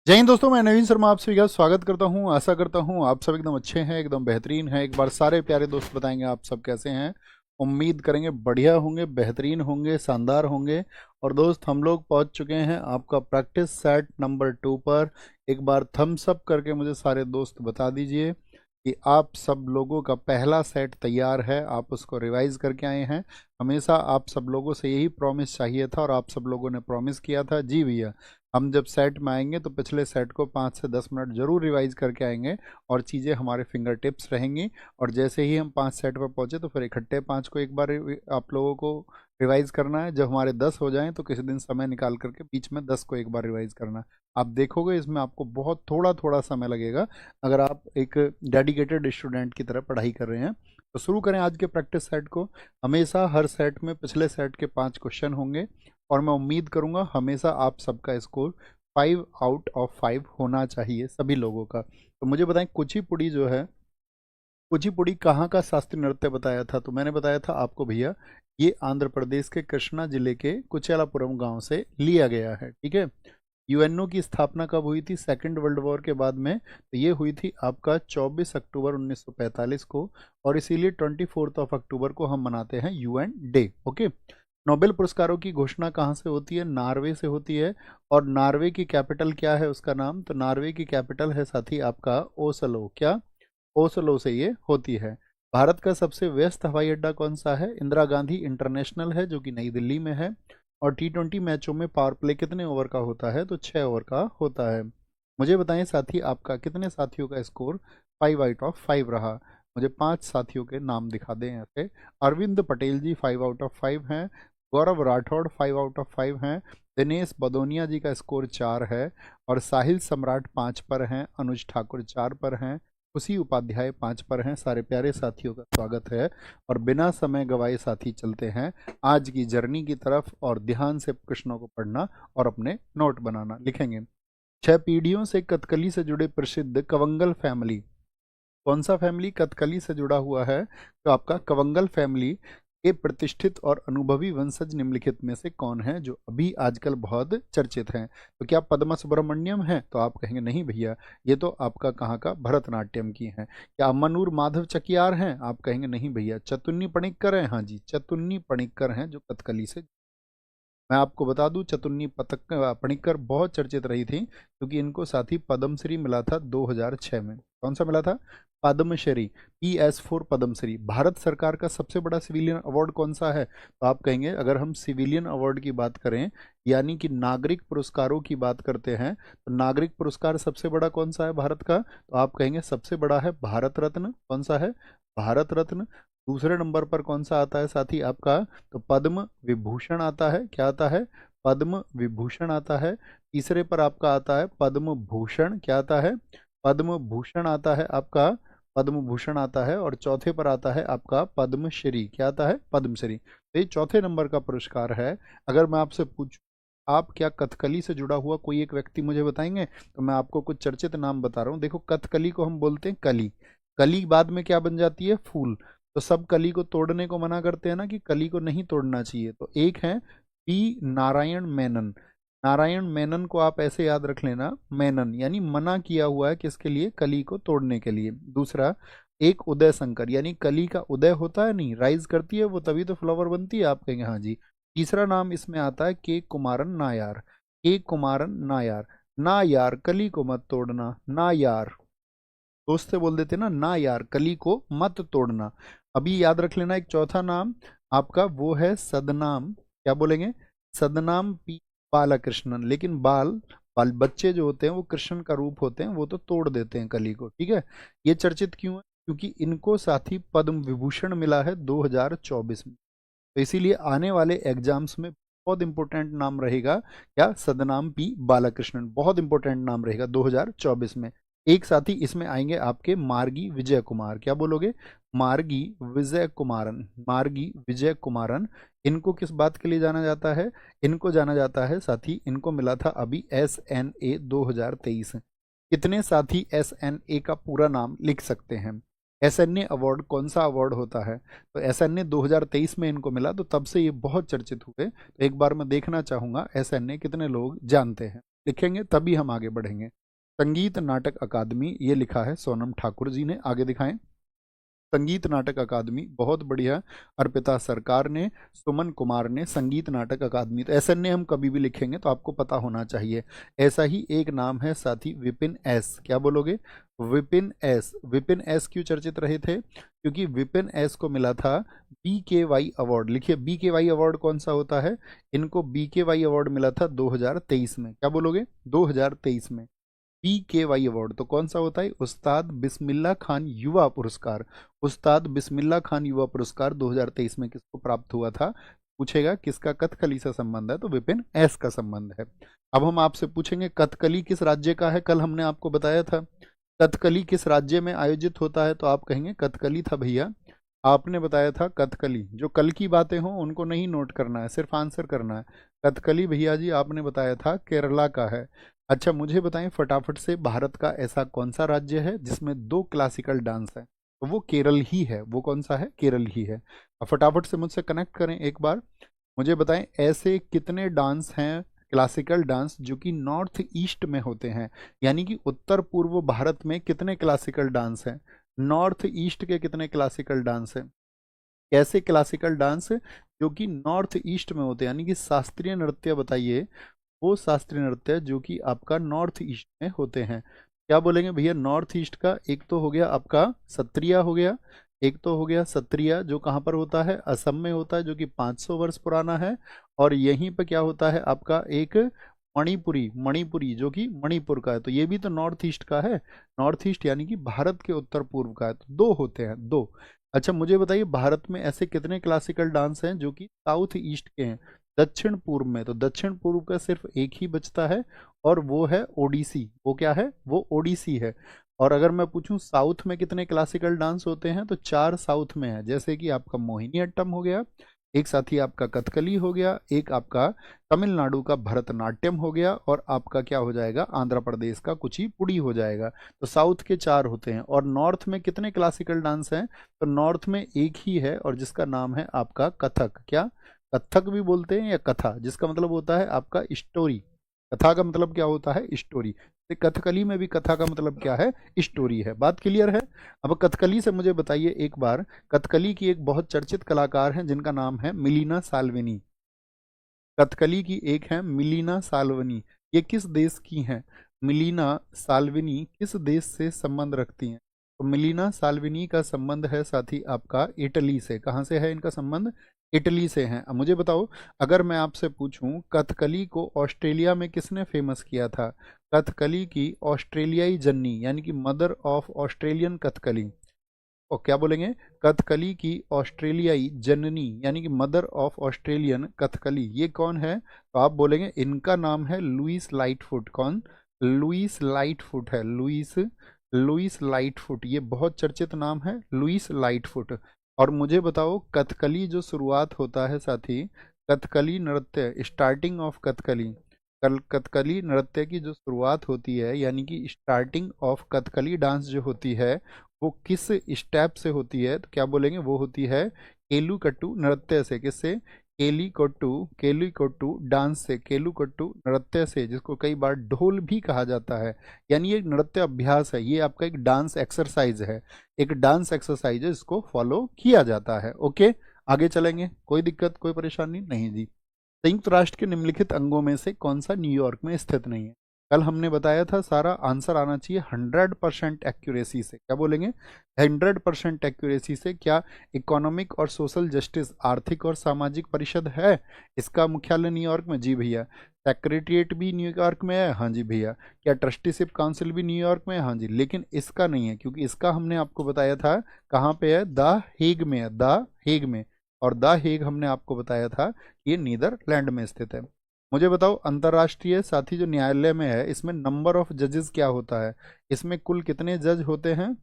जय हिंद दोस्तों, मैं नवीन शर्मा आप सभी का स्वागत करता हूं। आशा करता हूं आप सब एकदम अच्छे हैं, एकदम बेहतरीन हैं। एक बार सारे प्यारे दोस्त बताएंगे आप सब कैसे हैं। उम्मीद करेंगे बढ़िया होंगे, बेहतरीन होंगे, शानदार होंगे। और दोस्त, हम लोग पहुंच चुके हैं आपका प्रैक्टिस सेट नंबर 2 पर। एक बार थम्स अप करके मुझे सारे दोस्त बता दीजिए कि आप सब लोगों का पहला सेट तैयार है, आप उसको रिवाइज करके आए हैं। हमेशा आप सब लोगों से यही प्रॉमिस चाहिए था और आप सब लोगों ने प्रॉमिस किया था। जी भैया, हम जब सेट में आएंगे तो पिछले सेट को 5 से 10 मिनट जरूर रिवाइज करके आएंगे और चीज़ें हमारे फिंगर टिप्स रहेंगी। और जैसे ही हम 5 सेट पर पहुंचे तो फिर इकट्ठे 5 को एक बार आप लोगों को रिवाइज करना है। जब हमारे 10 हो जाएं तो किसी दिन समय निकाल करके बीच में 10 को एक बार रिवाइज करना है। आप देखोगे इसमें आपको बहुत थोड़ा थोड़ा समय लगेगा अगर आप एक डेडिकेटेड स्टूडेंट की तरह पढ़ाई कर रहे हैं। तो शुरू करें आज के प्रैक्टिस सेट को। हमेशा हर सेट में पिछले सेट के 5 क्वेश्चन होंगे और मैं उम्मीद करूंगा हमेशा आप सबका स्कोर 5 आउट ऑफ 5 होना चाहिए सभी लोगों का। तो मुझे बताएं, कुचिपुड़ी जो है, कुचिपुड़ी कहाँ का शास्त्रीय नृत्य बताया था? तो मैंने बताया था आपको भैया, ये आंध्र प्रदेश के कृष्णा जिले के कुचेलापुरम गांव से लिया गया है। ठीक है। यूएनओ की स्थापना कब हुई थी? सेकेंड वर्ल्ड वॉर के बाद में। तो ये हुई थी आपका 24 अक्टूबर 1945 को। और इसीलिए 24 अक्टूबर को हम मनाते हैं यूएन डे। ओके। नोबेल पुरस्कारों की घोषणा कहाँ से होती है? नॉर्वे से होती है। और नॉर्वे की कैपिटल क्या है उसका नाम? तो नॉर्वे की कैपिटल है साथी आपका ओसलो। क्या? ओसलो से ये होती है। भारत का सबसे व्यस्त हवाई अड्डा कौन सा है? इंदिरा गांधी इंटरनेशनल है, जो कि नई दिल्ली में है। और T20 मैचों में पावर प्ले कितने ओवर का होता है? तो 6 ओवर का होता है। मुझे बताएं साथी, आपका कितने साथियों का स्कोर 5 आउट ऑफ 5 रहा? मुझे 5 साथियों के नाम दिखा दें ऐसे। अरविंद पटेल जी 5 आउट ऑफ 5 हैं। गौरव राठौड़ 5 आउट ऑफ 5 हैं। दिनेश बदोनिया जी का स्कोर 4 है। और साहिल सम्राट 5 पर हैं। अनुज ठाकुर 4 पर हैं। उसी उपाध्याय 5 पर हैं। सारे प्यारे साथियों का स्वागत है। और बिना समय गवाए साथी चलते हैं आज की जर्नी की तरफ। और ध्यान से प्रश्नों को पढ़ना और अपने नोट बनाना। लिखेंगे, 6 पीढ़ियों से कथकली से जुड़े प्रसिद्ध कवंगल फैमिली। कौन सा फैमिली कथकली से जुड़ा हुआ है? तो आपका कवंगल फैमिली के प्रतिष्ठित और अनुभवी वंशज निम्नलिखित में से कौन है जो अभी आजकल बहुत चर्चित हैं? तो क्या पद्मा सुब्रमण्यम है? तो आप कहेंगे नहीं भैया, ये तो आपका कहाँ का, भरतनाट्यम की हैं। क्या अम्मानूर माधव चकियार हैं? आप कहेंगे नहीं भैया, चतुन्नी पणिक्कर हैं। हाँ जी, चतुन्नी पणिक्कर हैं जो कथकली से। मैं आपको बता दूं, चतुन्नी पतक पणिक्कर बहुत चर्चित रही थी क्योंकि इनको साथ ही पद्मश्री मिला था 2006 में। कौन सा मिला था? पद्मश्री, PS4 पद्मश्री। भारत सरकार का सबसे बड़ा सिविलियन अवार्ड कौन सा है? तो आप कहेंगे, अगर हम सिविलियन अवार्ड की बात करें यानी कि नागरिक पुरस्कारों की बात करते हैं, तो नागरिक पुरस्कार सबसे बड़ा कौन सा है भारत का? तो आप कहेंगे सबसे बड़ा है भारत रत्न। कौन सा है? भारत रत्न। दूसरे नंबर पर कौन सा आता है साथी आपका? तो पद्म विभूषण आता है। क्या आता है? पद्म विभूषण आता है। तीसरे पर आपका आता है पद्म भूषण। क्या आता है? पद्म भूषण आता है आपका, पद्म भूषण आता है। और चौथे पर आता है आपका पद्मश्री। क्या आता है? पद्मश्री। तो ये चौथे नंबर का पुरस्कार है। अगर मैं आपसे पूछूं, आप क्या कथकली से जुड़ा हुआ कोई एक व्यक्ति मुझे बताएंगे? तो मैं आपको कुछ चर्चित नाम बता रहा हूँ। देखो, कथकली को हम बोलते हैं कली। कली बाद में क्या बन जाती है? फूल। तो सब कली को तोड़ने को मना करते हैं ना, कि कली को नहीं तोड़ना चाहिए। तो एक है पी नारायण मेनन। नारायण मेनन को आप ऐसे याद रख लेना, मेनन यानी मना किया हुआ है किसके लिए? कली को तोड़ने के लिए। दूसरा, एक उदय शंकर, यानी कली का उदय होता है, नहीं राइज करती है वो, तभी तो फ्लावर बनती है। आप कहेंगे हाँ जी। तीसरा नाम इसमें आता है के कुमारन नायार। के कुमारन नायार। ना यार कली को मत तोड़ना, ना यार। दोस्त से बोल देते ना, ना यार कली को मत तोड़ना। अभी याद रख लेना एक चौथा नाम आपका, वो है सदनाम। क्या बोलेंगे? सदनाम पी बालकृष्णन। लेकिन बाल बाल बच्चे जो होते हैं वो कृष्ण का रूप होते हैं, वो तो तोड़ देते हैं कली को। ठीक है। ये चर्चित क्यों है? क्योंकि इनको साथी पद्म विभूषण मिला है 2024 में। तो इसीलिए आने वाले एग्जाम्स में बहुत इंपॉर्टेंट नाम रहेगा। क्या? सदनाम पी बालाकृष्णन, बहुत इंपॉर्टेंट नाम रहेगा 2024 में। एक साथी इसमें आएंगे आपके मार्गी विजय कुमार। क्या बोलोगे? मार्गी विजय कुमारन। मार्गी विजय कुमारन। इनको किस बात के लिए जाना जाता है? इनको जाना जाता है साथी, इनको मिला था अभी SNA 2023। कितने साथी SNA का पूरा नाम लिख सकते हैं? SNA अवार्ड कौन सा अवार्ड होता है? तो SNA 2023 में इनको मिला, तो तब से ये बहुत चर्चित हुए। तो एक बार मैं देखना चाहूंगा SNA कितने लोग जानते हैं। लिखेंगे तभी हम आगे बढ़ेंगे। संगीत नाटक अकादमी, ये लिखा है सोनम ठाकुर जी ने, आगे दिखाएं। संगीत नाटक अकादमी, बहुत बढ़िया, अर्पिता सरकार ने, सुमन कुमार ने, संगीत नाटक अकादमी। तो SNA हम कभी भी लिखेंगे तो आपको पता होना चाहिए। ऐसा ही एक नाम है साथी, विपिन एस। क्या बोलोगे? विपिन एस। विपिन एस क्यों चर्चित रहे थे? क्योंकि विपिन एस को मिला था BKY अवार्ड। लिखिए BKY अवार्ड कौन सा होता है? इनको BKY अवार्ड मिला था 2023 में। क्या बोलोगे? 2023 में BKY अवार्ड। तो कौन सा होता है? उस्ताद बिस्मिल्लाह खान युवा पुरस्कार। उस्ताद बिस्मिल्लाह खान युवा पुरस्कार 2023 में किसको प्राप्त हुआ था? पूछेगा किसका कथकली से संबंध है, तो विपिन एस का संबंध है। अब हम आपसे पूछेंगे कथकली किस राज्य का है? कल हमने आपको बताया था कथकली किस राज्य में आयोजित होता है, तो आप कहेंगे कथकली था भैया। आपने बताया था कथकली। जो कल की बातें हों उनको नहीं नोट करना है, सिर्फ आंसर करना है। कथकली भैया जी आपने बताया था केरला का है। अच्छा मुझे बताएं फटाफट से, भारत का ऐसा कौन सा राज्य है जिसमें 2 क्लासिकल डांस है? तो वो केरल ही है। वो कौन सा है? केरल ही है। अब फटाफट से मुझसे कनेक्ट करें एक बार, मुझे बताएं ऐसे कितने डांस हैं क्लासिकल डांस जो कि नॉर्थ ईस्ट में होते हैं, यानी कि उत्तर पूर्व भारत में कितने क्लासिकल डांस हैं? नॉर्थ ईस्ट के कितने क्लासिकल डांस हैं? कैसे क्लासिकल डांस जो कि नॉर्थ ईस्ट में होते हैं, यानी कि शास्त्रीय नृत्य बताइए, वो शास्त्रीय नृत्य जो कि आपका नॉर्थ ईस्ट में होते हैं। क्या बोलेंगे भैया नॉर्थ ईस्ट का? एक तो हो गया आपका सत्रिया हो गया, एक तो हो गया सत्रिया जो कहाँ पर होता है? असम में होता है, जो कि 500 वर्ष पुराना है। और यहीं पे क्या होता है आपका? एक मणिपुरी, मणिपुरी जो कि मणिपुर का है। तो ये भी तो नॉर्थ ईस्ट का है। नॉर्थ ईस्ट यानी कि भारत के उत्तर पूर्व का है। तो 2 होते हैं, 2। अच्छा मुझे बताइए भारत में ऐसे कितने क्लासिकल डांस हैं जो कि साउथ ईस्ट के हैं, दक्षिण पूर्व में? तो दक्षिण पूर्व का सिर्फ एक ही बचता है और वो है ओडिसी। वो क्या है? वो ओडिसी है। और अगर मैं पूछूं साउथ में कितने क्लासिकल डांस होते हैं, तो 4 साउथ में है, जैसे कि आपका मोहिनी अट्टम हो गया, एक साथी आपका कथकली हो गया, एक आपका तमिलनाडु का भरतनाट्यम हो गया, और आपका क्या हो जाएगा? आंध्र प्रदेश का कुचिपुड़ी हो जाएगा। तो साउथ के 4 होते हैं। और नॉर्थ में कितने क्लासिकल डांस हैं? तो नॉर्थ में एक ही है और जिसका नाम है आपका कथक। क्या? कथक भी बोलते हैं या कथा, जिसका मतलब होता है आपका स्टोरी। कथा का मतलब क्या होता है? स्टोरी। तो कथकली में भी कथा का मतलब क्या है? स्टोरी है। बात क्लियर है? अब कथकली से मुझे बताइए एक बार, कथकली की एक बहुत चर्चित कलाकार हैं जिनका नाम है मिलीना साल्विनी। कथकली की एक है मिलीना साल्विनी, ये किस देश की हैं? मिलीना साल्विनी किस देश से संबंध रखती हैं? तो मिलीना साल्विनी का संबंध है साथी आपका इटली से। कहाँ से है इनका संबंध? इटली से है। अब मुझे बताओ, अगर मैं आपसे पूछूं कथकली को ऑस्ट्रेलिया में किसने फेमस किया था? कथकली की ऑस्ट्रेलियाई जननी, यानी कि मदर ऑफ ऑस्ट्रेलियन कथकली, और क्या बोलेंगे? कथकली की ऑस्ट्रेलियाई जननी, यानी कि मदर ऑफ ऑस्ट्रेलियन कथकली, ये कौन है? तो आप बोलेंगे इनका नाम है लुइस लाइटफुट। कौन? लुइस लाइटफुट है। लुइस, लुइस लाइटफुट, ये बहुत चर्चित नाम है, लुइस लाइटफुट। और मुझे बताओ कथकली जो शुरुआत होता है साथी, कथकली नृत्य, स्टार्टिंग ऑफ कथकली, कल कथकली नृत्य की जो शुरुआत होती है, यानी कि स्टार्टिंग ऑफ कथकली डांस जो होती है, वो किस स्टेप से होती है? तो क्या बोलेंगे? वो होती है केलुकट्टू नृत्य से। किससे? केलिकोट्टू, केलिकोट्टू डांस से, केलुकट्टू नृत्य से, जिसको कई बार ढोल भी कहा जाता है। यानी ये नृत्य अभ्यास है, ये आपका एक डांस एक्सरसाइज है, एक डांस एक्सरसाइज है, इसको फॉलो किया जाता है। ओके, आगे चलेंगे। कोई दिक्कत, कोई परेशानी नहीं जी। संयुक्त राष्ट्र के निम्नलिखित अंगों में से कौन सा न्यूयॉर्क में स्थित नहीं है? कल हमने बताया था सारा आंसर आना चाहिए 100% एक्यूरेसी से। क्या बोलेंगे? 100% एक्यूरेसी से। क्या इकोनॉमिक और सोशल जस्टिस, आर्थिक और सामाजिक परिषद है, इसका मुख्यालय न्यूयॉर्क में? जी भैया। सेक्रेटरिएट भी न्यूयॉर्क में है? हाँ जी भैया। क्या ट्रस्टीशिप काउंसिल भी न्यूयॉर्क में है? हाँ जी। लेकिन इसका नहीं है, क्योंकि इसका हमने आपको बताया था कहाँ पे है, द हेग में है, द हेग में। और द हेग हमने आपको बताया था ये नीदरलैंड में स्थित है। मुझे बताओ अंतर्राष्ट्रीय साथी जो न्यायालय में है, इसमें नंबर ऑफ जजेस क्या होता है? इसमें कुल कितने जज होते हैं?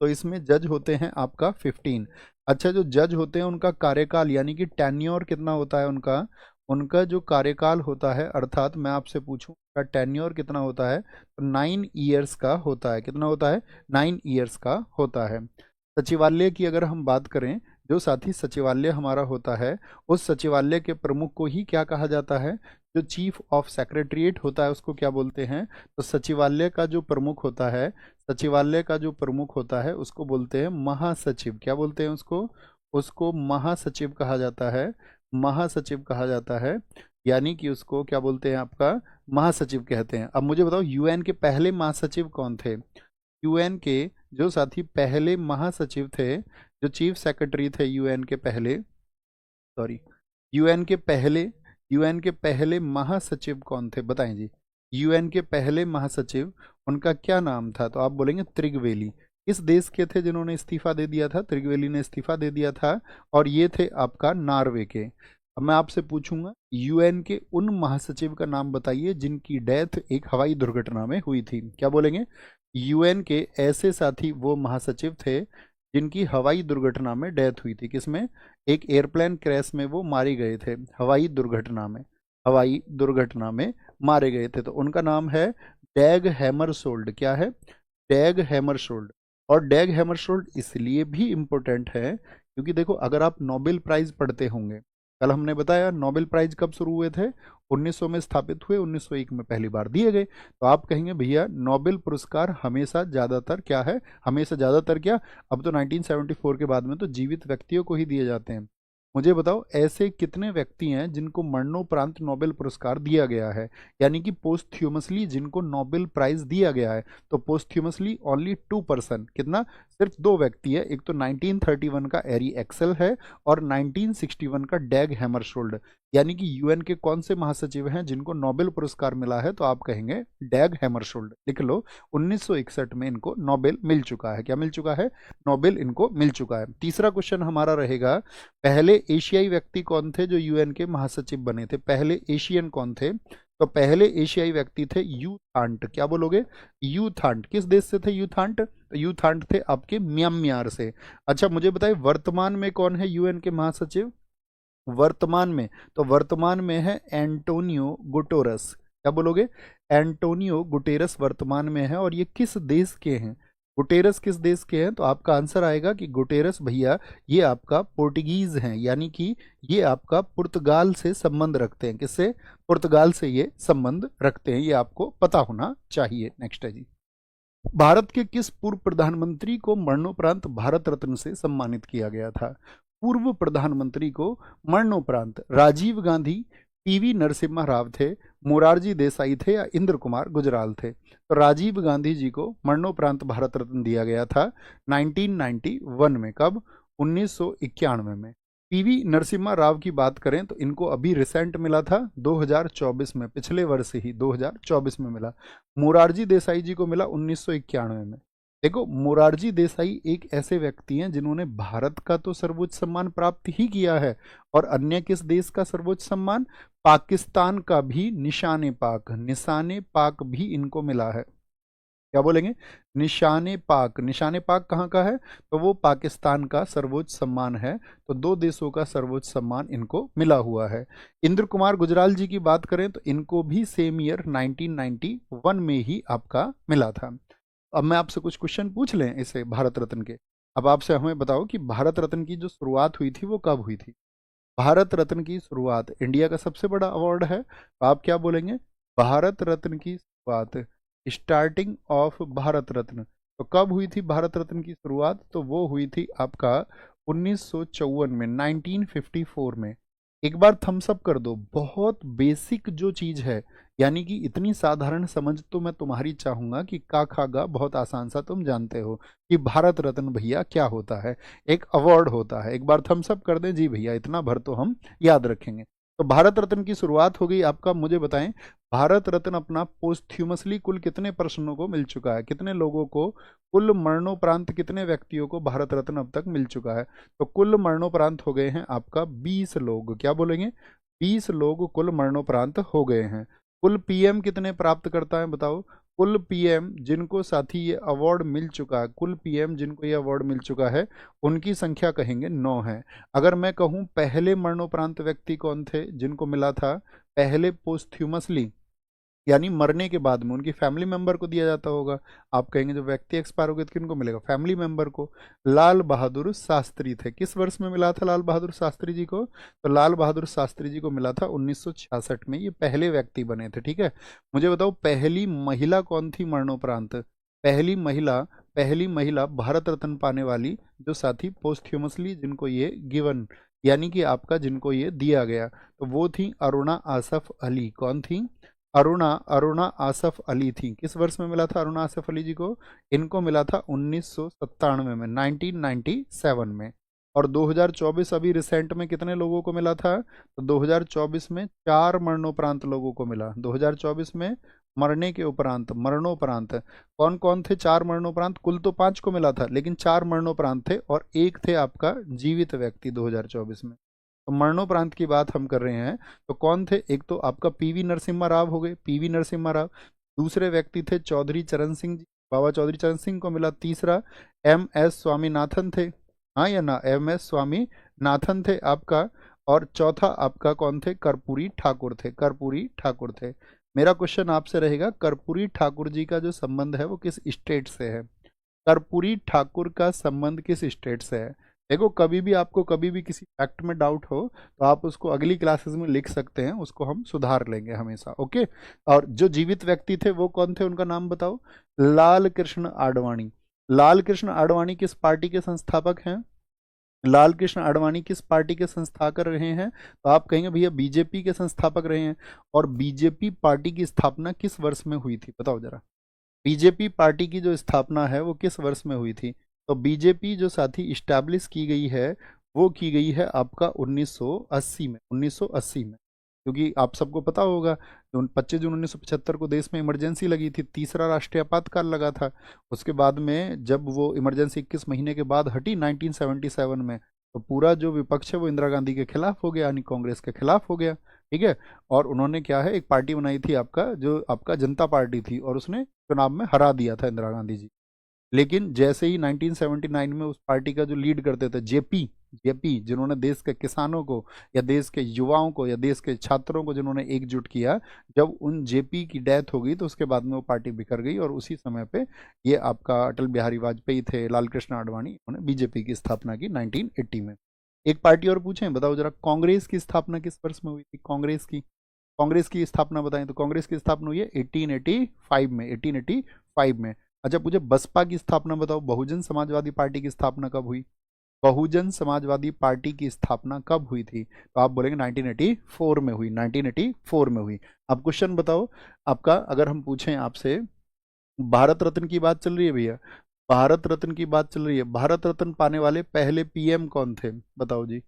तो इसमें जज होते हैं आपका 15। अच्छा जो जज होते हैं उनका कार्यकाल, यानी कि टेन्योर कितना होता है उनका? उनका जो कार्यकाल होता है, अर्थात मैं आपसे पूछूं का टेन्योर कितना होता है, तो 9 ईयर्स का होता है। कितना होता है? 9 ईयर्स का होता है। सचिवालय की अगर हम बात करें, जो साथी सचिवालय हमारा होता है, उस सचिवालय के प्रमुख को ही क्या कहा जाता है? जो चीफ ऑफ सेक्रेटरीट होता है उसको क्या बोलते हैं? तो सचिवालय का जो प्रमुख होता है, सचिवालय का जो प्रमुख होता है उसको बोलते हैं महासचिव। क्या बोलते हैं उसको? उसको महासचिव कहा जाता है। महासचिव कहा जाता है, यानी कि उसको क्या बोलते हैं? आपका महासचिव कहते हैं। अब मुझे बताओ यूएन के पहले महासचिव कौन थे? यूएन के जो साथी पहले महासचिव थे, जो चीफ सेक्रेटरी थे यूएन के पहले, सॉरी, यूएन के पहले, यूएन के पहले महासचिव कौन थे? बताएं जी। यूएन के पहले महासचिव, उनका क्या नाम था? तो आप बोलेंगे त्रिगवेली। किस देश के थे जिन्होंने इस्तीफा दे दिया था? त्रिगवेली ने इस्तीफा दे दिया था, और ये थे आपका नॉर्वे के। अब मैं आपसे पूछूंगा यूएन के उन महासचिव का नाम बताइए जिनकी डेथ एक हवाई दुर्घटना में हुई थी। क्या बोलेंगे? यूएन के ऐसे साथी वो महासचिव थे जिनकी हवाई दुर्घटना में डेथ हुई थी। किसमें? एक एयरप्लेन क्रैश में वो मारे गए थे, हवाई दुर्घटना में, हवाई दुर्घटना में मारे गए थे। तो उनका नाम है डैग हैमरशोल्ड। क्या है? डैग हैमरशोल्ड। और डैग हैमरशोल्ड इसलिए भी इम्पोर्टेंट है क्योंकि देखो, अगर आप नोबेल प्राइज पढ़ते होंगे, कल हमने बताया नोबेल प्राइज कब शुरू हुए थे? 1900 में स्थापित हुए, 1901 में पहली बार दिए गए। तो आप कहेंगे भैया नोबेल पुरस्कार हमेशा ज़्यादातर क्या है? हमेशा ज़्यादातर क्या, अब तो 1974 के बाद में तो जीवित व्यक्तियों को ही दिए जाते हैं। मुझे बताओ ऐसे कितने व्यक्ति हैं जिनको मरणोपरांत नोबेल पुरस्कार दिया गया है, यानी कि पोस्ट्ह्यूमसली जिनको नोबेल प्राइज दिया गया है? तो पोस्ट्ह्यूमसली ओनली 2%। कितना? सिर्फ 2 व्यक्ति है। एक तो 1931 का एरी एक्सेल है, और 1961 का डैग हैमरशोल्ड। यानी कि यूएन के कौन से महासचिव हैं जिनको नोबेल पुरस्कार मिला है? तो आप कहेंगे डैग हैमरशोल्ड। लिख लो, 1961 में इनको नोबेल मिल चुका है। क्या मिल चुका है? नोबेल इनको मिल चुका है। तीसरा क्वेश्चन हमारा रहेगा, पहले एशियाई व्यक्ति कौन थे जो यूएन के महासचिव बने थे? पहले एशियन कौन थे? तो पहले एशियाई व्यक्ति थे यू थांट। क्या बोलोगे? यू थांट। किस देश से थे यू थांट? तो यू थांट थे आपके म्यांमार से। अच्छा मुझे बताइए वर्तमान में कौन है यूएन के महासचिव? वर्तमान में, तो वर्तमान में है एंटोनियो गुटेरस। क्या बोलोगे? एंटोनियो गुटेरस वर्तमान में है। और ये किस देश के हैं? गुटेरस किस देश के हैं? तो आपका आंसर आएगा कि गुटेरस भैया ये आपका पोर्टुगीज हैं, यानी कि ये आपका पुर्तगाल से संबंध रखते हैं। किससे? पुर्तगाल से ये संबंध रखते हैं, ये आपको पता होना चाहिए। नेक्स्ट है जी, भारत के किस पूर्व प्रधानमंत्री को मरणोपरांत भारत रत्न से सम्मानित किया गया था? पूर्व प्रधानमंत्री को मरणोपरांत राजीव गांधी, पीवी नरसिम्हा राव थे, मोरारजी देसाई थे, या इंद्र कुमार गुजराल थे? तो राजीव गांधी जी को मरणोपरांत भारत रत्न दिया गया था 1991 में। कब? 1991 में। पीवी नरसिम्हा राव की बात करें तो इनको अभी रिसेंट मिला था 2024 में, पिछले वर्ष ही 2024 में मिला। मोरारजी देसाई जी को मिला 1991 में। देखो मोरारजी देसाई एक ऐसे व्यक्ति हैं जिन्होंने भारत का तो सर्वोच्च सम्मान प्राप्त ही किया है, और अन्य किस देश का सर्वोच्च सम्मान? पाकिस्तान का भी निशाने पाक, निशाने पाक भी इनको मिला है। क्या बोलेंगे? निशाने पाक। निशाने पाक कहाँ का है? तो वो पाकिस्तान का सर्वोच्च सम्मान है। तो 2 देशों का सर्वोच्च सम्मान इनको मिला हुआ है। इंद्र कुमार गुजराल जी की बात करें तो इनको भी सेम ईयर 1991 में ही आपका मिला था। अब मैं आपसे कुछ क्वेश्चन पूछ लें इसे भारत रत्न के। अब आपसे हमें बताओ कि भारत रत्न की जो शुरुआत हुई थी वो कब हुई थी? भारत रत्न की शुरुआत, इंडिया का सबसे बड़ा अवार्ड है, तो आप क्या बोलेंगे? भारत रत्न की शुरुआत, स्टार्टिंग ऑफ भारत रत्न, तो कब हुई थी भारत रत्न की शुरुआत? तो वो हुई थी आपका 1954 में, 1954 में। एक बार थम्स अप कर दो, बहुत बेसिक जो चीज है, यानी कि इतनी साधारण समझ तो मैं तुम्हारी चाहूंगा कि का खा गा बहुत आसान सा तुम जानते हो कि भारत रत्न भैया क्या होता है, एक अवार्ड होता है। एक बार थम्स अप कर दें जी भैया, इतना भर तो हम याद रखेंगे। तो भारत रत्न की शुरुआत हो गई आपका। मुझे बताएं भारत रत्न अपना पोस्ट्ह्यूमसली कुल कितने पर्सनों को मिल चुका है? कितने लोगों को, कुल मरणोपरांत कितने व्यक्तियों को भारत रत्न अब तक मिल चुका है? तो कुल मरणोपरांत हो गए हैं आपका 20 लोग। क्या बोलेंगे? 20 लोग कुल मरणोपरांत हो गए हैं। कुल पीएम कितने प्राप्त करता है बताओ? कुल पीएम जिनको साथी ये अवार्ड मिल चुका है, कुल पीएम जिनको ये अवार्ड मिल चुका है, उनकी संख्या कहेंगे 9 है। अगर मैं कहूं पहले मरणोपरांत व्यक्ति कौन थे जिनको मिला था? पहले पोस्ट्ह्यूमसली यानी मरने के बाद में उनकी फैमिली मेंबर को दिया जाता होगा। आप कहेंगे जो व्यक्ति एक्सपायर हो गए तो किनको मिलेगा? फैमिली मेंबर को। लाल बहादुर शास्त्री थे, किस वर्ष में मिला था लाल बहादुर शास्त्री जी को? तो लाल बहादुर शास्त्री जी को मिला था 1966 में, ये पहले व्यक्ति बने थे। ठीक है, मुझे बताओ पहली महिला कौन थी मरणोपरांत? पहली महिला भारत रत्न पाने वाली जो साथी पोस्ट्यूमसली जिनको ये गिवन, यानी कि आपका जिनको ये दिया गया, तो वो थी अरुणा आसफ अली। कौन थी? अरुणा अरुणा आसफ अली थी। किस वर्ष में मिला था अरुणा आसफ अली जी को? इनको मिला था 1997 में, 1997 में। और 2024 अभी रिसेंट में कितने लोगों को मिला था? तो 2024 में 4 मरणोपरांत लोगों को मिला। 2024 में मरने के उपरांत, मरणोपरांत कौन कौन थे? 4 मरणोपरांत, कुल तो 5 को मिला था लेकिन 4 मरणोपरांत थे और एक थे आपका जीवित व्यक्ति 2024 में। तो मरणोपरांत की बात हम कर रहे हैं तो कौन थे? एक तो आपका पीवी नरसिम्हा राव हो गए, पीवी नरसिम्हा राव। दूसरे व्यक्ति थे चौधरी चरण सिंह जी, बाबा चौधरी चरण सिंह को मिला। तीसरा एम एस स्वामीनाथन थे, हाँ या ना? एम एस स्वामीनाथन थे आपका। और चौथा आपका कौन थे? कर्पूरी ठाकुर थे, कर्पूरी ठाकुर थे। मेरा क्वेश्चन आपसे रहेगा, कर्पूरी ठाकुर जी का जो संबंध है वो किस स्टेट से है? कर्पूरी ठाकुर का संबंध किस स्टेट से है? देखो कभी भी आपको कभी भी किसी फैक्ट में डाउट हो तो आप उसको अगली क्लासेस में लिख सकते हैं, उसको हम सुधार लेंगे हमेशा। ओके, और जो जीवित व्यक्ति थे वो कौन थे, उनका नाम बताओ? लाल कृष्ण आडवाणी। लाल कृष्ण आडवाणी किस पार्टी के संस्थापक हैं? लाल कृष्ण आडवाणी किस पार्टी के संस्थापक रहे हैं? तो आप कहेंगे भैया बीजेपी के संस्थापक रहे हैं। और बीजेपी पार्टी की स्थापना किस वर्ष में हुई थी बताओ जरा? बीजेपी पार्टी की जो स्थापना है वो किस वर्ष में हुई थी? तो बीजेपी जो साथी इस्टेब्लिश की गई है वो की गई है आपका 1980 में, 1980 में। क्योंकि आप सबको पता होगा 25 जून 1975 को देश में इमरजेंसी लगी थी, तीसरा राष्ट्रीय आपातकाल लगा था। उसके बाद में जब वो इमरजेंसी 21 महीने के बाद हटी 1977 में, तो पूरा जो विपक्ष है वो इंदिरा गांधी के खिलाफ हो गया, यानी कांग्रेस के खिलाफ हो गया। ठीक है, और उन्होंने क्या है एक पार्टी बनाई थी आपका, जो आपका जनता पार्टी थी, और उसने चुनाव में हरा दिया था इंदिरा गांधी जी। लेकिन जैसे ही 1979 में उस पार्टी का जो लीड करते थे जेपी, जेपी जिन्होंने देश के किसानों को या देश के युवाओं को या देश के छात्रों को जिन्होंने एकजुट किया, जब उन जेपी की डेथ हो गई तो उसके बाद में वो पार्टी बिखर गई। और उसी समय पे ये आपका अटल बिहारी वाजपेयी थे, लाल कृष्ण आडवाणी, उन्होंने बीजेपी की स्थापना की 1980 में। एक पार्टी और पूछें, बताओ जरा कांग्रेस की स्थापना किस वर्ष में हुई थी? कांग्रेस की स्थापना बताएं। तो कांग्रेस की स्थापना हुई है 1885 में, 1885 में। अच्छा पूछे बसपा की स्थापना बताओ, बहुजन समाजवादी पार्टी की स्थापना कब हुई? बहुजन समाजवादी पार्टी की स्थापना कब हुई थी? तो आप बोलेंगे 1984 में हुई, 1984 में हुई। अब क्वेश्चन बताओ आपका, अगर हम पूछें आपसे, भारत रत्न की बात चल रही है भैया, भारत रत्न की बात चल रही है, भारत रत्न पाने वाले पहले पीएम कौन थे बताओ जी?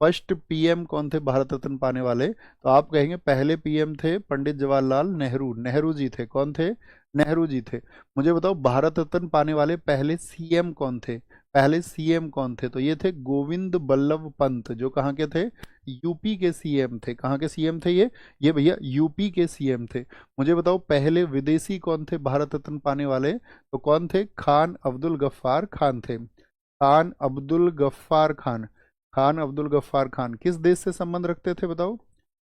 फर्स्ट पीएम कौन थे भारत रत्न पाने वाले? तो आप कहेंगे पहले पीएम थे पंडित जवाहरलाल नेहरू, नेहरू जी थे। कौन थे? नेहरू जी थे। मुझे बताओ भारत रत्न पाने वाले पहले सीएम कौन थे? पहले सीएम कौन थे? तो ये थे गोविंद बल्लभ पंत, जो कहाँ के थे? यूपी के सीएम थे। कहाँ के सीएम थे ये भैया यूपी के सीएम थे। मुझे बताओ पहले विदेशी कौन थे भारत रत्न पाने वाले? तो कौन थे? खान अब्दुल गफ्फार खान थे, खान अब्दुल गफ्फार खान। खान अब्दुल गफ्फार खान किस देश से संबंध रखते थे बताओ?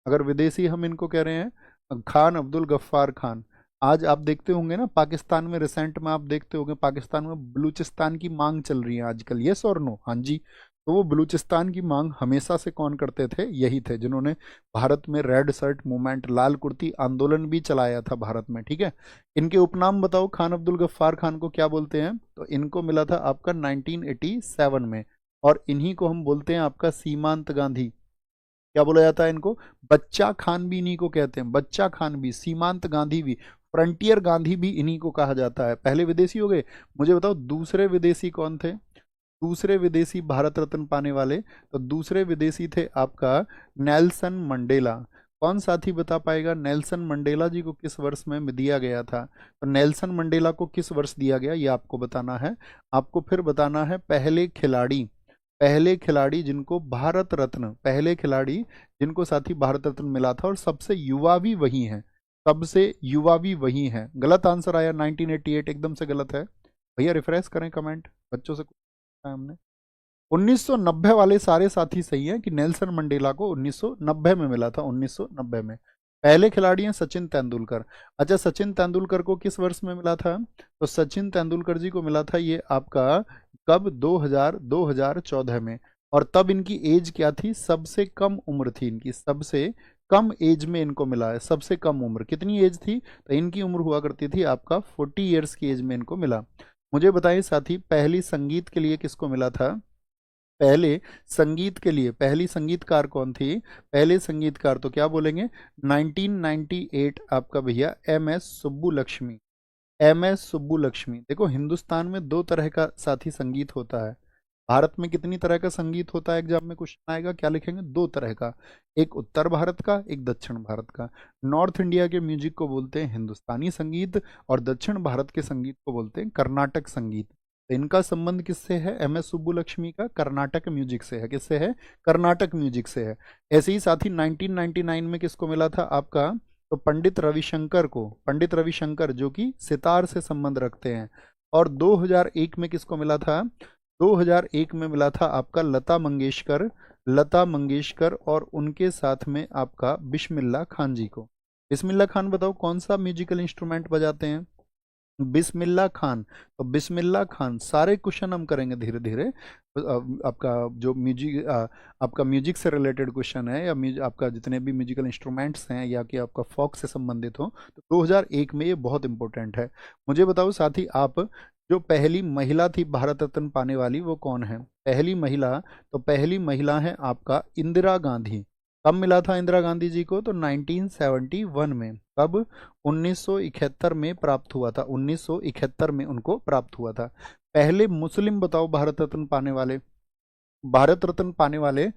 अगर विदेशी हम इनको कह रहे हैं, खान अब्दुल गफ्फार खान। आज आप देखते होंगे ना पाकिस्तान में, रिसेंट में आप देखते होंगे पाकिस्तान में बलूचिस्तान की मांग चल रही है आजकल, यस और नो? हाँ जी। तो वो बलूचिस्तान की मांग हमेशा से कौन करते थे? यही थे जिन्होंने भारत में रेड शर्ट मूवमेंट, लाल कुर्ती आंदोलन भी चलाया था भारत में। ठीक है, इनके उपनाम बताओ, खान अब्दुल गफ्फार खान को क्या बोलते हैं? तो इनको मिला था आपका 1987 में, और इन्हीं को हम बोलते हैं आपका सीमांत गांधी। क्या बोला जाता है इनको? बच्चा खान भी इन्हीं को कहते हैं, बच्चा खान भी, सीमांत गांधी भी, फ्रंटियर गांधी भी इन्हीं को कहा जाता है। पहले विदेशी हो गए। मुझे बताओ दूसरे विदेशी कौन थे? दूसरे विदेशी भारत रत्न पाने वाले, तो दूसरे विदेशी थे आपका नेल्सन मंडेला। कौन साथी बता पाएगा नेल्सन मंडेला जी को किस वर्ष में दिया गया था? तो नेल्सन मंडेला को किस वर्ष दिया गया ये आपको बताना है। आपको फिर बताना है पहले खिलाड़ी, पहले खिलाड़ी जिनको भारत रत्न, पहले खिलाड़ी जिनको साथी भारत रत्न मिला था, और सबसे युवा भी वही हैं, सबसे युवा भी वही हैं। गलत आंसर आया 1988, एकदम से गलत है भैया। रिफ्रेश करें कमेंट, बच्चों से पूछा है हमने। 1990 वाले सारे साथी सही हैं कि नेल्सन मंडेला को 1990 में मिला था, 1990 में। पहले खिलाड़ी हैं सचिन तेंदुलकर। अच्छा, सचिन तेंदुलकर को किस वर्ष में मिला था? तो सचिन तेंदुलकर जी को मिला था ये आपका कब? 2014 में। और तब इनकी एज क्या थी? सबसे कम उम्र थी इनकी, सबसे कम एज में इनको मिला है। सबसे कम उम्र कितनी एज थी? तो इनकी उम्र हुआ करती थी आपका 40 ईयर्स की एज में इनको मिला। मुझे बताइए साथी, पहली संगीत के लिए किसको मिला था? पहले संगीत के लिए पहली संगीतकार कौन थी? पहले संगीतकार तो क्या बोलेंगे, 1998 आपका भैया M S Subbulakshmi. M S Subbulakshmi. देखो, हिंदुस्तान में दो तरह का साथी संगीत होता है। भारत में कितनी तरह का संगीत होता है? एग्जाम में क्वेश्चन आएगा, क्या लिखेंगे? दो तरह का। एक उत्तर भारत का, एक दक्षिण भारत का। नॉर्थ इंडिया के म्यूजिक को बोलते हैं हिंदुस्तानी संगीत, और दक्षिण भारत के संगीत को बोलते हैं कर्नाटक संगीत। तो इनका संबंध किससे है? एम एस सुब्बुलक्ष्मी का कर्नाटक म्यूजिक से है। किससे है? कर्नाटक म्यूजिक से है। ऐसे ही साथी 1999 में किसको मिला था आपका? तो पंडित रविशंकर को। पंडित रविशंकर जो कि सितार से संबंध रखते हैं। और 2001 में किसको मिला था? 2001 में मिला था आपका लता मंगेशकर। लता मंगेशकर और उनके साथ में आपका बिस्मिल्लाह खान जी को। बिस्मिल्लाह खान बताओ कौन सा म्यूजिकल इंस्ट्रूमेंट बजाते हैं? बिस्मिल्लाह खान। तो बिस्मिल्लाह खान, सारे क्वेश्चन हम करेंगे धीरे धीरे। आपका जो म्यूजिक आपका म्यूजिक से रिलेटेड क्वेश्चन है, या आपका जितने भी म्यूजिकल इंस्ट्रूमेंट्स हैं, या कि आपका फोक से संबंधित हो, तो 2001 में ये बहुत इंपॉर्टेंट है। मुझे बताओ साथी आप, जो पहली महिला थी भारत रत्न पाने वाली, वो कौन है? पहली महिला, तो पहली महिला है आपका इंदिरा गांधी। कब मिला था इंदिरा गांधी जी को? तो 1971 में। कब? 1971 में प्राप्त हुआ था। 1971 में उनको प्राप्त हुआ था। पहले मुस्लिम बताओ भारत रत्न पाने वाले। भारत रत्न पाने वाले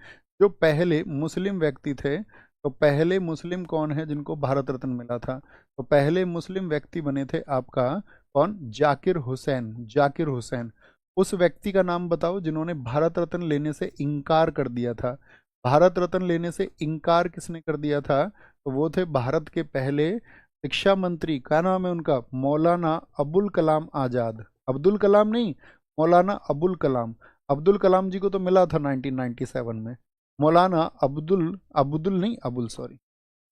जो पहले मुस्लिम व्यक्ति थे, तो पहले मुस्लिम कौन है जिनको भारत रत्न मिला था? तो पहले मुस्लिम व्यक्ति बने थे आपका कौन? जाकिर हुसैन। जाकिर हुसैन। उस व्यक्ति का नाम बताओ जिन्होंने भारत रत्न लेने से इनकार कर दिया था। भारत रत्न लेने से इनकार किसने कर दिया था? तो वो थे भारत के पहले शिक्षा मंत्री। क्या नाम है उनका? मौलाना अबुल कलाम आजाद। अब्दुल कलाम नहीं, मौलाना अबुल कलाम। अब्दुल कलाम जी को तो मिला था 1997 में। मौलाना अब्दुल अब्दुल नहीं अबुल सॉरी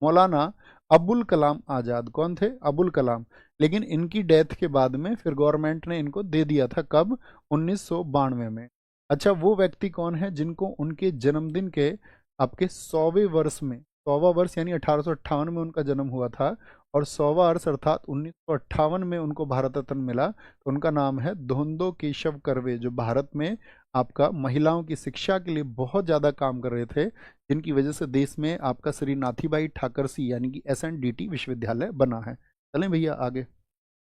मौलाना अबुल कलाम आजाद कौन थे? अबुल कलाम। लेकिन इनकी डेथ के बाद में फिर गवर्नमेंट ने इनको दे दिया था। कब? 1992 में। अच्छा, वो व्यक्ति कौन है जिनको उनके जन्मदिन के आपके 100वें वर्ष में, 100वां वर्ष यानी 1858 में उनका जन्म हुआ था, और 100वां वर्ष अर्थात 1958 में उनको भारत रत्न मिला? तो उनका नाम है धोंदो केशव कर्वे, जो भारत में आपका महिलाओं की शिक्षा के लिए बहुत ज़्यादा काम कर रहे थे, जिनकी वजह से देश में आपका श्री नाथीबाई ठाकरसी यानी कि SNDT विश्वविद्यालय बना है। चलें भैया आगे।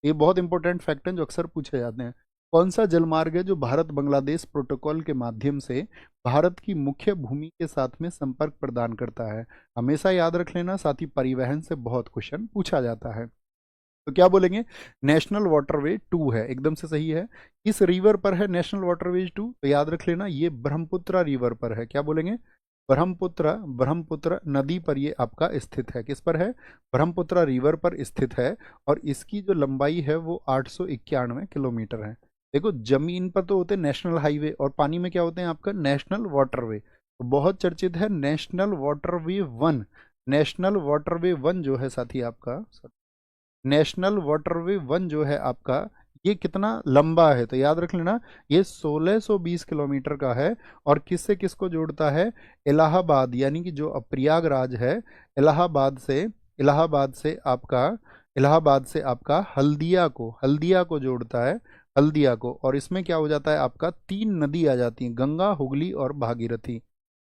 ये बहुत इंपॉर्टेंट फैक्ट हैं जो अक्सर पूछे जाते हैं। कौन सा जलमार्ग है जो भारत बांग्लादेश प्रोटोकॉल के माध्यम से भारत की मुख्य भूमि के साथ में संपर्क प्रदान करता है? हमेशा याद रख लेना, साथ ही परिवहन से बहुत क्वेश्चन पूछा जाता है। तो क्या बोलेंगे? नेशनल वाटरवे 2 है, एकदम से सही है। किस रिवर पर है नेशनल वाटरवेज 2? तो याद रख लेना, ये ब्रह्मपुत्र रिवर पर है। क्या बोलेंगे? ब्रह्मपुत्र। ब्रह्मपुत्र नदी पर ये आपका स्थित है। किस पर है? ब्रह्मपुत्र रिवर पर स्थित है। और इसकी जो लंबाई है वो 891 किलोमीटर है। देखो, जमीन पर तो होते हैं नेशनल हाईवे, और पानी में क्या होते हैं आपका? National waterway. तो बहुत चर्चित है नेशनल वाटरवे 1। नेशनल वाटरवे 1 जो है साथी आपका, नेशनल वाटरवे 1 जो है आपका, ये कितना लंबा है? तो याद रख लेना, ये 1620 किलोमीटर का है। और किससे किसको जोड़ता है? इलाहाबाद यानी कि जो अब प्रयागराज है, इलाहाबाद से, इलाहाबाद से आपका इलाहाबाद से आपका हल्दिया को जोड़ता है। हल्दिया को। और इसमें क्या हो जाता है आपका? 3 नदी आ जाती हैं, गंगा, हुगली और भागीरथी।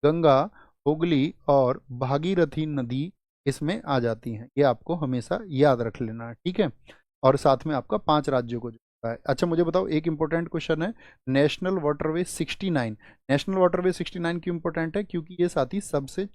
गंगा, हुगली और भागीरथी नदी इसमें आ जाती हैं। ये आपको हमेशा याद रख लेना है, ठीक है। और साथ में आपका 5 राज्यों को जोड़ता है। अच्छा, मुझे बताओ, एक इंपॉर्टेंट क्वेश्चन है, नेशनल वाटरवे 69। नेशनल वाटरवे 69 क्यों इंपॉर्टेंट है? क्योंकि ये साथी सबसे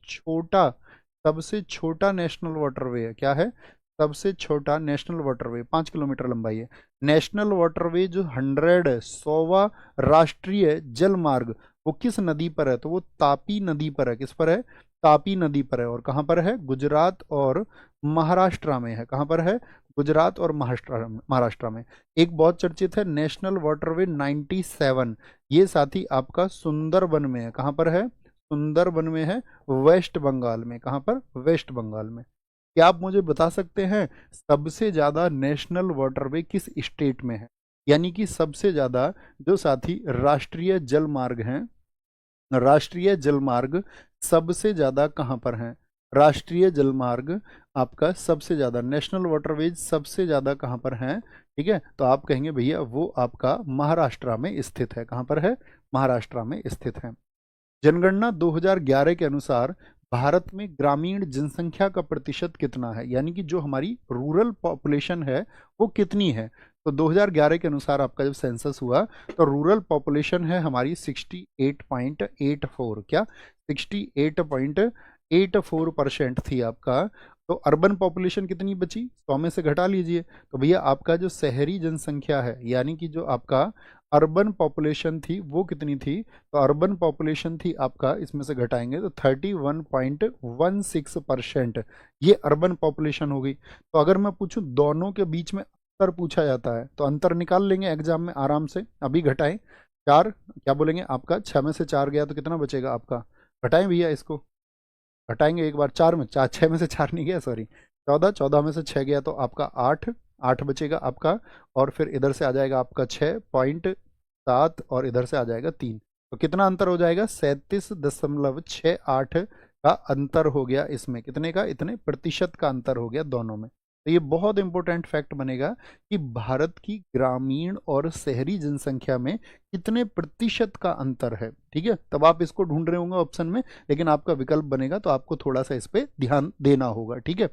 छोटा नेशनल वाटरवे है। क्या है? सबसे छोटा नेशनल वाटरवे, 5 किलोमीटर लंबाई है। नेशनल वाटरवे जो 100वां राष्ट्रीय जल मार्ग, वो किस नदी पर है? तो वो तापी नदी पर है। किस पर है? तापी नदी पर है। और कहाँ पर है? गुजरात और महाराष्ट्र में है। कहाँ पर है? गुजरात और महाराष्ट्र में। एक बहुत चर्चित है नेशनल वाटरवे 97, ये साथी आपका सुंदरबन में है। कहाँ पर है? सुंदरबन में है, वेस्ट बंगाल में। कहाँ पर? वेस्ट बंगाल में। क्या आप मुझे बता सकते हैं सबसे ज्यादा नेशनल वाटरवे किस स्टेट में है? यानी कि सबसे ज्यादा जो साथी राष्ट्रीय जल मार्ग हैं, राष्ट्रीय जलमार्ग सबसे ज्यादा कहाँ पर हैं? राष्ट्रीय जलमार्ग आपका सबसे ज्यादा, नेशनल वाटरवेज सबसे ज्यादा कहाँ पर हैं? ठीक है, तो आप कहेंगे भैया वो आपका महाराष्ट्र में स्थित है। कहाँ पर है? महाराष्ट्र में स्थित है। जनगणना 2011 के अनुसार भारत में ग्रामीण जनसंख्या का प्रतिशत कितना है? यानी कि जो हमारी रूरल पॉपुलेशन है वो कितनी है? तो 2011 के अनुसार आपका जब सेंसस हुआ तो रूरल पॉपुलेशन है हमारी 68.84, क्या 68.84% थी आपका। तो अर्बन पॉपुलेशन कितनी बची? 100 में से घटा लीजिए, तो भैया आपका जो शहरी जनसंख्या है यानी कि जो आपका अर्बन पॉपुलेशन थी वो कितनी थी? तो अर्बन पॉपुलेशन थी आपका, इसमें से घटाएंगे तो 31.16%, ये अर्बन पॉपुलेशन हो गई। तो अगर मैं पूछूं दोनों के बीच में अंतर पूछा जाता है तो अंतर निकाल लेंगे एग्जाम में आराम से। अभी घटाएं, चार क्या बोलेंगे आपका, 6 में से 4 गया तो कितना बचेगा आपका? घटाएं भैया इसको, घटाएंगे एक बार, 4 में 4, 6 में से 4 नहीं गया सॉरी, 14, 14 में से 6 गया तो आपका 8, 8 बचेगा आपका। और फिर इधर से आ जाएगा आपका 6.7 और इधर से आ जाएगा 3। तो कितना अंतर हो जाएगा? 37.68 का अंतर हो गया इसमें। कितने का? इतने प्रतिशत का अंतर हो गया दोनों में। तो ये बहुत इंपॉर्टेंट फैक्ट बनेगा कि भारत की ग्रामीण और शहरी जनसंख्या में कितने प्रतिशत का अंतर है। ठीक है, तब आप इसको ढूंढ रहे होंगे ऑप्शन में, लेकिन आपका विकल्प बनेगा तो आपको थोड़ा सा इस पे ध्यान देना होगा। ठीक है,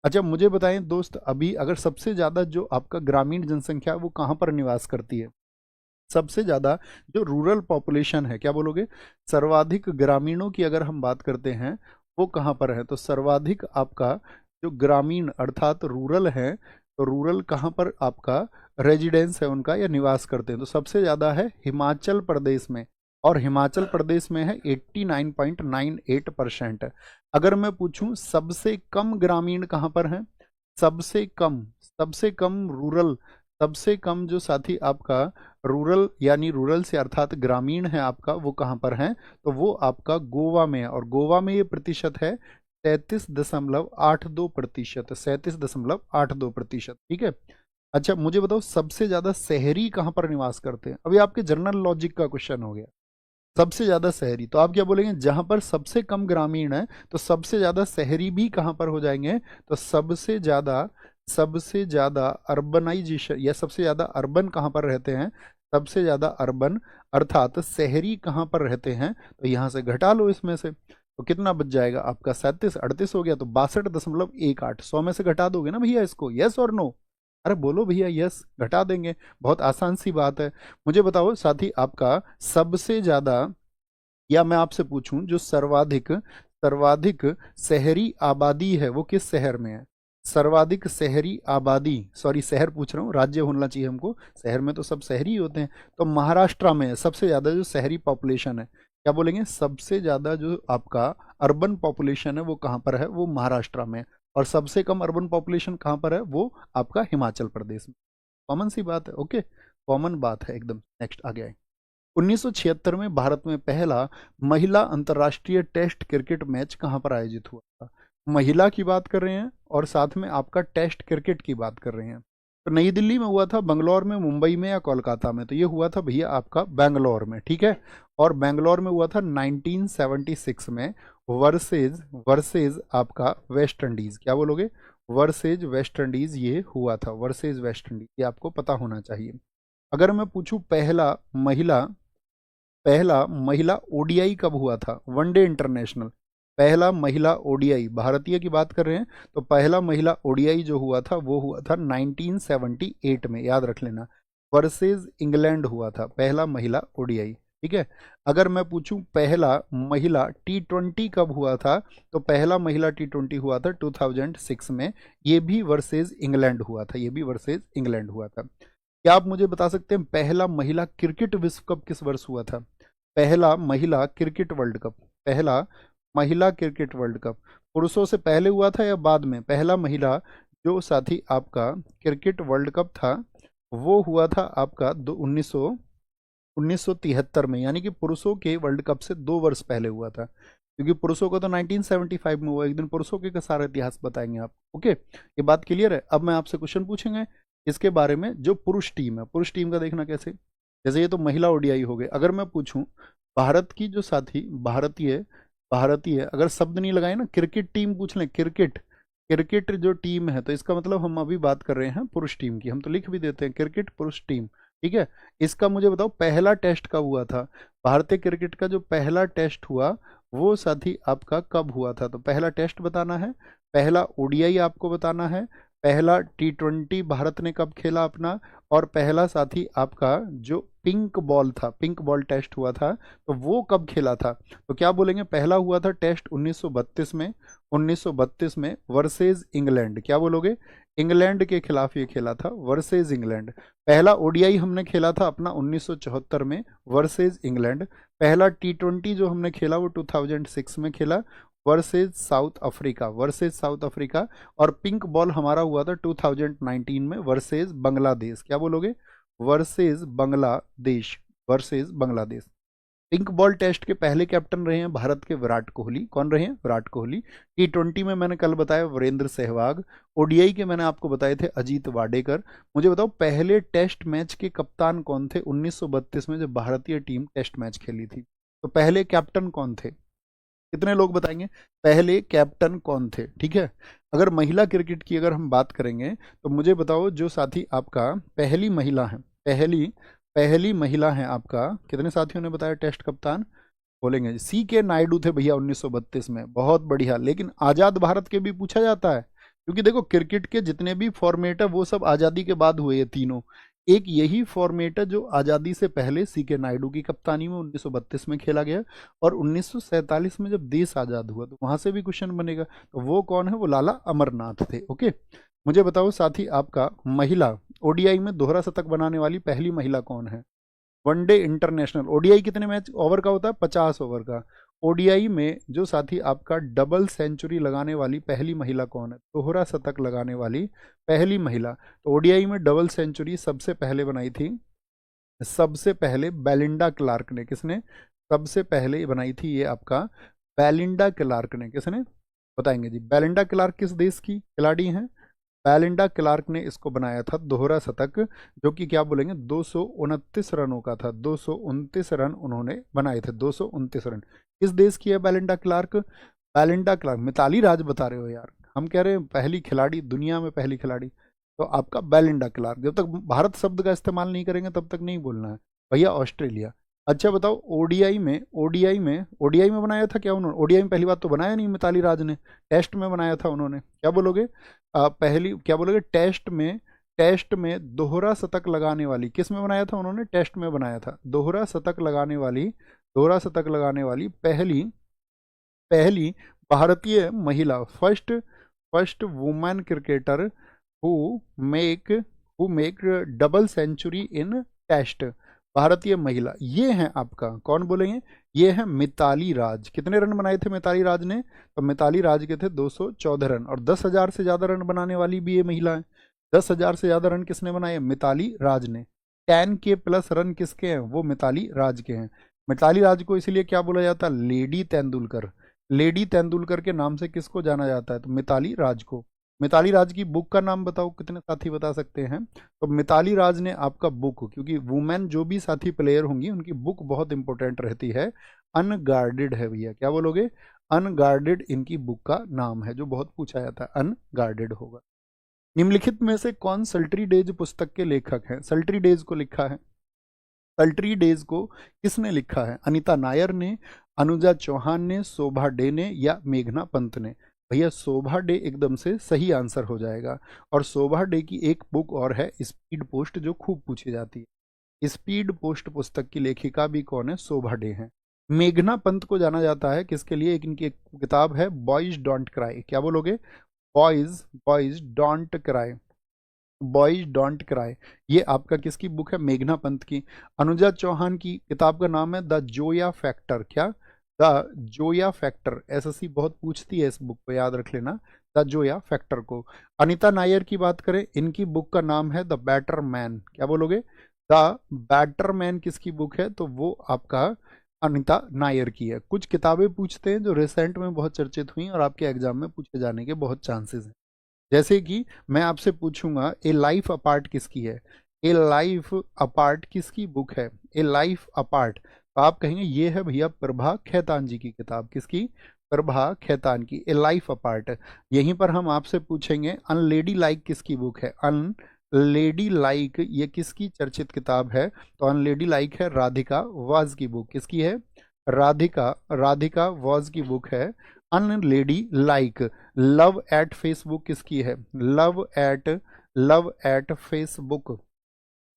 अच्छा मुझे बताएं दोस्त, अभी अगर सबसे ज्यादा जो आपका ग्रामीण जनसंख्या है वो कहाँ पर निवास करती है? सबसे ज्यादा जो रूरल पॉपुलेशन है, क्या बोलोगे? सर्वाधिक ग्रामीणों की अगर हम बात करते हैं वो कहाँ पर है? तो सर्वाधिक आपका जो ग्रामीण अर्थात रूरल है, तो रूरल कहाँ पर आपका रेजिडेंस है उनका या निवास करते हैं? तो सबसे ज्यादा है हिमाचल प्रदेश में, और हिमाचल प्रदेश में है 89.98%। अगर मैं पूछूं सबसे कम ग्रामीण कहाँ पर है? सबसे कम, सबसे कम रूरल, सबसे कम जो साथी आपका रूरल यानी रूरल से अर्थात ग्रामीण है आपका, वो कहाँ पर है? तो वो आपका गोवा में है, और गोवा में ये प्रतिशत है 33.82%, 37.82%। ठीक है, अच्छा मुझे बताओ सबसे ज्यादा शहरी कहाँ पर निवास करते हैं? अभी आपके जनरल लॉजिक का क्वेश्चन हो गया। सबसे ज्यादा शहरी, तो आप क्या बोलेंगे? जहां पर सबसे कम ग्रामीण है तो सबसे ज्यादा शहरी भी कहां पर हो जाएंगे? तो सबसे ज्यादा, सबसे ज्यादा अर्बनाइजेशन या सबसे ज्यादा अर्बन कहां पर रहते हैं? सबसे ज्यादा अर्बन अर्थात शहरी कहां पर रहते हैं? तो यहां से घटा लो इसमें से, तो कितना बच जाएगा आपका? 37, 38 हो गया, तो 62.18। 100 में से घटा दोगे ना भैया इसको, यस और नो? अरे बोलो भैया यस, घटा देंगे, बहुत आसान सी बात है। मुझे बताओ साथी आपका सबसे ज्यादा, या मैं आपसे पूछूं जो सर्वाधिक, सर्वाधिक शहरी आबादी है वो किस शहर में है? सर्वाधिक शहरी आबादी, सॉरी शहर पूछ रहा हूँ, राज्य होना चाहिए हमको, शहर में तो सब शहरी ही होते हैं। तो महाराष्ट्र में है सबसे ज्यादा जो शहरी पॉपुलेशन है, क्या बोलेंगे? सबसे ज्यादा जो आपका अर्बन पॉपुलेशन है वो कहाँ पर है? वो महाराष्ट्र में है। और सबसे कम अर्बन पॉपुलेशन कहाँ पर है? वो आपका हिमाचल प्रदेश में। कॉमन सी बात है, ओके, कॉमन बात है एकदम। नेक्स्ट आ गया है, 1976 में भारत में पहला महिला अंतर्राष्ट्रीय टेस्ट क्रिकेट मैच कहां पर आयोजित हुआ था? महिला की बात कर रहे हैं और साथ में आपका टेस्ट क्रिकेट की बात कर रहे हैं। तो नई दिल्ली में हुआ था, बेंगलोर में, मुंबई में या कोलकाता में? तो ये हुआ था भैया आपका बेंगलोर में। ठीक है, और बेंगलोर में हुआ था 1976 में, वर्सेज, वर्सेज आपका वेस्ट इंडीज, क्या बोलोगे? वर्सेज वेस्ट इंडीज ये हुआ था, वर्सेज वेस्ट इंडीज, ये आपको पता होना चाहिए। अगर मैं पूछूं पहला महिला, पहला महिला ओडीआई कब हुआ था? वनडे इंटरनेशनल, पहला महिला ओडीआई, भारतीय की बात कर रहे हैं, तो पहला महिला ओडीआई जो हुआ था वो हुआ था 1978 में, याद रख लेना, वर्सेस इंग्लैंड हुआ था पहला महिला ओडीआई। ठीक है, अगर मैं पूछूं पहला महिला T20 कब हुआ था? तो पहला महिला T20 हुआ था 2006 में, ये भी वर्सेस इंग्लैंड हुआ था, ये भी वर्सेस इंग्लैंड हुआ था। क्या आप मुझे बता सकते हैं पहला महिला क्रिकेट विश्व कप किस वर्ष हुआ था? पहला महिला क्रिकेट वर्ल्ड कप, पहला महिला क्रिकेट वर्ल्ड कप पुरुषों से पहले हुआ था या बाद में? पहला महिला जो साथी आपका क्रिकेट वर्ल्ड कप था वो हुआ था आपका 1973 में, यानी कि पुरुषों के वर्ल्ड कप से 2 वर्ष पहले हुआ था। क्योंकि पुरुषों का तो 1975 में हुआ, एक दिन पुरुषों के का सारा इतिहास बताएंगे आप। ओके, ये बात क्लियर है। अब मैं आपसे क्वेश्चन पूछेंगे इसके बारे में, जो पुरुष टीम है, पुरुष टीम का देखना कैसे, जैसे ये तो महिला ओडीआई हो गए। अगर मैं पूछूं भारत की जो साथी भारतीय भारतीय अगर शब्द नहीं लगाए ना, क्रिकेट टीम पूछ लें, क्रिकेट क्रिकेट जो टीम है, तो इसका मतलब हम अभी बात कर रहे हैं पुरुष टीम की। हम तो लिख भी देते हैं क्रिकेट पुरुष टीम, ठीक है। इसका मुझे बताओ पहला टेस्ट कब हुआ था, भारतीय क्रिकेट का जो पहला टेस्ट हुआ वो साथी आपका कब हुआ था। तो पहला टेस्ट बताना है, पहला ओडीआई आपको बताना है, पहला टी20 भारत ने कब खेला अपना, और पहला साथी आपका जो पिंक बॉल था, पिंक बॉल टेस्ट हुआ था, तो वो कब खेला था। तो क्या बोलेंगे, पहला हुआ था टेस्ट 1932 में, 1932 में वर्सेज इंग्लैंड। क्या बोलोगे, इंग्लैंड के खिलाफ ये खेला था, वर्सेज इंग्लैंड। पहला ओडीआई हमने खेला था अपना 1974 में, वर्सेज इंग्लैंड। पहला टी20 जो हमने खेला वो 2006 में खेला, versus South Africa, versus South Africa. और पिंक बॉल हमारा हुआ था 2019 में, वर्सेज बांग्लादेश। क्या बोलोगे, versus Bangladesh, versus Bangladesh. Pink ball test के पहले कैप्टन रहे हैं भारत के विराट कोहली। कौन रहे हैं, विराट कोहली। टी20 में मैंने कल बताया वीरेंद्र सहवाग। ओडीआई के मैंने आपको बताए थे अजीत वाडेकर। मुझे बताओ पहले टेस्ट मैच के कप्तान कौन थे 1932 में जब भारतीय टीम टेस्ट मैच खेली थी। तो पहले कैप्टन कौन थे, कितने लोग बताएंगे पहले कैप्टन कौन थे, ठीक है। अगर महिला क्रिकेट की अगर हम बात करेंगे तो मुझे बताओ जो साथी आपका पहली महिला है, पहली पहली महिला है आपका, कितने साथियों ने बताया टेस्ट कप्तान, बोलेंगे सी के नायडू थे भैया 1932 में। बहुत बढ़िया, लेकिन आजाद भारत के भी पूछा जाता है, क्योंकि देखो क्रिकेट के जितने भी फॉर्मेट है वो सब आजादी के बाद हुए, ये तीनों। एक यही फॉर्मेट है जो आजादी से पहले सी के नायडू की कप्तानी में 1932 में खेला गया, और 1947 में जब देश आजाद हुआ तो वहां से भी क्वेश्चन बनेगा। तो वो कौन है, वो लाला अमरनाथ थे। ओके, मुझे बताओ साथी आपका महिला ओडीआई में दोहरा शतक बनाने वाली पहली महिला कौन है। वनडे इंटरनेशनल, ओडीआई कितने मैच ओवर का होता है, 50 ओवर का। ओडीआई में जो साथी आपका डबल सेंचुरी लगाने वाली पहली महिला कौन है, दोहरा शतक लगाने वाली पहली महिला। तो ओडीआई में डबल सेंचुरी सबसे पहले बनाई थी, सबसे पहले बेलिंडा क्लार्क ने। किसने, सबसे पहले बनाई थी ये आपका बेलिंडा क्लार्क ने। किसने, बताएंगे जी। बेलिंडा क्लार्क किस देश की खिलाड़ी हैं, बेलिंडा क्लार्क ने इसको बनाया था दोहरा शतक, जो कि क्या बोलेंगे 229 रनों का था, 229 रन उन्होंने बनाए थे, 229 रन। किस देश की है Belinda Clark, Belinda Clark, Mithali Raj बता रहे हो यार, हम कह रहे हैं पहली खिलाड़ी, दुनिया में पहली खिलाड़ी। तो आपका बेलिंडा क्लार्क, जब तक भारत शब्द का इस्तेमाल नहीं करेंगे तब तक नहीं बोलना है भैया, ऑस्ट्रेलिया। अच्छा बताओ ओडीआई में बनाया था क्या उन्होंने, ओडीआई में पहली बात तो बनाया नहीं मिताली राज ने, टेस्ट में बनाया था उन्होंने। क्या बोलोगे, पहली क्या बोलोगे, टेस्ट में दोहरा शतक लगाने वाली, किस में बनाया था उन्होंने, टेस्ट में बनाया था। दोहरा शतक लगाने वाली पहली पहली भारतीय महिला, first first women cricketer who make who make double century in test, भारतीय महिला। ये है आपका कौन बोलेंगे, ये है मिताली राज। कितने रन बनाए थे मिताली राज ने, तो मिताली राज के थे 214 रन, और 10,000 से ज्यादा रन बनाने वाली भी ये महिला है। 10,000 से ज्यादा रन किसने बनाए, मिताली राज ने। 10K प्लस रन किसके हैं, वो मिताली राज के हैं। मिताली राज को इसीलिए क्या बोला जाता है, लेडी तेंदुलकर, लेडी तेंदुलकर के नाम से किसको जाना जाता है, तो मिताली राज को। मिताली राज की बुक का नाम बताओ, कितने साथी बता सकते हैं। तो मिताली राज ने आपका बुक, क्योंकि वुमेन जो भी साथी प्लेयर होंगी उनकी बुक बहुत इंपॉर्टेंट रहती है, अनगार्डेड है भैया। क्या बोलोगे, अनगार्डेड इनकी बुक का नाम है, जो बहुत पूछा जाता है, अनगार्डेड होगा। निम्नलिखित में से कौन सल्ट्री डेज पुस्तक के लेखक हैं, सल्ट्री डेज को लिखा है, सल्ट्री डेज को किसने लिखा है, अनीता नायर ने, अनुजा चौहान ने, शोभा डे ने, या मेघना पंत ने। भैया शोभा डे एकदम से सही आंसर हो जाएगा। और शोभा डे की एक बुक और है स्पीड पोस्ट, जो खूब पूछी जाती है। स्पीड पोस्ट पुस्तक की लेखिका भी कौन है, शोभा डे है। मेघना पंत को जाना जाता है किसके लिए, इनकी एक किताब है बॉयज डोंट क्राई। क्या बोलोगे, boys boys don't cry, boys don't cry. ये आपका किसकी बुक है, मेघना पंत की। अनुजा चौहान की किताब का नाम है द जोया फैक्टर। क्या, द जोया फैक्टर, एसएससी बहुत पूछती है इस बुक को, याद रख लेना, द जोया फैक्टर को। अनीता नायर की बात करें, इनकी बुक का नाम है द बेटर मैन। क्या बोलोगे, द बेटर मैन किसकी बुक है, तो वो आपका अनिता नायर की है। कुछ किताबें पूछते हैं जो रिसेंट में बहुत चर्चित हुई और आपके एग्जाम में पूछे जाने के बहुत चांसेस हैं। जैसे कि मैं आपसे पूछूंगा ए लाइफ अपार्ट किसकी है, ए लाइफ अपार्ट किसकी बुक है, ए लाइफ अपार्ट, तो आप कहेंगे ये है भैया प्रभा खेतान जी की किताब। किसकी? प्रभा खेतान की ए लाइफ अपार्ट। यहीं पर हम आपसे पूछेंगे अनलेडी लाइक किसकी बुक है, अन लेडी लाइक ये किसकी चर्चित किताब है, तो अनलेडी लाइक है राधिका वाज की बुक। किसकी है? राधिका राधिका वाज की बुक है अनलेडी लाइक। लव एट फेसबुक किसकी है? Love at Facebook,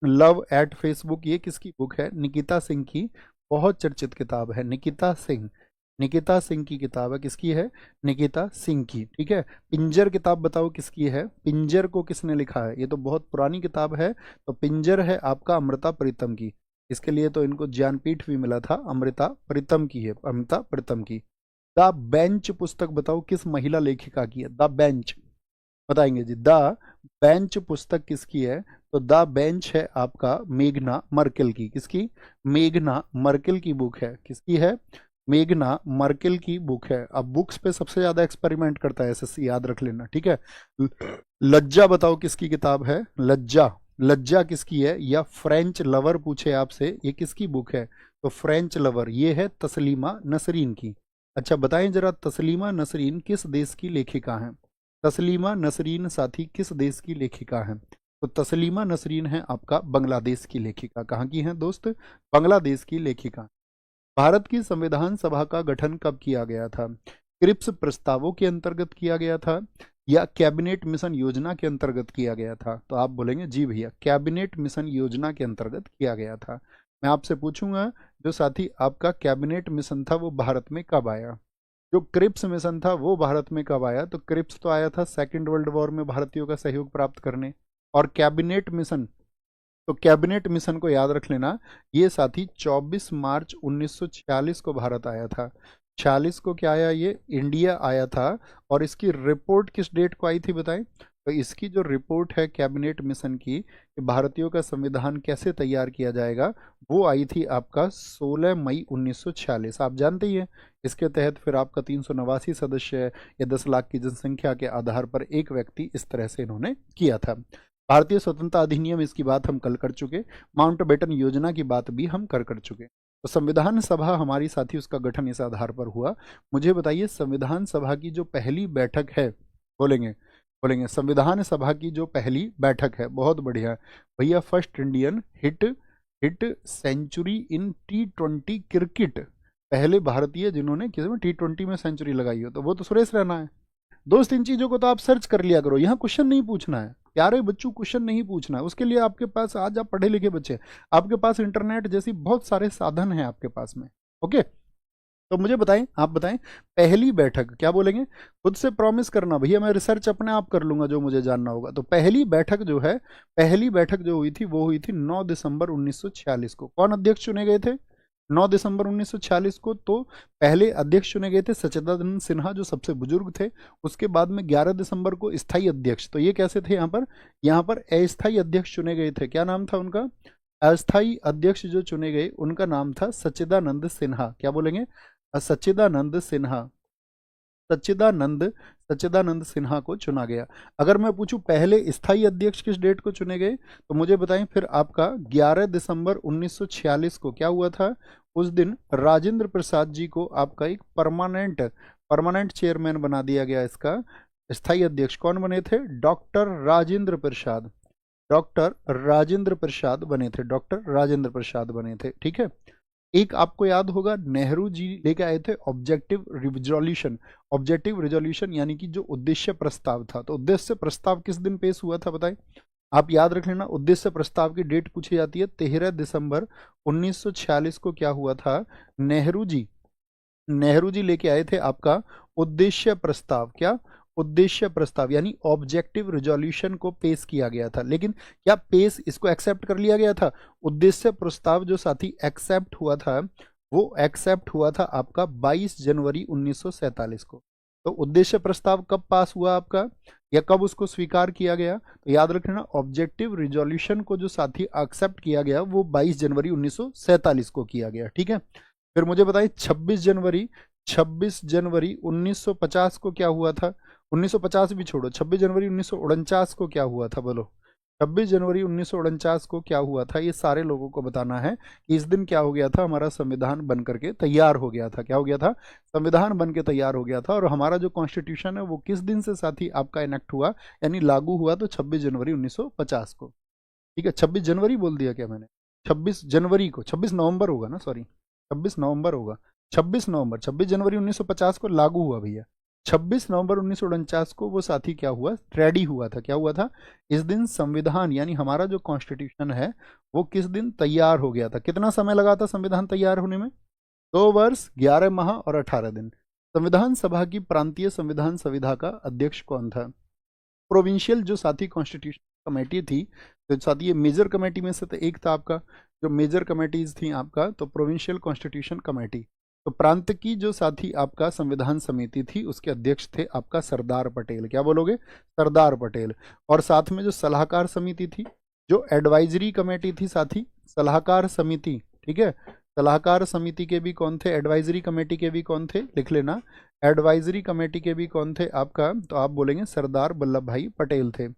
love at Facebook ये किसकी बुक है? निकिता सिंह की बहुत चर्चित किताब है। निकिता सिंह, निकिता सिंह की किताब है। किसकी है? निकिता सिंह की। ठीक है। पिंजर किताब बताओ किसकी है? पिंजर को किसने लिखा है? ये तो बहुत पुरानी किताब है, तो पिंजर है आपका अमृता प्रीतम की। इसके लिए तो इनको ज्ञानपीठ भी मिला था। अमृता प्रीतम की है, अमृता प्रीतम की। द बेंच पुस्तक बताओ किस महिला लेखिका की है? द बेंच बताएंगे जी। द बेंच पुस्तक किसकी है? तो द बेंच है आपका मेघना मर्केल की। किसकी? मेघना मर्केल की बुक है। किसकी है? मेघना मर्केल की बुक है। अब बुक्स पे सबसे ज्यादा एक्सपेरिमेंट करता है एसएससी, याद रख लेना। ठीक है। लज्जा बताओ किसकी किताब है? लज्जा, लज्जा किसकी है? या फ्रेंच लवर पूछे आपसे, ये किसकी बुक है? तो फ्रेंच लवर ये है तस्लीमा नसरीन की। अच्छा बताएं जरा, तस्लीमा नसरीन किस देश की लेखिका हैं? तस्लीमा नसरीन साथी किस देश की लेखिका हैं? तो तस्लीमा नसरीन है आपका बांग्लादेश की लेखिका। कहाँ की हैं दोस्त? बांग्लादेश की लेखिका। भारत की संविधान सभा का गठन कब किया गया था? क्रिप्स प्रस्तावों के अंतर्गत किया गया था या कैबिनेट मिशन योजना के अंतर्गत किया गया था? तो आप बोलेंगे जी भैया कैबिनेट मिशन योजना के अंतर्गत किया गया था। मैं आपसे पूछूंगा जो साथी आपका कैबिनेट मिशन था वो भारत में कब आया? जो क्रिप्स मिशन था वो भारत में कब आया? तो क्रिप्स तो आया था सेकेंड वर्ल्ड वॉर में भारतीयों का सहयोग प्राप्त करने। और कैबिनेट मिशन, तो कैबिनेट मिशन को याद रख लेना, ये साथी 24 मार्च 1946 को भारत आया था। 46 को क्या आया? ये इंडिया आया था। और इसकी रिपोर्ट किस डेट को आई थी बताएं? तो इसकी जो रिपोर्ट है कैबिनेट मिशन की कि भारतीयों का संविधान कैसे तैयार किया जाएगा, वो आई थी आपका 16 मई 1946। आप जानते ही हैं इसके तहत फिर आपका 389 सदस्य या 10 लाख की जनसंख्या के आधार पर एक व्यक्ति, इस तरह से इन्होंने किया था। भारतीय स्वतंत्रता अधिनियम इसकी बात हम कल कर चुके। माउंट बेटन योजना की बात भी हम कर चुके। तो संविधान सभा हमारी साथी उसका गठन इस आधार पर हुआ। मुझे बताइए संविधान सभा की जो पहली बैठक है, बोलेंगे बोलेंगे संविधान सभा की जो पहली बैठक है, बहुत बढ़िया भैया, first Indian hit hit century in T20 cricket. पहले भारतीय जिन्होंने T20 में सेंचुरी लगाई हो, तो वो तो सुरेश रैना है दोस्त। इन चीजों को तो आप सर्च कर लिया करो, यहाँ क्वेश्चन नहीं पूछना है प्यारे बच्चों, क्वेश्चन नहीं पूछना है। उसके लिए आपके पास, आज आप पढ़े लिखे बच्चे, आपके पास इंटरनेट जैसी बहुत सारे साधन हैं आपके पास में। ओके, तो मुझे बताएं, आप बताएं पहली बैठक क्या बोलेंगे? खुद से प्रॉमिस करना भैया, मैं रिसर्च अपने आप कर लूंगा जो मुझे जानना होगा। तो पहली बैठक जो है, पहली बैठक जो हुई थी वो हुई थी 9 दिसंबर 1946 को। कौन अध्यक्ष चुने गए थे 9 दिसंबर 1946 को? तो पहले अध्यक्ष चुने गए थे सच्चिदानंद सिन्हा, जो सबसे बुजुर्ग थे। उसके बाद में 11 दिसंबर को स्थायी अध्यक्ष, तो ये कैसे थे यहाँ पर अस्थायी अध्यक्ष चुने गए थे। क्या नाम था उनका? अस्थायी अध्यक्ष जो चुने गए उनका नाम था सच्चिदानंद सिन्हा। क्या बोलेंगे? सच्चिदानंद सिन्हा, सच्चिदानंद सच्चिदानंद सिन्हा को चुना गया। अगर मैं पूछूं पहले स्थायी अध्यक्ष किस डेट को चुने गए, तो मुझे बताएं फिर आपका 11 दिसंबर 1946 को क्या हुआ था? उस दिन राजेंद्र प्रसाद जी को आपका एक परमानेंट चेयरमैन बना दिया गया। इसका स्थायी अध्यक्ष कौन बने थे? डॉक्टर राजेंद्र प्रसाद, डॉक्टर राजेंद्र प्रसाद बने थे, डॉक्टर राजेंद्र प्रसाद बने थे। ठीक है। एक आपको याद होगा नेहरू जी लेके आए थे ऑब्जेक्टिव रिजोल्यूशन, ऑब्जेक्टिव रिजोल्यूशन यानी कि जो उद्देश्य प्रस्ताव था। तो उद्देश्य प्रस्ताव किस दिन पेश हुआ था बताएं? आप याद रख लेना, उद्देश्य प्रस्ताव की डेट पूछी जाती है 13 दिसंबर 1946 को क्या हुआ था? नेहरू जी लेके आए थे आपका उद्देश्य प्रस्ताव। क्या? उद्देश्य प्रस्ताव यानी ऑब्जेक्टिव रिजोल्यूशन को पेश किया गया था। लेकिन क्या पेश इसको एक्सेप्ट कर लिया गया था? उद्देश्य प्रस्ताव जो साथी एक्सेप्ट हुआ था, वो एक्सेप्ट हुआ था आपका 22 जनवरी 1947 को। तो उद्देश्य प्रस्ताव कब पास हुआ आपका, या कब उसको स्वीकार किया गया? तो याद रखना ऑब्जेक्टिव रिजोल्यूशन को जो साथी एक्सेप्ट किया गया वो 22 जनवरी 1947 को किया गया। ठीक है। फिर मुझे बताइए 26 जनवरी 1950 को क्या हुआ था? 1950 भी छोड़ो, 26 जनवरी 1949 को क्या हुआ था बोलो? 26 जनवरी 1949 को क्या हुआ था, ये सारे लोगों को बताना है कि इस दिन क्या हो गया था, हमारा संविधान बन करके तैयार हो गया था। क्या हो गया था? संविधान बन के तैयार हो गया था। और हमारा जो कॉन्स्टिट्यूशन है वो किस दिन से साथी आपका इनेक्ट हुआ, यानी लागू हुआ, तो 26 जनवरी 1950 को। ठीक है, 26 जनवरी बोल दिया क्या मैंने? 26 जनवरी को, 26 नवंबर होगा ना, सॉरी 26 नवंबर होगा। 26 नवंबर, 26 जनवरी 1950 को लागू हुआ भैया। 26 नवंबर 1949 को वो साथी क्या हुआ, रेडी हुआ था। क्या हुआ था? इस दिन संविधान यानी हमारा जो कॉन्स्टिट्यूशन है वो किस दिन तैयार हो गया था। कितना समय लगा था संविधान तैयार होने में? 2 वर्ष 11 माह और 18 दिन। संविधान सभा की प्रांतीय संविधान सभा का अध्यक्ष कौन था? प्रोविंशियल जो साथी कॉन्स्टिट्यूशन कमेटी थी, तो साथी ये मेजर कमेटी में से तो एक था आपका, जो मेजर कमेटीज थी आपका, तो प्रोविंशियल कॉन्स्टिट्यूशन कमेटी। तो प्रांत की जो साथी आपका संविधान समिति थी उसके अध्यक्ष थे आपका सरदार पटेल। क्या बोलोगे? सरदार पटेल। और साथ में जो सलाहकार समिति थी, जो एडवाइजरी कमेटी थी साथी, सलाहकार समिति, ठीक है, सलाहकार समिति के भी कौन थे? एडवाइजरी कमेटी के भी कौन थे? लिख लेना, एडवाइजरी कमेटी के भी कौन थे आपका? तो आप बोलेंगे सरदार वल्लभ भाई पटेल थे।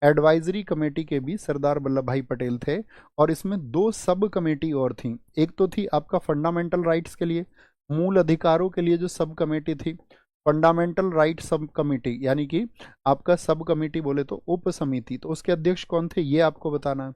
एडवाइजरी कमेटी के भी सरदार वल्लभ भाई पटेल थे। और इसमें 2 सब कमेटी और थी। एक तो थी आपका फंडामेंटल राइट्स के लिए, मूल अधिकारों के लिए जो सब कमेटी थी, फंडामेंटल राइट सब कमेटी, यानी कि आपका सब कमेटी बोले तो उप समिति, तो उसके अध्यक्ष कौन थे ये आपको बताना है।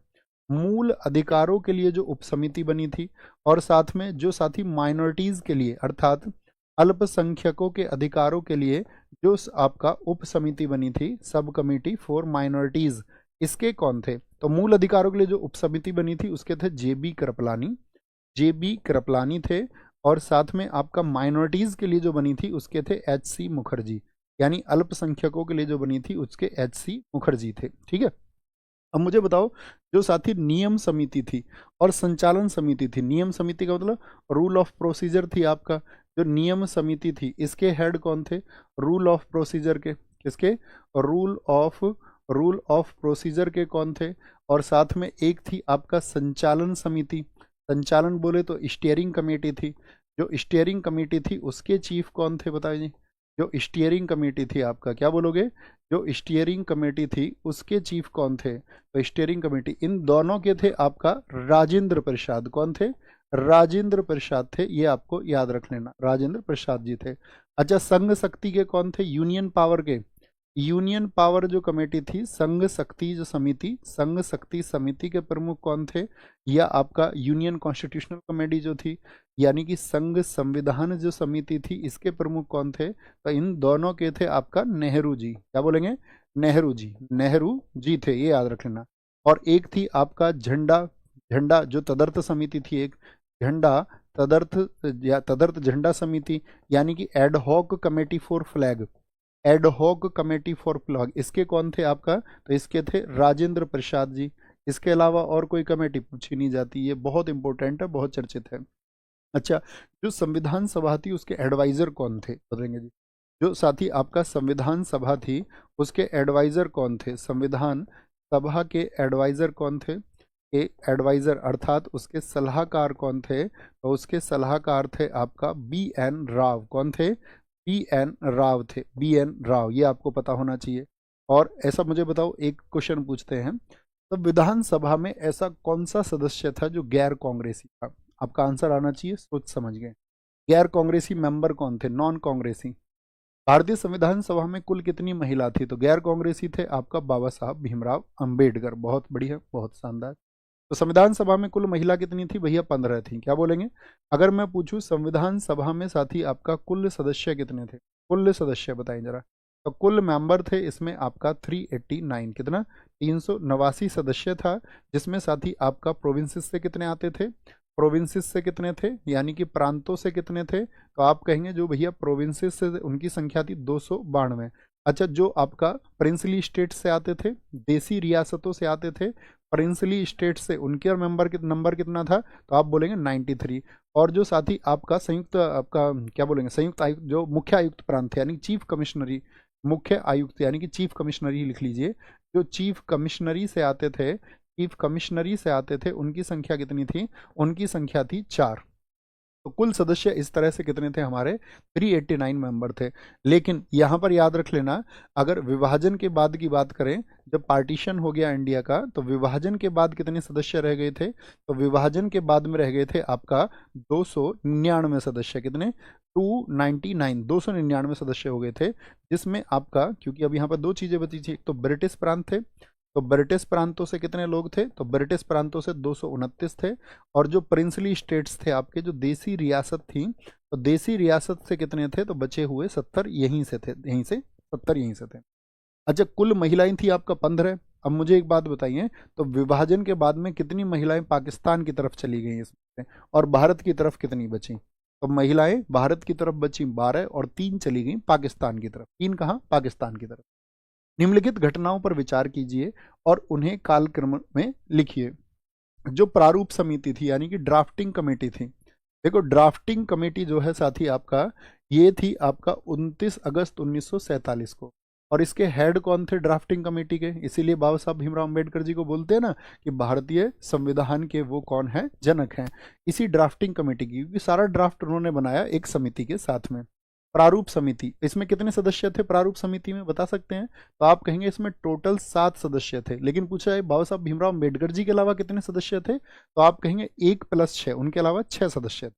मूल अधिकारों के लिए जो उप समिति बनी थी, और साथ में जो साथी माइनॉरिटीज के लिए अर्थात अल्पसंख्यकों के अधिकारों के लिए जो आपका उप समिति बनी थी, सब कमिटी फॉर माइनॉरिटीज, इसके कौन थे? तो मूल अधिकारों के लिए जो उप समिति बनी थी उसके थे जेबी कृपलानी, जेबी कृपलानी थे। और साथ में आपका माइनॉरिटीज के लिए जो बनी थी उसके थे एच.सी. मुखर्जी, यानी अल्पसंख्यकों के लिए जो बनी थी उसके एच.सी. मुखर्जी थे। ठीक है, अब मुझे बताओ जो साथी नियम समिति थी और संचालन समिति थी, नियम समिति का मतलब रूल ऑफ प्रोसीजर थी आपका, जो नियम समिति थी इसके हेड कौन थे? रूल ऑफ प्रोसीजर के, किसके? रूल ऑफ प्रोसीजर के कौन थे? और साथ में एक थी आपका संचालन समिति, संचालन बोले तो स्टीयरिंग कमेटी थी, जो स्टीयरिंग कमेटी थी उसके चीफ कौन थे बताइए? जो स्टीयरिंग कमेटी थी आपका, क्या बोलोगे? जो स्टीयरिंग कमेटी थी उसके चीफ कौन थे? तो स्टीयरिंग कमेटी इन दोनों के थे आपका राजेंद्र प्रसाद। कौन थे? राजेंद्र प्रसाद थे, ये आपको याद रख लेना, राजेंद्र प्रसाद जी थे। अच्छा, संघ शक्ति के कौन थे? यूनियन पावर के, यूनियन पावर जो कमेटी थी, संघ शक्ति जो समिति, संघ शक्ति समिति के प्रमुख कौन थे? या आपका यूनियन कॉन्स्टिट्यूशनल कमेटी जो थी, यानी कि संघ संविधान जो समिति थी, इसके प्रमुख कौन थे? तो इन दोनों के थे आपका नेहरू जी। क्या बोलेंगे? नेहरू जी, नेहरू जी थे, ये याद रख लेना। और एक थी आपका झंडा, झंडा जो तदर्थ समिति थी, एक झंडा तदर्थ या तदर्थ झंडा समिति, यानी कि ad hoc committee for flag, ad hoc committee for flag, इसके कौन थे आपका? तो इसके थे राजेंद्र प्रसाद जी। इसके अलावा और कोई कमेटी पूछी नहीं जाती, ये बहुत इंपॉर्टेंट है, बहुत चर्चित है। अच्छा, जो संविधान सभा थी उसके एडवाइजर कौन थे बताएंगे जी? जो साथी आपका संविधान सभा थी उसके एडवाइजर कौन थे? संविधान सभा के एडवाइजर कौन थे? के एडवाइजर अर्थात उसके सलाहकार कौन थे? तो उसके सलाहकार थे आपका B.N. राव। कौन थे? B.N. राव थे, B.N. राव, ये आपको पता होना चाहिए। और ऐसा मुझे बताओ, एक क्वेश्चन पूछते हैं, तो विधानसभा में ऐसा कौन सा सदस्य था जो गैर कांग्रेसी था? आपका आंसर आना चाहिए, सोच समझ गए। गैर कांग्रेसी मेंबर कौन थे? नॉन कांग्रेसी। भारतीय संविधान सभा में कुल कितनी महिला थी? तो गैर कांग्रेसी थे आपका बाबा साहब भीमराव अंबेडकर। बहुत बढ़िया, बहुत शानदार। तो संविधान सभा में कुल महिला कितनी थी भैया? 15 थी। क्या बोलेंगे? अगर मैं पूछूं संविधान सभा में साथी आपका कुल सदस्य कितने थे? कुल सदस्य बताएं जरा। तो कुल मेंबर थे इसमें आपका 389, कितना? 389 सदस्य था, जिसमें साथी आपका प्रोविंसेस से कितने आते थे? प्रोविंसेस से कितने थे, यानी कि प्रांतों से कितने थे? तो आप कहेंगे जो भैया प्रोविंसेस से उनकी संख्या थी 292। अच्छा, जो आपका प्रिंसली स्टेट से आते थे, देसी रियासतों से आते थे, प्रिंसली स्टेट से उनके नंबर कितना था? तो आप बोलेंगे 93। और जो साथी आपका संयुक्त, आपका क्या बोलेंगे, संयुक्त आयुक्त, जो मुख्य आयुक्त प्रांत थे, यानी चीफ कमिश्नरी, मुख्य आयुक्त यानी कि चीफ कमिश्नरी ही लिख लीजिए, जो चीफ कमिश्नरी से आते थे, चीफ कमिश्नरी से आते थे, उनकी संख्या कितनी थी? उनकी संख्या थी 4। तो कुल सदस्य इस तरह से कितने थे हमारे, 389 मेंबर थे। लेकिन यहाँ पर याद रख लेना, अगर विभाजन के बाद की बात करें, जब पार्टीशन हो गया इंडिया का, तो विभाजन के बाद कितने सदस्य रह गए थे, तो विभाजन के बाद में रह गए थे आपका 299 सदस्य। कितने, 299 सदस्य हो गए थे, जिसमें आपका, क्योंकि अब यहाँ पर दो चीजें बची थी, एक तो ब्रिटिश प्रांत थे, तो ब्रिटिश प्रांतों से कितने लोग थे, तो ब्रिटिश प्रांतों से 229 थे, और जो प्रिंसली स्टेट्स थे आपके, जो देसी रियासत थी, तो देसी रियासत से कितने थे, तो बचे हुए 70 यहीं से थे, यहीं से 70 यहीं से थे। अच्छा, कुल महिलाएं थी आपका 15। अब मुझे एक बात बताइए, तो विभाजन के बाद में कितनी महिलाएं पाकिस्तान की तरफ चली गई इसमें से, और भारत की तरफ कितनी बची, तो महिलाएं भारत की तरफ बची 12 और 3 चली गई पाकिस्तान की तरफ। 3 कहाँ, पाकिस्तान की तरफ। निम्नलिखित घटनाओं पर विचार कीजिए और उन्हें कालक्रम में लिखिए। जो प्रारूप समिति थी, यानी कि ड्राफ्टिंग कमेटी थी, देखो ड्राफ्टिंग कमेटी जो है साथी आपका, ये थी आपका 29 अगस्त 1947 को, और इसके हेड कौन थे ड्राफ्टिंग कमेटी के, इसीलिए बाबा साहब भीमराव अंबेडकर जी को बोलते हैं ना कि भारतीय संविधान के वो कौन है, जनक हैं, इसी ड्राफ्टिंग कमेटी की, क्योंकि सारा ड्राफ्ट उन्होंने बनाया एक समिति के साथ में। प्रारूप समिति, इसमें कितने सदस्य थे प्रारूप समिति में, बता सकते हैं, तो आप कहेंगे इसमें टोटल 7 सदस्य थे। लेकिन पूछा है बाबा साहब भीमराव अंबेडकर जी के अलावा कितने सदस्य थे, तो आप कहेंगे 1 + 6, उनके अलावा 6 सदस्य थे।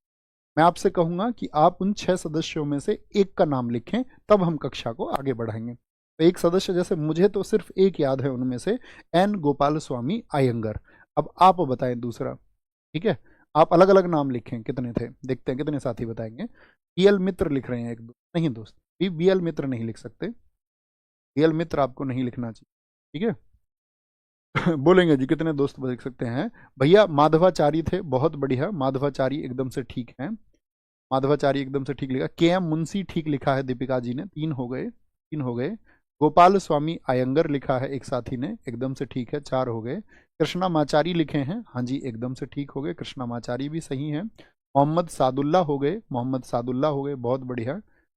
मैं आपसे कहूंगा कि आप उन 6 सदस्यों में से एक का नाम लिखें, तब हम कक्षा को आगे बढ़ाएंगे। तो एक सदस्य, जैसे मुझे तो सिर्फ एक याद है उनमें से, एन गोपाल स्वामी अयंगर। अब आप बताएं दूसरा, ठीक है, आप अलग अलग नाम लिखें कितने थे, देखते हैं कितने साथी बताएंगे। बीएल मित्र लिख रहे हैं एक दो, नहीं दोस्त, बीएल मित्र नहीं लिख सकते, बीएल मित्र आपको नहीं लिखना चाहिए, ठीक है। बोलेंगे जी कितने दोस्त लिख सकते हैं, भैया माधवाचारी थे, बहुत बढ़िया, माधवाचारी एकदम से ठीक है, माधवाचारी एकदम से ठीक लिखा। के एम मुंशी ठीक लिखा है दीपिका जी ने, 3 हो गए, 3 हो गए। गोपाल स्वामी अयंगर लिखा है एक साथी ने, एकदम से ठीक है, 4 हो गए। कृष्णा माचारी लिखे हैं, हाँ जी एकदम से ठीक हो गए, कृष्णा माचारी भी सही है। मोहम्मद सादुल्ला हो गए, मोहम्मद सादुल्ला हो गए, बहुत बढ़िया।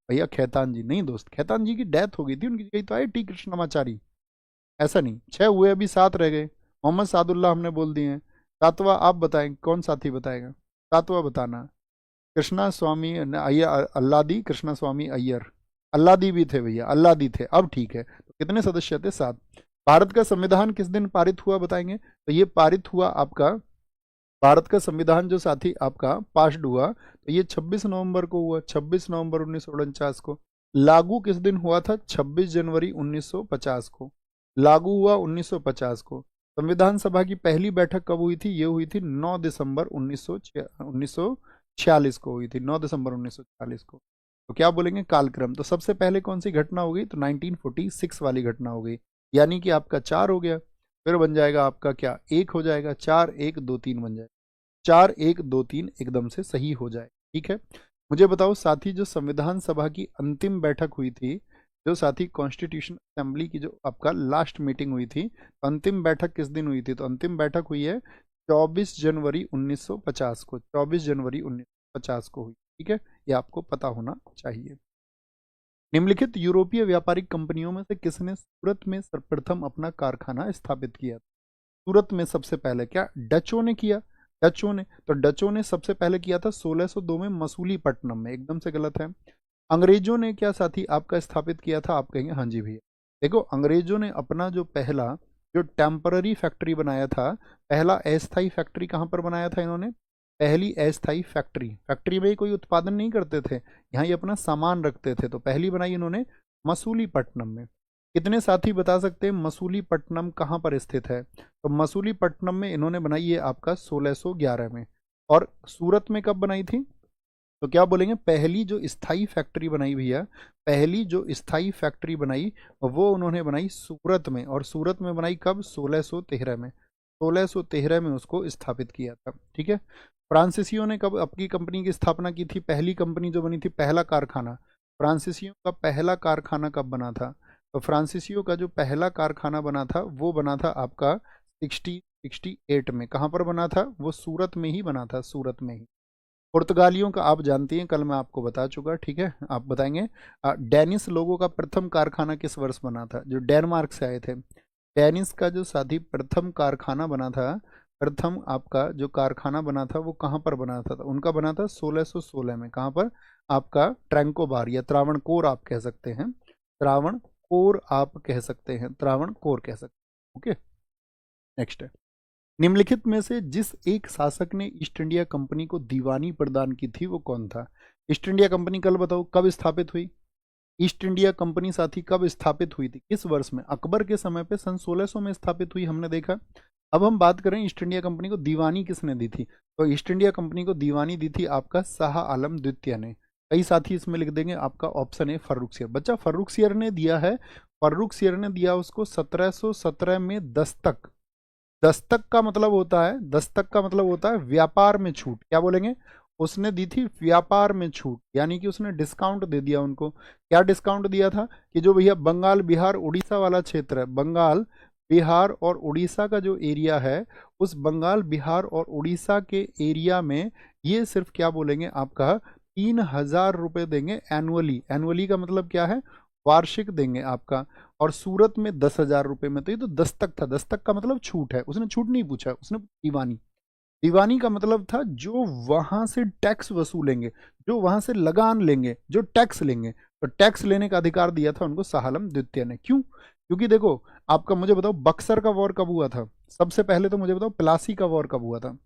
भैया खैतान जी, नहीं दोस्त, खैतान जी की डेथ हो गई थी, उनकी जगह तो आए टी कृष्णमाचारी, ऐसा नहीं, 6 हुए, अभी 7 रह गए। मोहम्मद सादुल्ला हमने बोल दिए हैं। 7वां आप बताएं, कौन साथी बताएगा, 7वां बताना। कृष्णा स्वामी अय्यर, अल्लादी कृष्णा स्वामी अय्यर, अल्लादी भी थे भैया, अल्लादी थे, अब ठीक है। तो कितने सदस्य थे, 7। भारत का संविधान किस दिन पारित हुआ बताएंगे, तो ये पारित हुआ आपका, भारत का संविधान जो साथी आपका पास्ड हुआ, तो ये 26 नवंबर को हुआ, 26 नवंबर 1949 को। लागू किस दिन हुआ था, 26 जनवरी 1950 को, लागू हुआ 1950 को। संविधान सभा की पहली बैठक कब हुई थी, ये हुई थी 9 दिसंबर 1946 को हुई थी, 9 दिसंबर 1946 को। तो क्या बोलेंगे कालक्रम, तो सबसे पहले कौन सी घटना हो गई, तो 1946 वाली घटना हो गई, यानी कि आपका 4 हो गया। फिर बन जाएगा आपका क्या, 1 हो जाएगा, 4 1 2 3 बन जाएगा, 4 1 2 3 एकदम से सही हो जाए, ठीक है। मुझे बताओ साथी, जो संविधान सभा की अंतिम बैठक हुई थी, जो साथी कॉन्स्टिट्यूशन असेंबली की जो आपका लास्ट मीटिंग हुई थी, तो अंतिम बैठक किस दिन हुई थी, तो अंतिम बैठक हुई है 24 जनवरी 1950 को, 24 जनवरी 1950 को हुई, ठीक है, ये आपको पता होना चाहिए। निम्नलिखित यूरोपीय व्यापारिक कंपनियों में से किसने सूरत में सर्वप्रथम अपना कारखाना स्थापित किया, सूरत में सबसे पहले क्या डचों ने किया, डचों ने, तो डचों ने सबसे पहले किया था 1602 में मसूलीपट्टनम में, एकदम से गलत है। अंग्रेजों ने क्या साथी आपका स्थापित किया था, आप कहेंगे हाँ जी भैया। देखो अंग्रेजों ने अपना जो पहला जो टेम्पररी फैक्ट्री बनाया था, पहला अस्थाई फैक्ट्री कहाँ पर बनाया था इन्होंने, पहली अस्थाई फैक्ट्री, फैक्ट्री में ही कोई उत्पादन नहीं करते थे, यहाँ ये अपना सामान रखते थे, तो पहली बनाई इन्होंने मसूलीपट्टनम में। कितने साथी बता सकते हैं मसूलीपट्टनम कहाँ पर स्थित है, तो मसूलीपट्टनम में इन्होंने बनाई है आपका 1611 में। और सूरत में कब बनाई थी, तो क्या बोलेंगे, पहली जो स्थाई फैक्ट्री बनाई भैया, पहली जो स्थाई फैक्ट्री बनाई वो उन्होंने बनाई सूरत में, और सूरत में बनाई कब, 1613 में, 1613 में उसको स्थापित किया था, ठीक है। फ्रांसीसियों ने कब अपनी कंपनी की स्थापना की थी, पहली कंपनी जो बनी थी, पहला कारखाना, फ्रांसीसियों का पहला कारखाना कब बना था, तो फ्रांसीसियों का जो पहला कारखाना बना था वो बना था आपका 1668 में, कहाँ पर बना था, वो सूरत में ही बना था, सूरत में ही। पुर्तगालियों का आप जानती हैं, कल मैं आपको बता चुका, ठीक है, आप बताएंगे। डेनिस लोगों का प्रथम कारखाना किस वर्ष बना था, जो डेनमार्क से आए थे, डेनिस का जो साथी प्रथम कारखाना बना था प्रथम आपका जो कारखाना बना था वो कहाँ पर बना था? उनका बना था 1616 में। कहाँ पर? आपका ट्रैंकोबार या त्रावणकोर आप कह सकते हैं, त्रावणकोर आप कह सकते हैं, त्रावणकोर कह सकते हैं। ओके, नेक्स्ट है, निम्नलिखित में से जिस एक शासक ने ईस्ट इंडिया कंपनी को दीवानी प्रदान की थी वो कौन था? ईस्ट इंडिया कंपनी कल बताओ कब स्थापित हुई? ईस्ट इंडिया कंपनी साथी कब स्थापित हुई थी, किस वर्ष में? अकबर के समय पे सन 1600 में स्थापित हुई, हमने देखा। अब हम बात करें ईस्ट इंडिया कंपनी को दीवानी किसने दी थी, तो ईस्ट इंडिया कंपनी को दीवानी दी थी आपका शाह आलम द्वितीय ने। कई साथी इसमें लिख देंगे, आपका ऑप्शन है फर्रुखसियर। बच्चा फर्रुखसियर ने दिया है, फर्रुखसियर ने दिया उसको 1717 में दस्तक। दस्तक का मतलब होता है, दस्तक का मतलब होता है व्यापार में छूट। क्या बोलेंगे? उसने दी थी व्यापार में छूट, यानी कि उसने डिस्काउंट दे दिया उनको। क्या डिस्काउंट दिया था कि जो भैया बंगाल बिहार उड़ीसा वाला क्षेत्र है, बंगाल बिहार और उड़ीसा का जो एरिया है, उस बंगाल बिहार और उड़ीसा के एरिया में ये सिर्फ क्या बोलेंगे आपका 3000 रुपये देंगे एनुअली। एनुअली का मतलब क्या है? वार्षिक देंगे आपका। और सूरत में 10,000 रुपये में। तो ये तो दस्तक था, दस्तक का मतलब छूट है, उसने छूट नहीं पूछा, उसने दीवानी। दीवानी का मतलब था जो वहां से टैक्स वसूलेंगे, जो वहां से लगान लेंगे, जो टैक्स लेंगे, तो टैक्स लेने का अधिकार दिया था उनको शाह आलम द्वितीय ने। क्यों? क्योंकि देखो, आपका मुझे बताओ बक्सर का वॉर कब हुआ था? सबसे पहले तो मुझे बताओ प्लासी का वॉर कब हुआ था?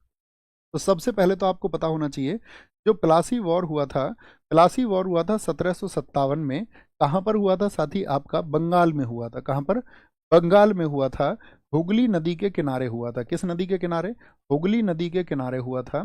तो सबसे पहले तो आपको पता होना चाहिए, जो प्लासी वॉर हुआ था, प्लासी वॉर हुआ था 1757 में। कहाँ पर हुआ था साथी? आपका बंगाल में हुआ था। कहाँ पर? बंगाल में हुआ था, हुगली नदी के किनारे हुआ था। किस नदी के किनारे? हुगली नदी के किनारे हुआ था।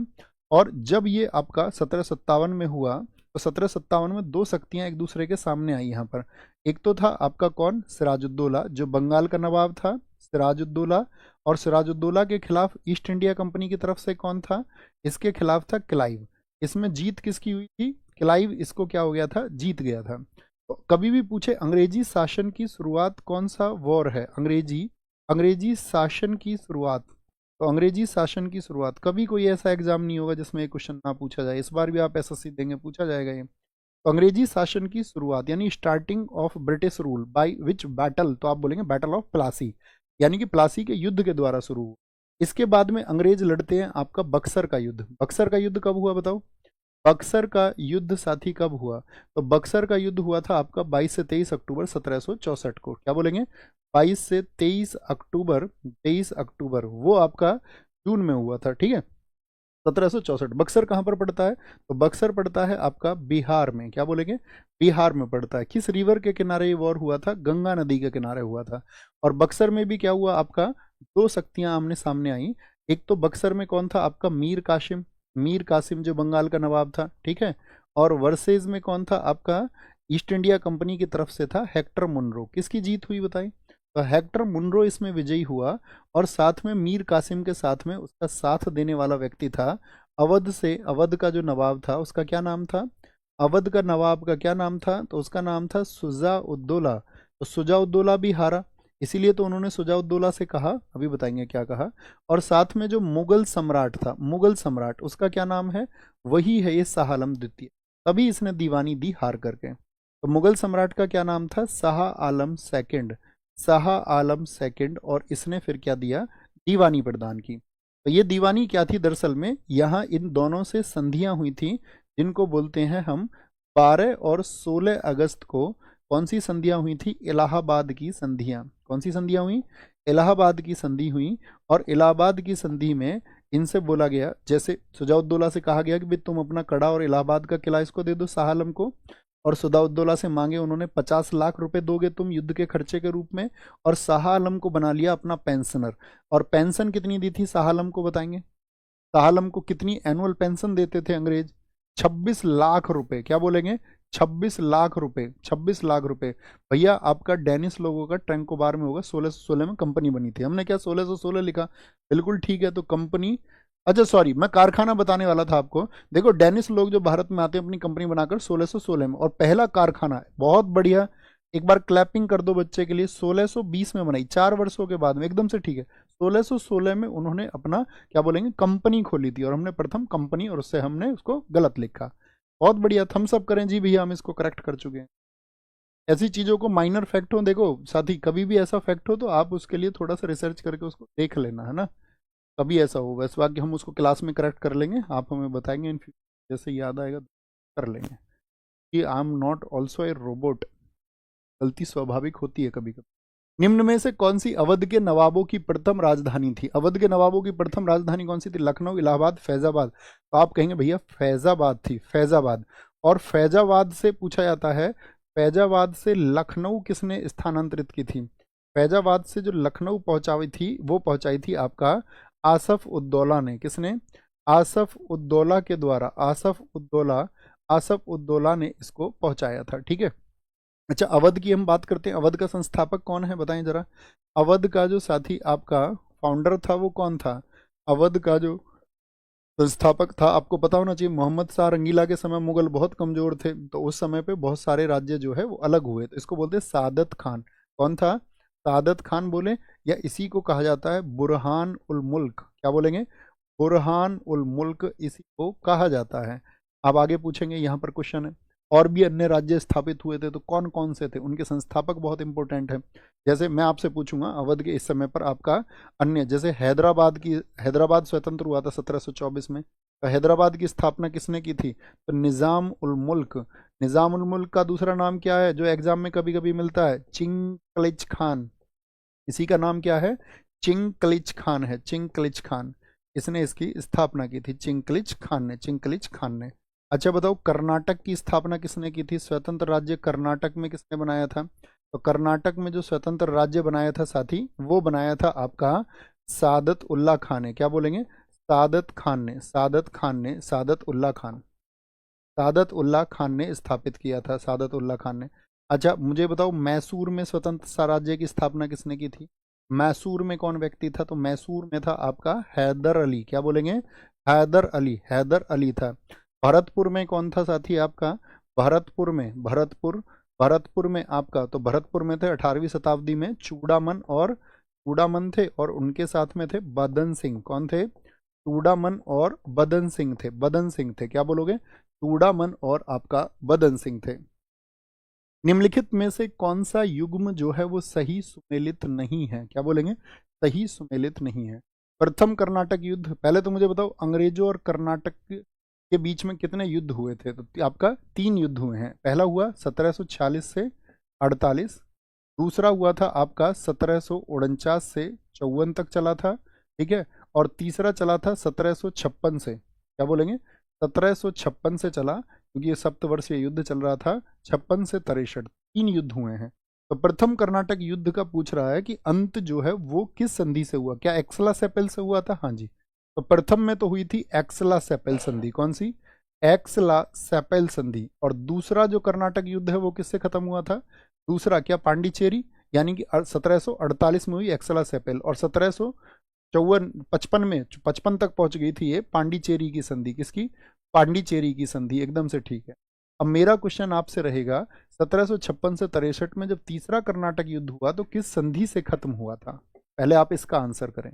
और जब ये आपका 1757 में हुआ, तो 1757 में दो शक्तियां एक दूसरे के सामने आई यहाँ पर। एक तो था आपका कौन? सिराजुद्दौला, जो बंगाल का नवाब था, सिराजुद्दौला। और सिराजुद्दौला के खिलाफ ईस्ट इंडिया कंपनी की तरफ से कौन था? इसके खिलाफ था क्लाइव। इसमें जीत किसकी हुई थी? क्लाइव इसको क्या हो गया था? जीत गया था। तो कभी भी पूछे अंग्रेजी शासन की शुरुआत कौन सा वॉर है? अंग्रेजी शासन की शुरुआत, तो अंग्रेजी शासन की शुरुआत, कभी कोई ऐसा एग्जाम नहीं होगा जिसमें ये क्वेश्चन ना पूछा जाए। इस बार भी आप एसएससी देंगे, पूछा जाएगा ये। तो अंग्रेजी शासन की शुरुआत यानी starting of British rule by which battle, तो आप बोलेंगे बैटल ऑफ प्लासी, यानी कि प्लासी के युद्ध के द्वारा शुरू हुआ। इसके बाद में अंग्रेज लड़ते हैं आपका बक्सर का युद्ध। बक्सर का युद्ध कब हुआ बताओ? बक्सर का युद्ध साथी कब हुआ? तो बक्सर का युद्ध हुआ था आपका 22 से 23 अक्टूबर 1764 को। क्या बोलेंगे? 22 से 23 अक्टूबर, 23 अक्टूबर वो आपका जून में हुआ था, ठीक है, 1764। बक्सर कहाँ पर पड़ता है? तो बक्सर पड़ता है आपका बिहार में। क्या बोलेंगे? बिहार में पड़ता है। किस रिवर के किनारे ये वॉर हुआ था? गंगा नदी के किनारे हुआ था। और बक्सर में भी क्या हुआ आपका? दो शक्तियां आमने सामने आई। एक तो बक्सर में कौन था आपका? मीर कासिम, मीर कासिम जो बंगाल का नवाब था, ठीक है। और वर्सेज में कौन था आपका? ईस्ट इंडिया कंपनी की तरफ से था हेक्टर मुनरो। किसकी जीत हुई बताई? तो हेक्टर मुनरो इसमें विजयी हुआ। और साथ में मीर कासिम के साथ में उसका साथ देने वाला व्यक्ति था अवध से, अवध का जो नवाब था उसका क्या नाम था? अवध का नवाब का क्या नाम था? तो उसका नाम था सुजा उद्दौला। तो सुजा उद्दौला भी हारा, इसीलिए तो उन्होंने सुजा उद्दौला से कहा, अभी बताएंगे क्या कहा। और साथ में जो मुगल सम्राट था, मुगल सम्राट, उसका क्या नाम है? वही है ये शाह आलम द्वितीय। तभी इसने दीवानी दी हार करके। तो मुगल सम्राट का क्या नाम था? Shah Alam second, Shah Alam second. और इसने फिर क्या दिया? दीवानी प्रदान की। तो ये दीवानी क्या थी दरअसल में? यहाँ इन दोनों से संधियां हुई थी, जिनको बोलते हैं हम 12 और 16 अगस्त को। कौन सी संधियां हुई थी? इलाहाबाद की संधियां। कौन सी संधियां हुई? इलाहाबाद की संधि हुई। और इलाहाबाद की संधि में इनसे बोला गया, जैसे सुजाउद्दौला से कहा गया कि भाई तुम अपना कड़ा और इलाहाबाद का किला इसको दे दो, शाह आलम को। और सुजाउद्दौला से मांगे उन्होंने 50 लाख रुपए दोगे तुम युद्ध के खर्चे के रूप में। और शाह आलम को बना लिया अपना पेंशनर। और पेंशन कितनी दी थी शाह आलम को बताएंगे? शाह आलम को कितनी एनुअल पेंशन देते थे अंग्रेज? 26 लाख रुपए। क्या बोलेंगे? 26 लाख रुपए, 26 लाख रुपए। भैया आपका डेनिस लोगों का ट्रैंकोबार में होगा, 1616 में कंपनी बनी थी। हमने क्या 1616 लिखा? बिल्कुल ठीक है। तो कंपनी, अच्छा सॉरी, मैं कारखाना बताने वाला था आपको। देखो डेनिस लोग जो भारत में आते हैं अपनी कंपनी बनाकर 1616 में, और पहला कारखाना, बहुत बढ़िया, एक बार क्लैपिंग कर दो बच्चे के लिए, 1620 में बनाई, 4 वर्षों के बाद में, एकदम से ठीक है। 1616 में उन्होंने अपना क्या बोलेंगे कंपनी खोली थी, और हमने प्रथम कंपनी, और उससे हमने उसको गलत लिखा। बहुत बढ़िया, थम्स अप करें जी भैया, हम इसको करेक्ट कर चुके हैं। ऐसी चीजों को माइनर फैक्ट हो, देखो साथी, कभी भी ऐसा फैक्ट हो तो आप उसके लिए थोड़ा सा रिसर्च करके उसको देख लेना, है ना। तभी ऐसा हो। वैसे बाकी हम उसको क्लास में करेक्ट कर लेंगे, आप हमें बताएंगे इन फ्यूचर, जैसे याद आएगा कर लेंगे कि I am not also a robot. गलती स्वाभाविक होती है कभी कभी। निम्न में से कौन सी अवध के नवाबों की प्रथम राजधानी थी? अवध के नवाबों की प्रथम राजधानी कौन सी थी? लखनऊ, इलाहाबाद, फैजाबाद। तो आप कहेंगे भैया फैजाबाद थी, फैजाबाद। और फैजाबाद से पूछा जाता है, फैजाबाद से लखनऊ किसने स्थानांतरित की थी? फैजाबाद से जो लखनऊ पहुंचाई थी वो पहुंचाई थी आपका आसफ उद्दौला ने। किसने? आसफ उद्दौला के द्वारा। आसफ उद्दौला ने इसको पहुंचाया था। ठीक है। अच्छा, अवध की हम बात करते हैं। अवध का संस्थापक कौन है बताएं जरा। अवध का जो साथी आपका फाउंडर था वो कौन था? अवध का जो संस्थापक था, आपको पता होना चाहिए, मोहम्मद शाह रंगीला के समय मुगल बहुत कमजोर थे, तो उस समय पे बहुत सारे राज्य जो है वो अलग हुए, तो इसको बोलते हैं सादत खान। कौन था? सादत खान बोले, या इसी को कहा जाता है बुरहान उल मुल्क। क्या बोलेंगे? बुरहान उल मुल्क इसी को कहा जाता है। अब आगे पूछेंगे, यहाँ पर क्वेश्चन है, और भी अन्य राज्य स्थापित हुए थे, तो कौन कौन से थे? उनके संस्थापक बहुत इंपॉर्टेंट है। जैसे मैं आपसे पूछूंगा अवध के इस समय पर आपका अन्य, जैसे हैदराबाद स्वतंत्र हुआ था 1724 में, तो हैदराबाद की स्थापना किसने की थी? तो निज़ाम उल मुल्क। निज़ाम उल मुल्क का दूसरा नाम क्या है जो एग्जाम में कभी कभी मिलता है? चिंगक्लिज खान। इसी का नाम क्या है? चिंगक्लिज खान है, चिंगक्लिज खान। इसने इसकी स्थापना की थी, चिंगक्लिज खान ने। अच्छा बताओ, कर्नाटक की स्थापना किसने की थी? स्वतंत्र राज्य कर्नाटक में किसने बनाया था? तो कर्नाटक में जो स्वतंत्र राज्य बनाया था साथी, वो बनाया था आपका सादत उल्ला खान ने। क्या बोलेंगे? सादत उल्ला खान ने स्थापित किया था, सादत उल्ला खान ने। अच्छा मुझे बताओ, मैसूर में स्वतंत्र साम्राज्य की स्थापना किसने की थी? मैसूर में कौन व्यक्ति था? तो मैसूर में था आपका हैदर अली। क्या बोलेंगे? हैदर अली था। भरतपुर में कौन था साथी आपका? भरतपुर में आपका, तो भरतपुर में थे 18वीं शताब्दी में चूड़ामन थे, और उनके साथ में थे बदन सिंह। कौन थे? चूड़ामन और बदन सिंह थे। क्या बोलोगे? चूड़ामन और आपका बदन सिंह थे। निम्नलिखित में से कौन सा युग्म जो है वो सही सुमेलित नहीं है? क्या बोलेंगे? सही सुमेलित नहीं है। प्रथम कर्नाटक युद्ध, पहले तो मुझे बताओ अंग्रेजों और कर्नाटक के बीच में कितने युद्ध हुए थे? तो आपका 3 युद्ध हुए हैं। पहला हुआ 1746 से 48, दूसरा हुआ था आपका 1749 से 54 तक चला था। ठीक है। और तीसरा चला था 1756 से। क्या बोलेंगे? 1756 से चला, क्योंकि ये सप्तवर्षीय युद्ध चल रहा था। 56 से 63, 3 युद्ध हुए हैं। तो प्रथम कर्नाटक युद्ध का पूछ रहा है कि अंत जो है वो किस संधि से हुआ? क्या एक्सला सेपेल से हुआ था? हाँ जी। तो प्रथम में तो हुई थी एक्सला सेपेल संधि। कौन सी? एक्सला सेपेल संधि। और दूसरा जो कर्नाटक युद्ध है वो किससे खत्म हुआ था? दूसरा क्या पांडिचेरी, यानी कि 1748 में हुई एक्सला सेपेल, और 55 तक पहुंच गई थी ये पांडिचेरी की संधि। किसकी? पांडिचेरी की संधि। एकदम से ठीक है। अब मेरा क्वेश्चन आपसे रहेगा, 1756 से 63 में जब तीसरा कर्नाटक युद्ध हुआ तो किस संधि से खत्म हुआ था? पहले आप इसका आंसर करें।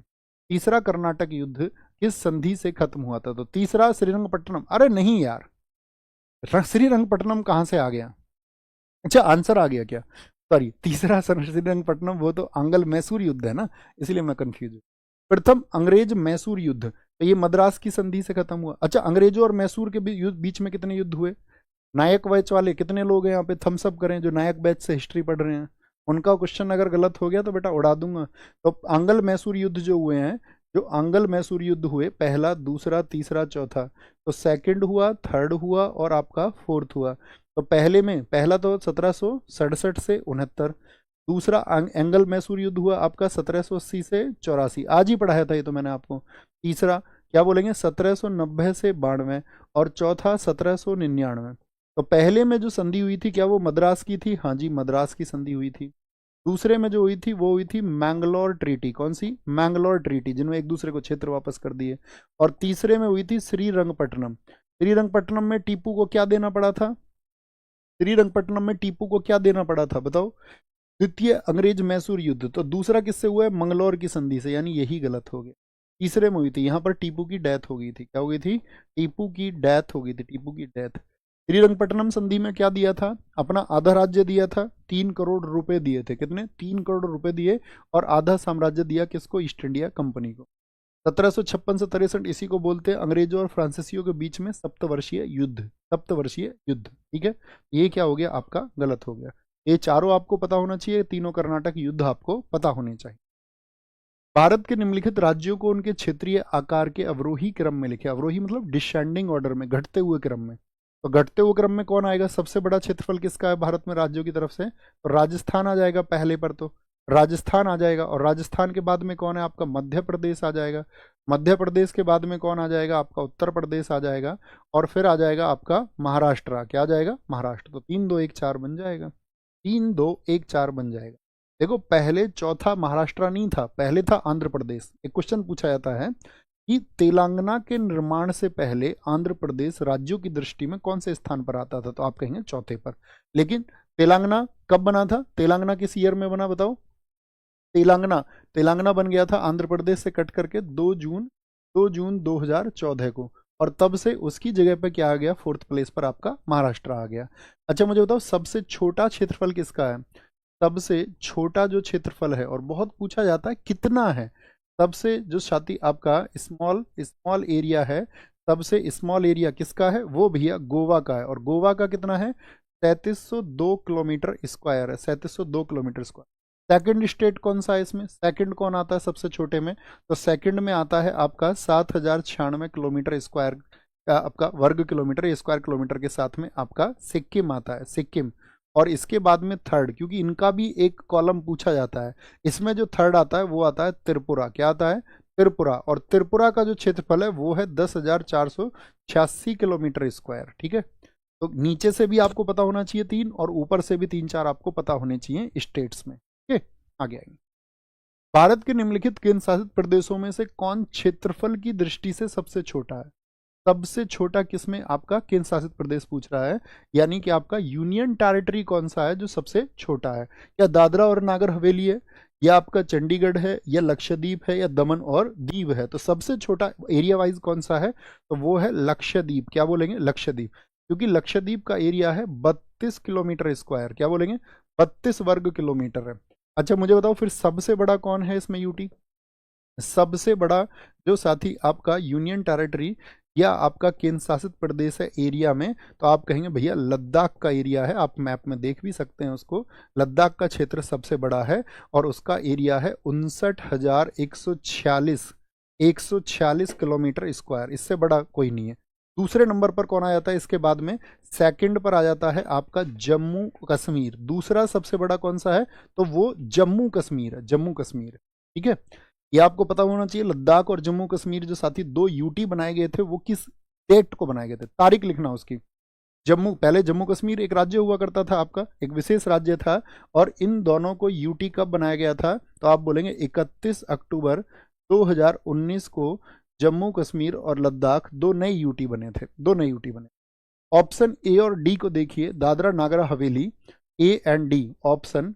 तीसरा कर्नाटक युद्ध किस संधि से खत्म हुआ था? तो तीसरा श्रीरंगपट्टनम। अरे नहीं यार, श्रीरंगपट्टनम कहाँ से आ गया? अच्छा आंसर आ गया क्या? सॉरी, तीसरा श्रीरंगपट्टनम वो तो आंग्ल मैसूर युद्ध है ना, इसलिए मैं कंफ्यूज हूँ। प्रथम अंग्रेज मैसूर युद्ध, तो ये मद्रास की संधि से खत्म हुआ। अच्छा, अंग्रेजों और मैसूर के बीच में कितने युद्ध हुए? नायक बैच वाले कितने लोग हैं यहाँ पे? थम्स अप करें जो नायक बैच से हिस्ट्री पढ़ रहे हैं। उनका क्वेश्चन अगर गलत हो गया तो बेटा उड़ा दूंगा। तो आंग्ल मैसूर युद्ध जो हुए हैं, जो आंग्ल मैसूर युद्ध हुए, पहला, दूसरा, तीसरा, चौथा, तो सेकंड हुआ, थर्ड हुआ और आपका फोर्थ हुआ। तो पहला तो 1767 से 69, दूसरा एंगल मैसूर युद्ध हुआ आपका 1780 से 84, आज ही पढ़ाया था ये तो मैंने आपको। तीसरा क्या बोलेंगे? 1790 से 92, और चौथा 1799। तो पहले में जो संधि हुई थी क्या वो मद्रास की थी? हाँ जी, मद्रास की संधि हुई थी। दूसरे में जो हुई थी वो हुई थी मैंगलोर ट्रीटी। कौन सी? मैंगलोर ट्रीटी, जिनमें एक दूसरे को क्षेत्र वापस कर दिए। और तीसरे में हुई थी श्रीरंगपट्टनम। श्रीरंगपट्टनम में टीपू को क्या देना पड़ा था? श्रीरंगपट्टनम में टीपू को क्या देना पड़ा था बताओ? द्वितीय अंग्रेज मैसूर युद्ध। तो दूसरा किससे हुआ है? मंगलौर की संधि से, यानी यही गलत हो गया। तीसरे में हुई थी, यहाँ पर टीपू की डेथ हो गई थी। क्या हो गई थी? टीपू की डेथ हो गई थी, टीपू की डेथ। श्रीरंगपट्टनम संधि में क्या दिया था? अपना आधा राज्य दिया था, 3 करोड़ रुपए दिए थे। कितने? 3 करोड़ रुपए दिए, और आधा साम्राज्य दिया किसको? ईस्ट इंडिया कंपनी को। 1756 से 63 इसी को बोलते हैं अंग्रेजों और फ्रांसीसियों के बीच में सप्तवर्षीय युद्ध, सप्तवर्षीय युद्ध। ठीक है, ये क्या हो गया आपका, गलत हो गया। ये चारों आपको पता होना चाहिए, तीनों कर्नाटक युद्ध आपको पता होने चाहिए। भारत के निम्नलिखित राज्यों को उनके क्षेत्रीय आकार के अवरोही क्रम में लिखे। अवरोही मतलब डिसेंडिंग ऑर्डर में, घटते हुए क्रम में। तो घटते हुए क्रम में कौन आएगा, सबसे बड़ा क्षेत्रफल किसका है भारत में राज्यों की तरफ से, तो राजस्थान आ जाएगा पहले पर, तो राजस्थान आ जाएगा। और राजस्थान के बाद में कौन है आपका, मध्य प्रदेश आ जाएगा। मध्य प्रदेश के बाद में कौन आ जाएगा आपका, उत्तर प्रदेश आ जाएगा। और फिर आ जाएगा आपका महाराष्ट्र, क्या आ जाएगा, महाराष्ट्र। तो 3 2 1 4 बन जाएगा, 3 2 1 4 बन जाएगा। देखो पहले चौथा महाराष्ट्र नहीं था, पहले था आंध्र प्रदेश। एक क्वेश्चन पूछा जाता है कि तेलंगाना के निर्माण से पहले आंध्र प्रदेश राज्यों की दृष्टि में कौन से स्थान पर आता था, तो आप कहेंगे चौथे पर। लेकिन तेलंगाना कब बना था, तेलंगाना किस ईयर में बना बताओ। तेलंगाना तेलंगाना बन गया था आंध्र प्रदेश से कट करके 2 जून 2014 को। और तब से उसकी जगह पे क्या आ गया, 4th प्लेस पर आपका महाराष्ट्र आ गया। अच्छा मुझे बताओ सबसे छोटा क्षेत्रफल किसका है, सबसे छोटा जो क्षेत्रफल है, और बहुत पूछा जाता है कितना है, सबसे जो छाती आपका स्मॉल स्मॉल एरिया है, सबसे स्मॉल एरिया किसका है, वो भैया गोवा का है। और गोवा का कितना है, 3702 किलोमीटर स्क्वायर है, 3702 किलोमीटर स्क्वायर। सेकंड स्टेट कौन सा है इसमें, सेकंड कौन आता है सबसे छोटे में, तो सेकंड में आता है आपका 7096 किलोमीटर स्क्वायर का आपका वर्ग किलोमीटर, स्क्वायर किलोमीटर के साथ में आपका सिक्किम आता है, सिक्किम। और इसके बाद में थर्ड, क्योंकि इनका भी एक कॉलम पूछा जाता है, इसमें जो थर्ड आता है वो आता है त्रिपुरा, क्या आता है, त्रिपुरा। और त्रिपुरा का जो क्षेत्रफल है वो है 10,486 किलोमीटर स्क्वायर। ठीक है, तो नीचे से भी आपको पता होना चाहिए 3, और ऊपर से भी 3 4 आपको पता होने चाहिए स्टेट्स में। ठीक है, आगे आएंगे। भारत के निम्नलिखित केंद्र शासित प्रदेशों में से कौन क्षेत्रफल की दृष्टि से सबसे छोटा है, सबसे छोटा किसमें आपका केंद्र शासित प्रदेश पूछ रहा है, यानी कि आपका यूनियन टेरिटरी कौन सा है जो सबसे छोटा है, या दादरा और नागर हवेली है, या आपका चंडीगढ़ है, या लक्षद्वीप है, या दमन और दीव है। तो सबसे छोटा एरिया वाइज कौन सा है, तो वो है लक्षद्वीप, क्या बोलेंगे, लक्षद्वीप। क्योंकि लक्षद्वीप का एरिया है 32 किलोमीटर स्क्वायर, क्या बोलेंगे, 32 वर्ग किलोमीटर है। अच्छा मुझे बताओ फिर सबसे बड़ा कौन है इसमें, यूटी, सबसे बड़ा जो साथी आपका यूनियन टेरिटरी या आपका केंद्र शासित प्रदेश है एरिया में, तो आप कहेंगे भैया लद्दाख का एरिया है। आप मैप में देख भी सकते हैं उसको, लद्दाख का क्षेत्र सबसे बड़ा है और उसका एरिया है 59,146 किलोमीटर स्क्वायर, इससे बड़ा कोई नहीं है। दूसरे नंबर पर कौन आ जाता है इसके बाद में, सेकंड पर आ जाता है आपका जम्मू कश्मीर। दूसरा सबसे बड़ा कौन सा है, तो वो जम्मू कश्मीर है, जम्मू कश्मीर। ठीक है, ये आपको पता होना चाहिए। लद्दाख और जम्मू कश्मीर जो साथी 2 यूटी बनाए गए थे वो किस डेट को बनाए गए थे, तारीख लिखना उसकी। जम्मू, पहले जम्मू कश्मीर एक राज्य हुआ करता था आपका, एक विशेष राज्य था, और इन दोनों को यूटी कब बनाया गया था, तो आप बोलेंगे 31 अक्टूबर 2019 को जम्मू कश्मीर और लद्दाख 2 नए यूटी बने थे, 2 नए यूटी बने। ऑप्शन ए और डी को देखिए, Dadra Nagar Haveli, A and D, option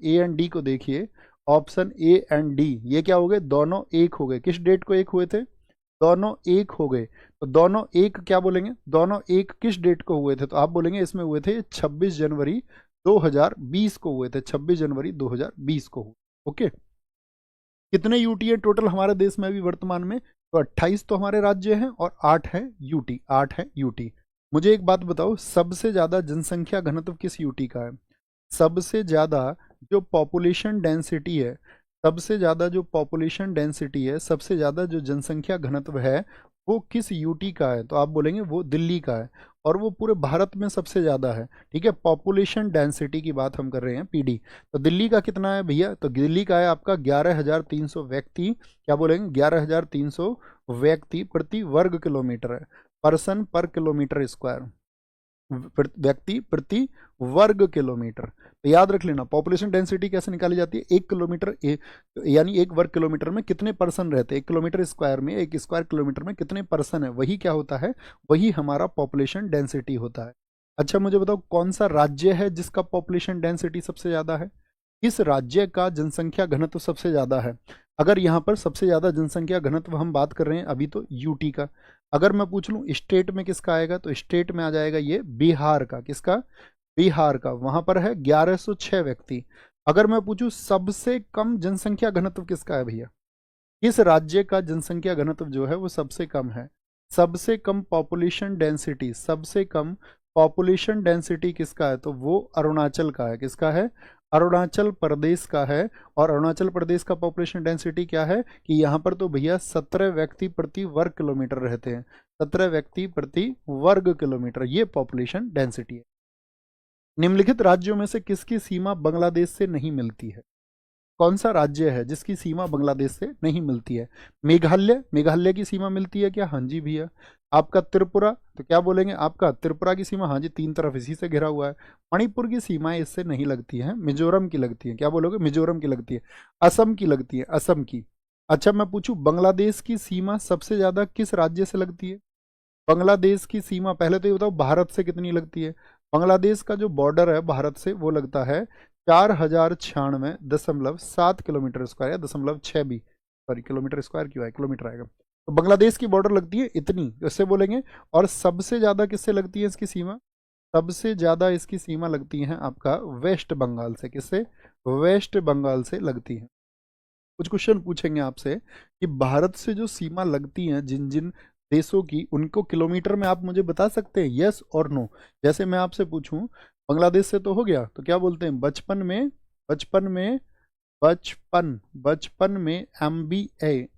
A and D को देखिए, ऑप्शन ए एंड डी ये क्या हो गए, दोनों एक हो गए। किस डेट को एक हुए थे, दोनों एक हो गए। तो दोनों एक क्या बोलेंगे, दोनों एक किस डेट को हुए थे, तो आप बोलेंगे इसमें हुए थे 26 जनवरी 2020 को हुए थे, 26 जनवरी 2020 को हुए। ओके, कितने यूटी है टोटल हमारे देश में अभी वर्तमान में, तो 28 तो हमारे राज्य हैं और 8 है यूटी, 8 है यूटी। मुझे एक बात बताओ, सबसे ज्यादा जनसंख्या घनत्व किस यूटी का है, सबसे ज्यादा जो पॉपुलेशन डेंसिटी है, सबसे ज़्यादा जो पॉपुलेशन डेंसिटी है, सबसे ज़्यादा जो जनसंख्या घनत्व है वो किस यूटी का है, तो आप बोलेंगे वो दिल्ली का है, और वो पूरे भारत में सबसे ज़्यादा है। ठीक है, पॉपुलेशन डेंसिटी की बात हम कर रहे हैं, पीडी। तो दिल्ली का कितना है भैया, तो दिल्ली का है आपका 11,300 व्यक्ति, क्या बोलेंगे 11,300 व्यक्ति प्रति वर्ग किलोमीटर है, पर्सन पर किलोमीटर स्क्वायर, व्यक्ति प्रति वर्ग किलोमीटर। तो याद रख लेना पॉपुलेशन डेंसिटी कैसे निकाली जाती है, 1 किलोमीटर यानी 1 वर्ग किलोमीटर में कितने पर्सन रहते हैं, 1 किलोमीटर स्क्वायर में, 1 स्क्वायर किलोमीटर में कितने पर्सन है, वही क्या होता है, वही हमारा पॉपुलेशन डेंसिटी होता है। अच्छा मुझे बताओ कौन सा राज्य है जिसका पॉपुलेशन डेंसिटी सबसे ज्यादा है, किस राज्य का जनसंख्या घनत्व सबसे ज्यादा है। अगर यहाँ पर सबसे ज्यादा जनसंख्या घनत्व हम बात कर रहे हैं अभी तो यूटी का, अगर मैं पूछ लूँ स्टेट में किसका आएगा, तो स्टेट में आ जाएगा ये बिहार का, किसका, बिहार का, वहां पर है 1106 व्यक्ति। अगर मैं पूछूं सबसे कम जनसंख्या घनत्व किसका है भैया, किस राज्य का जनसंख्या घनत्व जो है वो सबसे कम है? सबसे कम पॉपुलेशन डेंसिटी, सबसे कम पॉपुलेशन डेंसिटी किसका है? तो वो अरुणाचल का है। किसका है? अरुणाचल प्रदेश का है। और अरुणाचल प्रदेश का पॉपुलेशन डेंसिटी क्या है कि यहाँ पर तो भैया 17 व्यक्ति प्रति वर्ग किलोमीटर रहते हैं। 17 व्यक्ति प्रति वर्ग किलोमीटर, ये पॉपुलेशन डेंसिटी है। निम्नलिखित राज्यों में से किसकी सीमा बांग्लादेश से नहीं मिलती है? कौन सा राज्य है जिसकी सीमा बांग्लादेश से नहीं मिलती है? मेघालय, मेघालय की सीमा मिलती है क्या? हाँ जी भैया। आपका त्रिपुरा, तो क्या बोलेंगे? आपका त्रिपुरा की सीमा, हाँ जी, तीन तरफ इसी से घिरा हुआ है। मणिपुर की सीमाएं इससे नहीं लगती हैं, मिजोरम की लगती है। क्या बोलोगे? मिजोरम की लगती है। असम की लगती है, असम की। अच्छा मैं पूछूं, बांग्लादेश की सीमा सबसे ज्यादा किस राज्य से लगती है? बांग्लादेश की सीमा पहले तो ये बताओ भारत से कितनी लगती है? बांग्लादेश का जो बॉर्डर है भारत से वो लगता है 4096.7 किलोमीटर स्क्वायर, या 0.6 भी, सॉरी किलोमीटर स्क्वायर क्यों है, किलोमीटर आएगा। तो बांग्लादेश की बॉर्डर लगती है इतनी, इससे बोलेंगे। और सबसे ज्यादा किससे लगती है इसकी सीमा? सबसे ज्यादा इसकी सीमा लगती है आपका वेस्ट बंगाल से। किससे? वेस्ट बंगाल से लगती है। कुछ क्वेश्चन पूछेंगे आपसे कि भारत से जो सीमा लगती है जिन जिन देशों की, उनको किलोमीटर में आप मुझे बता सकते हैं, यस और नो? जैसे मैं आपसे पूछूं, बांग्लादेश से तो हो गया, तो क्या बोलते हैं? बचपन में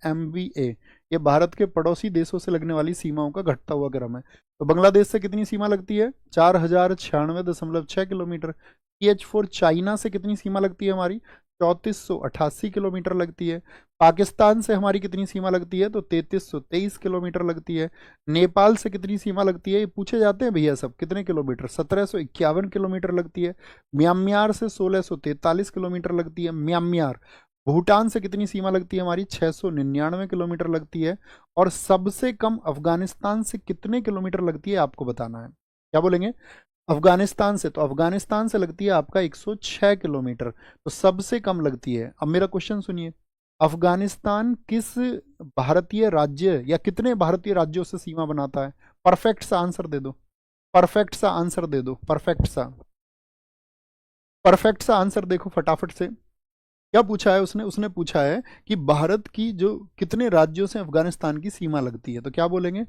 एमबीए, ये भारत के पड़ोसी देशों से लगने वाली सीमाओं का घटता हुआ क्रम है। तो बांग्लादेश से कितनी सीमा लगती है? 4096.6 किलोमीटर। TH4 चाइना से कितनी सीमा लगती है हमारी? 3488 किलोमीटर लगती है। पाकिस्तान से हमारी कितनी सीमा लगती है? तो 3323 किलोमीटर लगती है। नेपाल से कितनी सीमा लगती है? ये पूछे जाते हैं भैया सब, कितने किलोमीटर? 1751 किलोमीटर लगती है। म्यांमार से 1643 किलोमीटर लगती है, म्यांमार। भूटान से कितनी सीमा लगती है हमारी? 699 किलोमीटर लगती है। और सबसे कम अफगानिस्तान से कितने किलोमीटर लगती है आपको बताना है। क्या बोलेंगे? अफगानिस्तान से, तो अफगानिस्तान से लगती है आपका 106 किलोमीटर, तो सबसे कम लगती है। अब मेरा क्वेश्चन सुनिए, अफगानिस्तान किस भारतीय राज्य या कितने भारतीय राज्यों से सीमा बनाता है? परफेक्ट सा आंसर दे दो, परफेक्ट सा आंसर दे दो, परफेक्ट सा आंसर देखो फटाफट से। क्या पूछा है उसने? उसने पूछा है कि भारत की जो कितने राज्यों से अफगानिस्तान की सीमा लगती है, तो क्या बोलेंगे?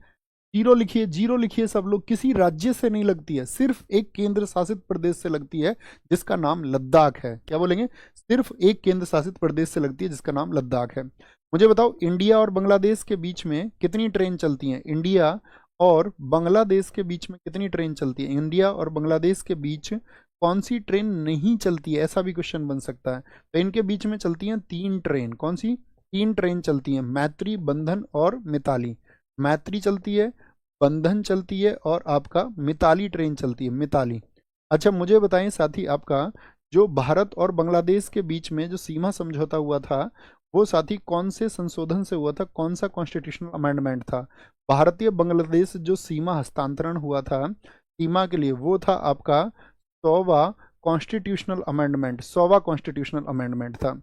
जीरो लिखिए, जीरो लिखिए सब लोग। किसी राज्य से नहीं लगती है, सिर्फ एक केंद्र शासित प्रदेश से लगती है जिसका नाम लद्दाख है। क्या बोलेंगे? सिर्फ एक केंद्र शासित प्रदेश से लगती है जिसका नाम लद्दाख है। मुझे बताओ, इंडिया और बांग्लादेश के बीच में कितनी ट्रेन चलती हैं? इंडिया और बांग्लादेश के बीच में कितनी ट्रेन चलती है? इंडिया और बांग्लादेश के बीच कौन सी ट्रेन नहीं चलती है? ऐसा भी क्वेश्चन बन सकता है। तो इनके बीच में चलती हैं 3 ट्रेन। कौन सी? 3 ट्रेन चलती हैं, मैत्री, बंधन और मिताली। मैत्री चलती है, बंधन चलती है, और आपका मिताली ट्रेन चलती है, मिताली। अच्छा मुझे बताएं साथी, आपका जो भारत और बांग्लादेश के बीच में जो सीमा समझौता हुआ था, वो साथी कौन से संशोधन से हुआ था? कौन सा कॉन्स्टिट्यूशनल अमेंडमेंट था? भारतीय बांग्लादेश जो सीमा हस्तांतरण हुआ था सीमा के लिए, वो था आपका 100वां कॉन्स्टिट्यूशनल अमेंडमेंट, 100वां कॉन्स्टिट्यूशनल अमेंडमेंट था।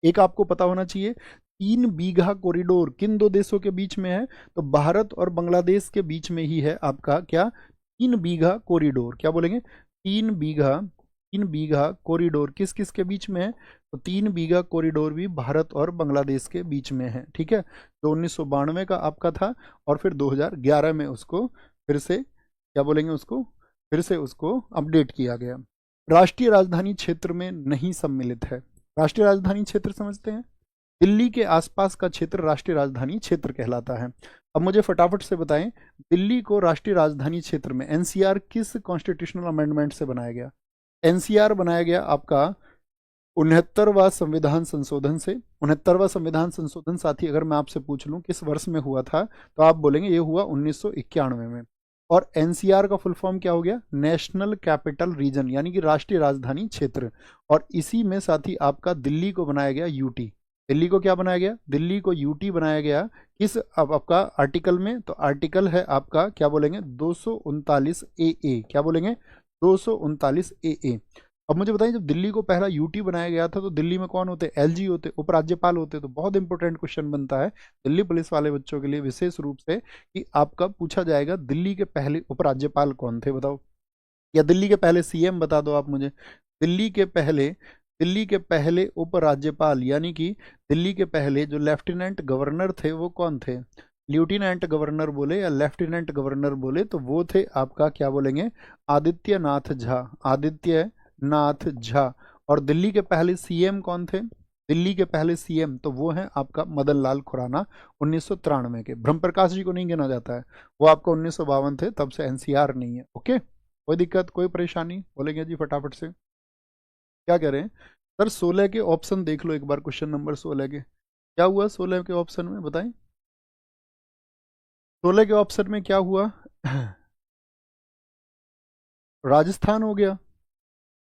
एक आपको पता होना चाहिए, 3 बीघा कॉरिडोर किन 2 देशों के बीच में है? तो भारत और बांग्लादेश के बीच में ही है आपका क्या? 3 बीघा कॉरिडोर। क्या बोलेंगे? 3 बीघा कॉरिडोर किस किस के बीच में है? तो 3 बीघा कॉरिडोर भी भारत और बांग्लादेश के बीच में है। ठीक है, तो 1992 का आपका था, और फिर 2011 में उसको फिर से, क्या बोलेंगे उसको, फिर से उसको अपडेट किया गया। राष्ट्रीय राजधानी क्षेत्र में नहीं सम्मिलित है। राष्ट्रीय राजधानी क्षेत्र समझते हैं? दिल्ली के आसपास का क्षेत्र राष्ट्रीय राजधानी क्षेत्र कहलाता है। अब मुझे फटाफट से बताएं, दिल्ली को राष्ट्रीय राजधानी क्षेत्र में एनसीआर किस कॉन्स्टिट्यूशनल अमेंडमेंट से बनाया गया? एनसीआर बनाया गया आपका 69वां संविधान संशोधन से। 69वां संविधान संशोधन साथी अगर मैं आपसे पूछ लूं किस वर्ष में हुआ था, तो आप बोलेंगे ये हुआ 1991 में। और एनसीआर का फुल फॉर्म क्या हो गया? नेशनल कैपिटल रीजन, यानी कि राष्ट्रीय राजधानी क्षेत्र। और इसी में साथी आपका दिल्ली को बनाया गया यूटी। दिल्ली को क्या बनाया गया? दिल्ली को यूटी बनाया गया। किस अब आपका आर्टिकल में? तो आर्टिकल है आपका, क्या बोलेंगे, 239 ए। क्या बोलेंगे? 239 ए। अब मुझे बताइए, जब दिल्ली को पहला यूटी बनाया गया था तो दिल्ली में कौन होते? एलजी होते, उपराज्यपाल होते। तो बहुत इंपॉर्टेंट क्वेश्चन बनता है दिल्ली पुलिस वाले बच्चों के लिए विशेष रूप से, कि आपका पूछा जाएगा दिल्ली के पहले उपराज्यपाल कौन थे, बताओ। या दिल्ली के पहले सीएम बता दो आप मुझे। दिल्ली के पहले दिल्ली के पहले उपराज्यपाल यानी कि दिल्ली के पहले जो लेफ्टिनेंट गवर्नर थे वो कौन थे? लेफ्टिनेंट गवर्नर बोले या लेफ्टिनेंट गवर्नर बोले तो वो थे आपका क्या बोलेंगे? आदित्यनाथ झा, आदित्यनाथ झा। और दिल्ली के पहले सीएम कौन थे? दिल्ली के पहले सीएम तो वो हैं आपका मदन लाल खुराना 1993 के। ब्रह्म प्रकाश जी को नहीं गिना जाता है, वो आपका 1952 थे, तब से एनसीआर नहीं है। ओके, कोई दिक्कत कोई परेशानी? बोलेंगे जी फटाफट से क्या कह रहे हैं सर? 16 के ऑप्शन देख लो एक बार, क्वेश्चन नंबर 16 के क्या हुआ? 16 के ऑप्शन में बताएं, 16 के ऑप्शन में क्या हुआ? राजस्थान हो गया,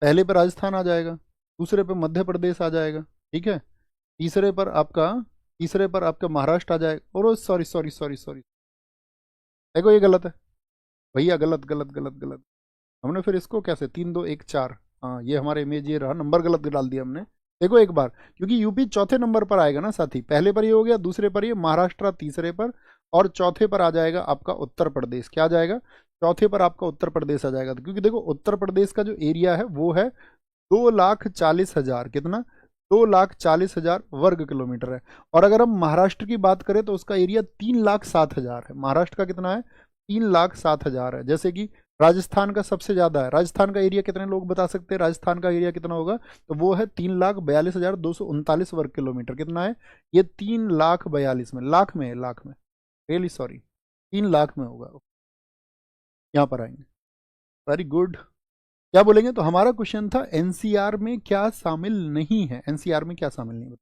पहले पर राजस्थान आ जाएगा, दूसरे पर मध्य प्रदेश आ जाएगा, ठीक है, तीसरे पर आपका महाराष्ट्र आ जाएगा। और सॉरी सॉरी सॉरी सॉरी, देखो ये गलत है भैया, गलत गलत गलत गलत। हमने फिर इसको कैसे 3 2 1 4, हाँ ये हमारे इमेज ये रहा, नंबर गलत डाल दिया हमने। देखो एक बार, क्योंकि यूपी चौथे नंबर पर आएगा ना साथी, पहले पर ये हो गया, दूसरे पर ये महाराष्ट्र, तीसरे पर, और चौथे पर आ जाएगा आपका उत्तर प्रदेश। क्या आ जाएगा? चौथे पर आपका उत्तर प्रदेश आ जाएगा। तो क्योंकि देखो उत्तर प्रदेश का जो एरिया है वो है 2,40,000, कितना? 2,40,000 वर्ग किलोमीटर है। और अगर हम महाराष्ट्र की बात करें तो उसका एरिया 3,07,000 है। महाराष्ट्र का कितना है? 3,07,000 है। जैसे कि राजस्थान का सबसे ज्यादा है, राजस्थान का एरिया कितने लोग बता सकते हैं? राजस्थान का एरिया कितना होगा? तो वो है 3,42,239 वर्ग किलोमीटर। कितना है ये? 3,42,000 में, लाख में है, लाख में, रियली सॉरी, 3 लाख में होगा। यहाँ पर आएंगे, वेरी गुड। क्या बोलेंगे? तो हमारा क्वेश्चन था एनसीआर में क्या शामिल नहीं है, एनसीआर में क्या शामिल नहीं है?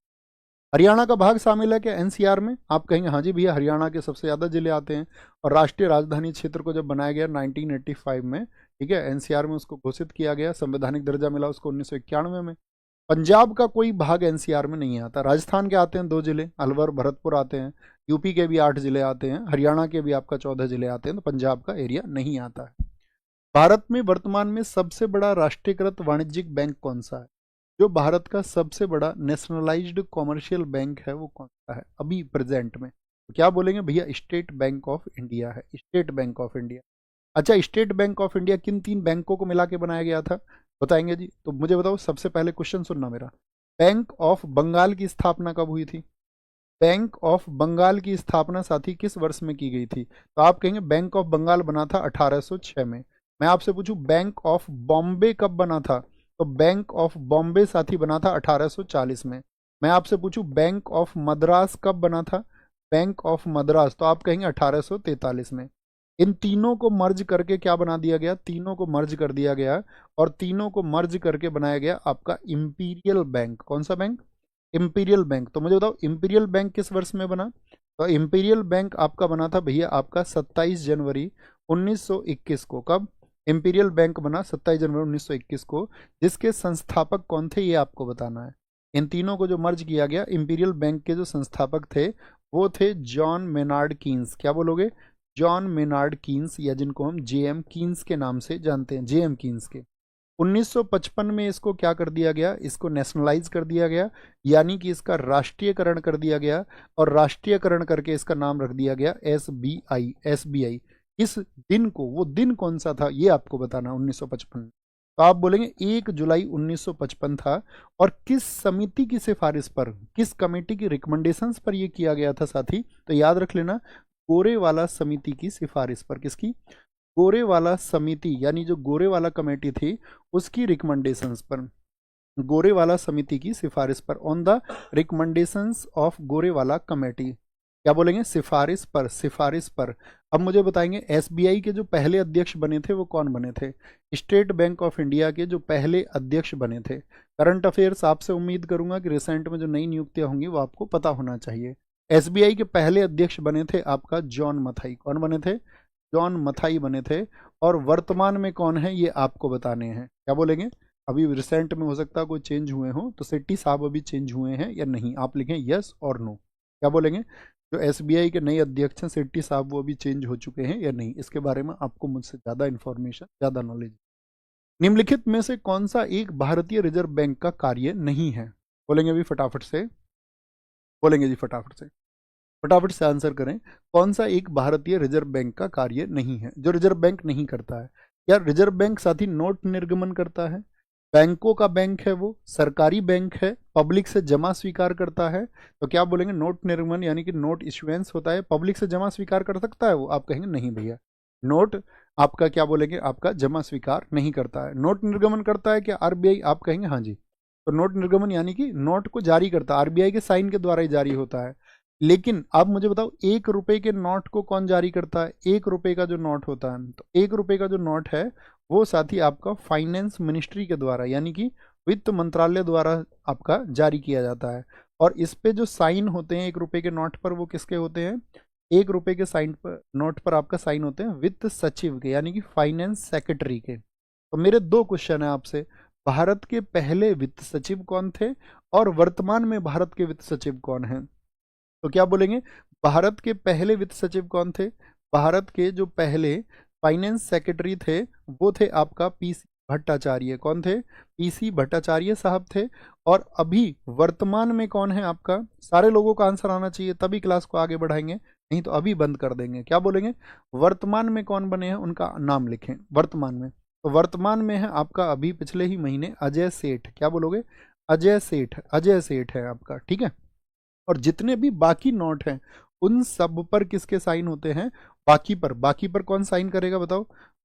हरियाणा का भाग शामिल है क्या एनसीआर में? आप कहेंगे हाँ जी भैया, हरियाणा के सबसे ज़्यादा जिले आते हैं। और राष्ट्रीय राजधानी क्षेत्र को जब बनाया गया 1985 में, ठीक है, एनसीआर में उसको घोषित किया गया, संवैधानिक दर्जा मिला उसको 1991 में। पंजाब का कोई भाग एनसीआर में नहीं आता। राजस्थान के आते हैं 2 जिले, अलवर भरतपुर आते हैं, यूपी के भी 8 जिले आते हैं, हरियाणा के भी आपका 14 जिले आते हैं, तो पंजाब का एरिया नहीं आता है। भारत में वर्तमान में सबसे बड़ा राष्ट्रीयकृत वाणिज्यिक बैंक कौन सा है? जो भारत का सबसे बड़ा नेशनलाइज्ड कॉमर्शियल बैंक है वो कौन सा है अभी प्रेजेंट में? तो क्या बोलेंगे भैया? स्टेट बैंक ऑफ इंडिया है, स्टेट बैंक ऑफ इंडिया। अच्छा, स्टेट बैंक ऑफ इंडिया किन 3 बैंकों को मिला के बनाया गया था बताएंगे जी? तो मुझे बताओ, सबसे पहले क्वेश्चन सुनना मेरा, बैंक ऑफ बंगाल की स्थापना कब हुई थी? बैंक ऑफ बंगाल की स्थापना साथी किस वर्ष में की गई थी? तो आप कहेंगे बैंक ऑफ बंगाल बना था 1806 में। मैं आपसे पूछूं बैंक ऑफ बॉम्बे कब बना था? तो बैंक ऑफ बॉम्बे साथी बना था 1840 में। मैं आपसे पूछूं बैंक ऑफ मद्रास कब बना था? बैंक ऑफ मद्रास तो आप कहेंगे 1843 में। इन तीनों को मर्ज करके क्या बना दिया गया? तीनों को मर्ज कर दिया गया, और तीनों को मर्ज करके बनाया गया आपका इंपीरियल बैंक। कौन सा बैंक? Imperial bank. तो मुझे बताओ इंपीरियल बैंक किस वर्ष में बना? तो इंपीरियल बैंक आपका बना था भैया आपका 27 जनवरी 1921 को। कब इंपीरियल बैंक बना? 27 जनवरी 1921 को। जिसके संस्थापक कौन थे ये आपको बताना है। इन तीनों को जो मर्ज किया गया, इंपीरियल बैंक के जो संस्थापक थे वो थे जॉन मेनार्ड कीन्स। क्या बोलोगे? जॉन मेनार्ड कीन्स, या जिनको हम जेएम कीन्स के नाम से जानते हैं, जेएम कीन्स के। 1955 में इसको क्या कर दिया गया? इसको नेशनलाइज कर दिया गया, यानी कि इसका राष्ट्रीयकरण कर दिया गया, और राष्ट्रीयकरण करके इसका नाम रख दिया गया एसबीआई। एसबीआई इस दिन को, वो दिन कौन सा था ये आपको बताना 1955 में। तो आप बोलेंगे 1 जुलाई 1955 था। और किस समिति की सिफारिश पर, किस कमेटी की रिकमेंडेशंस पर यह किया गया था साथी? तो याद रख लेना, गोरेवाला समिति की सिफारिश पर। किसकी? गोरेवाला समिति, यानी जो गोरेवाला कमेटी थी उसकी रिकमेंडेशंस पर, गोरेवाला समिति की सिफारिश पर, on the recommendations of Gorewala committee. क्या बोलेंगे? सिफारिश पर, सिफारिश पर। अब मुझे बताएंगे एसबीआई के जो पहले अध्यक्ष बने थे वो कौन बने थे? स्टेट बैंक ऑफ इंडिया के जो पहले अध्यक्ष बने थे। करंट अफेयर्स आपसे उम्मीद करूंगा कि रिसेंट में जो नई नियुक्तियां होंगी वो आपको पता होना चाहिए। एसबीआई के पहले अध्यक्ष बने थे आपका जॉन मथाई। कौन बने थे? जॉन मथाई बने थे। और वर्तमान में कौन है ये आपको बताने हैं। क्या बोलेंगे? अभी रिसेंट में हो सकता है कोई चेंज हुए हो, तो सेट्टी साहब अभी चेंज हुए हैं या नहीं, आप लिखें यस और नो। क्या बोलेंगे? जो एसबीआई के नए अध्यक्ष हैं सेट्टी साहब, वो अभी चेंज हो चुके हैं या नहीं, इसके बारे में आपको मुझसे ज़्यादा इन्फॉर्मेशन, ज़्यादा नॉलेज। निम्नलिखित में से कौन सा एक भारतीय रिजर्व बैंक का कार्य नहीं है? बोलेंगे अभी फटाफट से, बोलेंगे जी फटाफट से, फटाफट से आंसर करें। कौन सा एक भारतीय रिजर्व बैंक का कार्य नहीं है जो रिजर्व बैंक नहीं करता है? यार रिजर्व बैंक साथी नोट निर्गमन करता है, बैंकों का बैंक है, वो सरकारी बैंक है, पब्लिक से जमा स्वीकार करता है। तो क्या बोलेंगे, नोट निर्गमन यानी कि नोट इशुएंस होता है, पब्लिक से जमा स्वीकार कर सकता है वो? आप कहेंगे नहीं भैया, नोट आपका क्या बोलेंगे, आपका जमा स्वीकार नहीं करता है। नोट निर्गमन करता है क्या आरबीआई? आप कहेंगे हाँ जी। तो नोट निर्गमन यानी कि नोट को जारी करता है, आरबीआई के साइन के द्वारा ही जारी होता है। लेकिन आप मुझे बताओ, 1 रुपए के नोट को कौन जारी करता है? 1 रुपए का जो नोट होता है, तो 1 रुपए का जो नोट है वो साथी आपका फाइनेंस मिनिस्ट्री के द्वारा यानी कि वित्त मंत्रालय द्वारा आपका जारी किया जाता है। और इस पे जो साइन होते हैं 1 रुपए के नोट पर, वो किसके होते हैं? 1 रुपए के साइन पर, नोट पर आपका साइन होते हैं वित्त सचिव के यानी कि फाइनेंस सेक्रेटरी के। तो मेरे 2 क्वेश्चन है आपसे, भारत के पहले वित्त सचिव कौन थे और वर्तमान में भारत के वित्त सचिव कौन हैं? तो क्या बोलेंगे, भारत के पहले वित्त सचिव कौन थे? भारत के जो पहले फाइनेंस सेक्रेटरी थे वो थे आपका पीसी भट्टाचार्य। कौन थे? पीसी भट्टाचार्य साहब थे। और अभी वर्तमान में कौन है आपका? सारे लोगों का आंसर आना चाहिए तभी क्लास को आगे बढ़ाएंगे, नहीं तो अभी बंद कर देंगे। क्या बोलेंगे, वर्तमान में कौन बने हैं उनका नाम लिखें वर्तमान में। तो वर्तमान में है आपका अभी पिछले ही महीने अजय सेठ। क्या बोलोगे? अजय सेठ, अजय सेठ है आपका, ठीक है। और जितने भी बाकी नोट हैं उन सब पर किसके साइन होते हैं? बाकी पर। बाकी पर कौन साइन करेगा बताओ?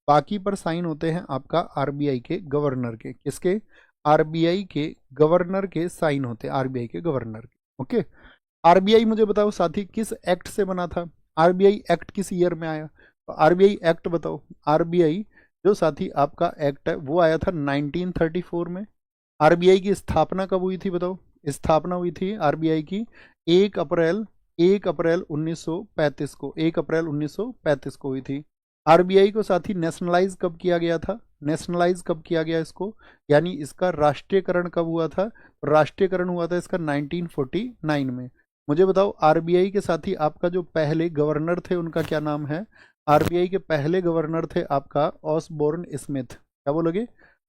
बाकी पर साइन होते हैं आपका आरबीआई के गवर्नर के। किसके? आरबीआई के गवर्नर के साइन होते हैं, आरबीआई के गवर्नर के। ओके। आरबीआई मुझे बताओ साथी किस एक्ट से बना था? आरबीआई एक्ट किस ईयर में आया? तो आरबीआई एक्ट बताओ। आरबीआई जो साथी आपका एक्ट है वो आया था 1934 में। आरबीआई की स्थापना कब हुई थी बताओ? स्थापना हुई थी आरबीआई की 1 अप्रैल 1 अप्रैल 1935 को, 1 अप्रैल 1935 को हुई थी। आरबीआई को साथी नेशनलाइज कब किया गया था? नेशनलाइज कब किया गया इसको, यानी इसका राष्ट्रीयकरण कब हुआ था? राष्ट्रीयकरण हुआ था इसका 1949 में। मुझे बताओ आरबीआई के साथी आपका जो पहले गवर्नर थे उनका क्या नाम है? आरबीआई के पहले गवर्नर थे आपका ऑसबोर्न स्मिथ। क्या बोलोगे?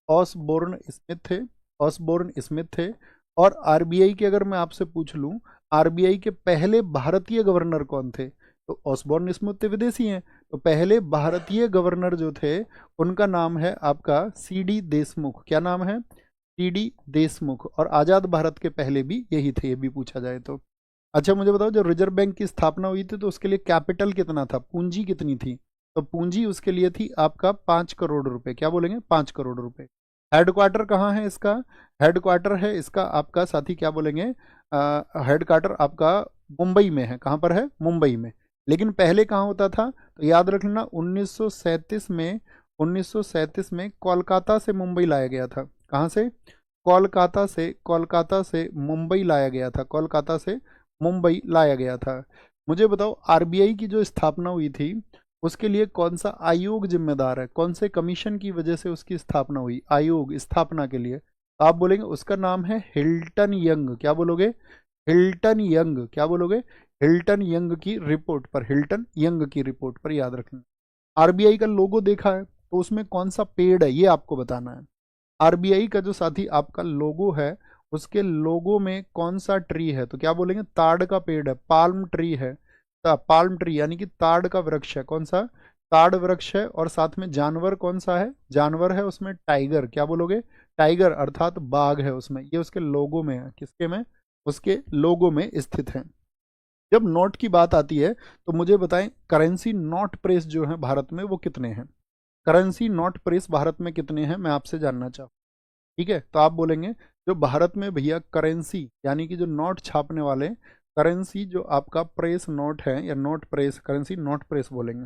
ऑसबोर्न स्मिथ थे, ऑसबोर्न स्मिथ थे। और आरबीआई के अगर मैं आपसे पूछ लूं, आरबीआई के पहले भारतीय गवर्नर कौन थे? तो ऑसबोर्न स्मिथ तो विदेशी हैं, तो पहले भारतीय गवर्नर जो थे उनका नाम है आपका सीडी देशमुख। क्या नाम है? सीडी देशमुख। और आजाद भारत के पहले भी यही थे, ये भी पूछा जाए तो। अच्छा मुझे बताओ, जब रिजर्व बैंक की स्थापना हुई थी तो उसके लिए कैपिटल कितना था, पूंजी कितनी थी? तो पूंजी उसके लिए थी आपका 5 करोड़ रुपए। क्या बोलेंगे? 5 करोड़ रुपए। हेडक्वार्टर कहाँ है इसका? हेडक्वार्टर है इसका आपका साथी क्या बोलेंगे, हेडक्वार्टर आपका मुंबई में है। कहाँ पर है? मुंबई में। लेकिन पहले कहाँ होता था? तो याद रख लेना 1937 में, 1937 में कोलकाता से मुंबई लाया गया था। कहाँ से? कोलकाता से, कोलकाता से मुंबई लाया गया था, कोलकाता से मुंबई लाया गया था। मुझे बताओ आरबीआई की जो स्थापना हुई थी उसके लिए कौन सा आयोग जिम्मेदार है? कौन से कमीशन की वजह से उसकी स्थापना हुई? आयोग स्थापना के लिए आप बोलेंगे उसका नाम है हिल्टन यंग। क्या बोलोगे? Hilton young. क्या बोलोगे? हिल्टन यंग की रिपोर्ट पर, हिल्टन यंग की रिपोर्ट पर याद रखना। आरबीआई का लोगो देखा है तो उसमें कौन सा पेड़ है ये आपको बताना है। आरबीआई का जो साथी आपका लोगो है उसके लोगो में कौन सा ट्री है? तो क्या बोलेंगे? ताड़ का पेड़ है, पाल्म ट्री है। पाल्म ट्री यानी कि ताड़ का वृक्ष है। कौन सा? ताड़ वृक्ष है। और साथ में जानवर कौन सा है? जानवर है उसमें टाइगर। क्या बोलोगे? टाइगर अर्थात बाघ है उसमें। ये उसके लोगो में है। किसके में? उसके लोगो में स्थित है। जब नोट की बात आती है तो मुझे बताएं करेंसी नोट प्रेस जो है भारत में वो कितने हैं? करेंसी नोट प्रेस भारत में कितने हैं मैं आपसे जानना चाहूँ। ठीक है, तो आप बोलेंगे जो भारत में भैया करेंसी यानी कि जो नोट छापने वाले, करेंसी जो आपका प्रेस नोट है या note press, currency note press बोलेंगे,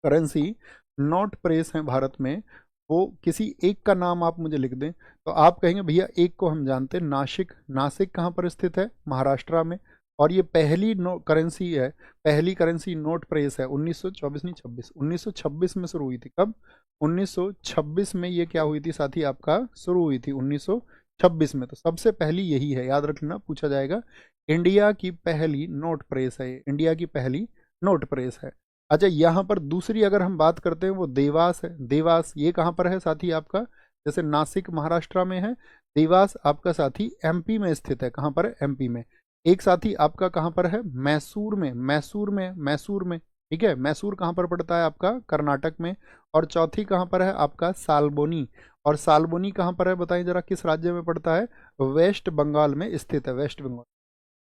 करेंसी नोट प्रेस है भारत में, वो किसी एक का नाम आप मुझे लिख दें। तो आप कहेंगे भैया एक को हम जानते हैं, नासिक। नासिक कहाँ पर स्थित है? महाराष्ट्र में। और ये पहली करेंसी है, पहली करेंसी नोट प्रेस है 1924 नहीं 26, 1926 में शुरू हुई थी। कब? 1926 में ये क्या हुई थी साथी आपका शुरू हुई थी 1926 में। तो सबसे पहली यही है, याद रखना पूछा जाएगा। इंडिया की पहली नोट प्रेस है, इंडिया की पहली नोट प्रेस है। अच्छा यहाँ पर दूसरी अगर हम बात करते हैं वो देवास है। देवास ये कहाँ पर है साथी आपका? जैसे नासिक महाराष्ट्र में है, देवास आपका साथी एमपी में स्थित है। कहाँ पर है? एमपी में। एक साथी आपका कहाँ पर है? मैसूर में, मैसूर में, मैसूर में। ठीक है, मैसूर कहाँ पर पड़ता है आपका? कर्नाटक में। और चौथी कहाँ पर है आपका? साल्बोनी। और सालबोनी कहाँ पर है बताइए जरा, किस राज्य में पड़ता है? वेस्ट बंगाल में स्थित है, वेस्ट बंगाल।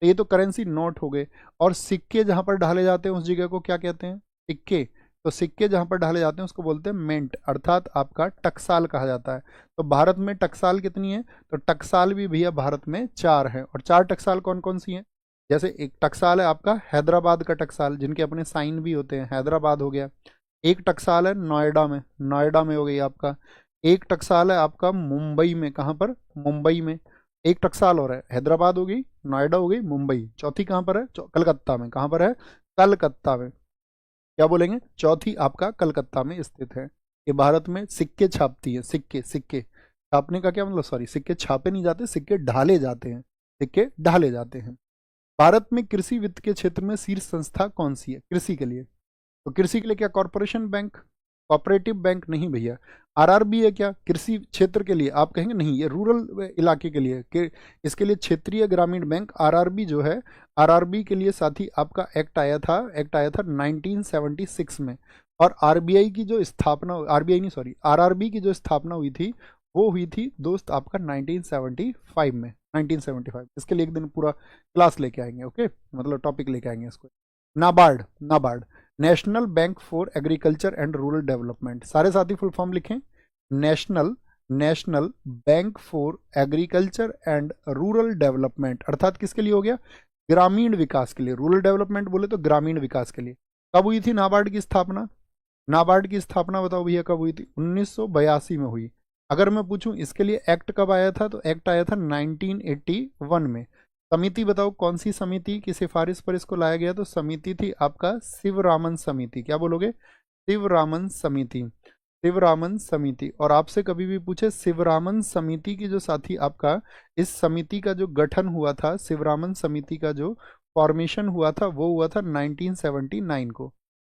तो ये तो करेंसी नोट हो गए। और सिक्के जहां पर ढाले जाते हैं उस जगह को क्या कहते हैं? सिक्के। तो सिक्के जहां पर ढाले जाते हैं उसको बोलते हैं मिंट, अर्थात आपका टकसाल कहा जाता है। तो भारत में टकसाल कितनी है? तो टकसाल भी भैया भारत में 4 है। और 4 टकसाल कौन कौन सी हैं? जैसे एक टकसाल है आपका हैदराबाद का टकसाल, जिनके अपने साइन भी होते हैं, हैदराबाद हो गया। एक टकसाल है नोएडा में, नोएडा में हो गई आपका। एक टकसाल है आपका मुंबई में, कहाँ पर? मुंबई में। एक टकसाल और है, हैदराबाद हो गई, नोएडा हो गई, मुंबई। चौथी कहाँ पर है? कलकत्ता में। कहाँ पर है? कलकत्ता में। क्या बोलेंगे? चौथी आपका कलकत्ता में स्थित है। ये भारत में सिक्के छापती है, सिक्के। सिक्के छापने का क्या मतलब, सॉरी, सिक्के छापे नहीं जाते, सिक्के ढाले जाते हैं, सिक्के ढाले जाते हैं। भारत में कृषि वित्त के क्षेत्र में शीर्ष संस्था कौन सी है कृषि के लिए? तो कृषि के लिए क्या कॉरपोरेशन बैंक, कोऑपरेटिव बैंक नहीं भैया। आरआरबी है क्या कृषि क्षेत्र के लिए? आप कहेंगे नहीं, ये रूरल इलाके के लिए कि इसके लिए क्षेत्रीय ग्रामीण बैंक आरआरबी जो है, आरआरबी के लिए साथी आपका एक्ट आया था, एक्ट आया था 1976 में। और आरबीआई की जो स्थापना, आरबीआई नहीं सॉरी, आरआरबी की जो स्थापना हुई थी वो हुई थी दोस्त आपका 1975 में, 1975। इसके लिए एक दिन पूरा क्लास लेके आएंगे, ओके, मतलब टॉपिक लेके आएंगे इसको। NABARD, NABARD national bank for agriculture and rural development. सारे साथी फुल फॉर्म लिखें, national, national bank for agriculture and rural development, अर्थात किसके लिए हो गया? ग्रामीण विकास के लिए। रूरल डेवलपमेंट बोले तो ग्रामीण विकास के लिए। कब हुई थी नाबार्ड की स्थापना? नाबार्ड की स्थापना बताओ भैया कब हुई थी? 1982 में हुई। अगर मैं पूछूं इसके लिए एक्ट कब आया था, तो एक्ट आया था 1981 में। समिति बताओ कौन सी समिति की सिफारिश पर इसको लाया गया? तो समिति थी आपका शिवरामन समिति। क्या बोलोगे? शिवरामन समिति, शिवरामन समिति। और आपसे कभी भी पूछे शिवरामन समिति की जो साथी आपका, इस समिति का जो गठन हुआ था, शिवरामन समिति का जो फॉर्मेशन हुआ था वो हुआ था 1979 को।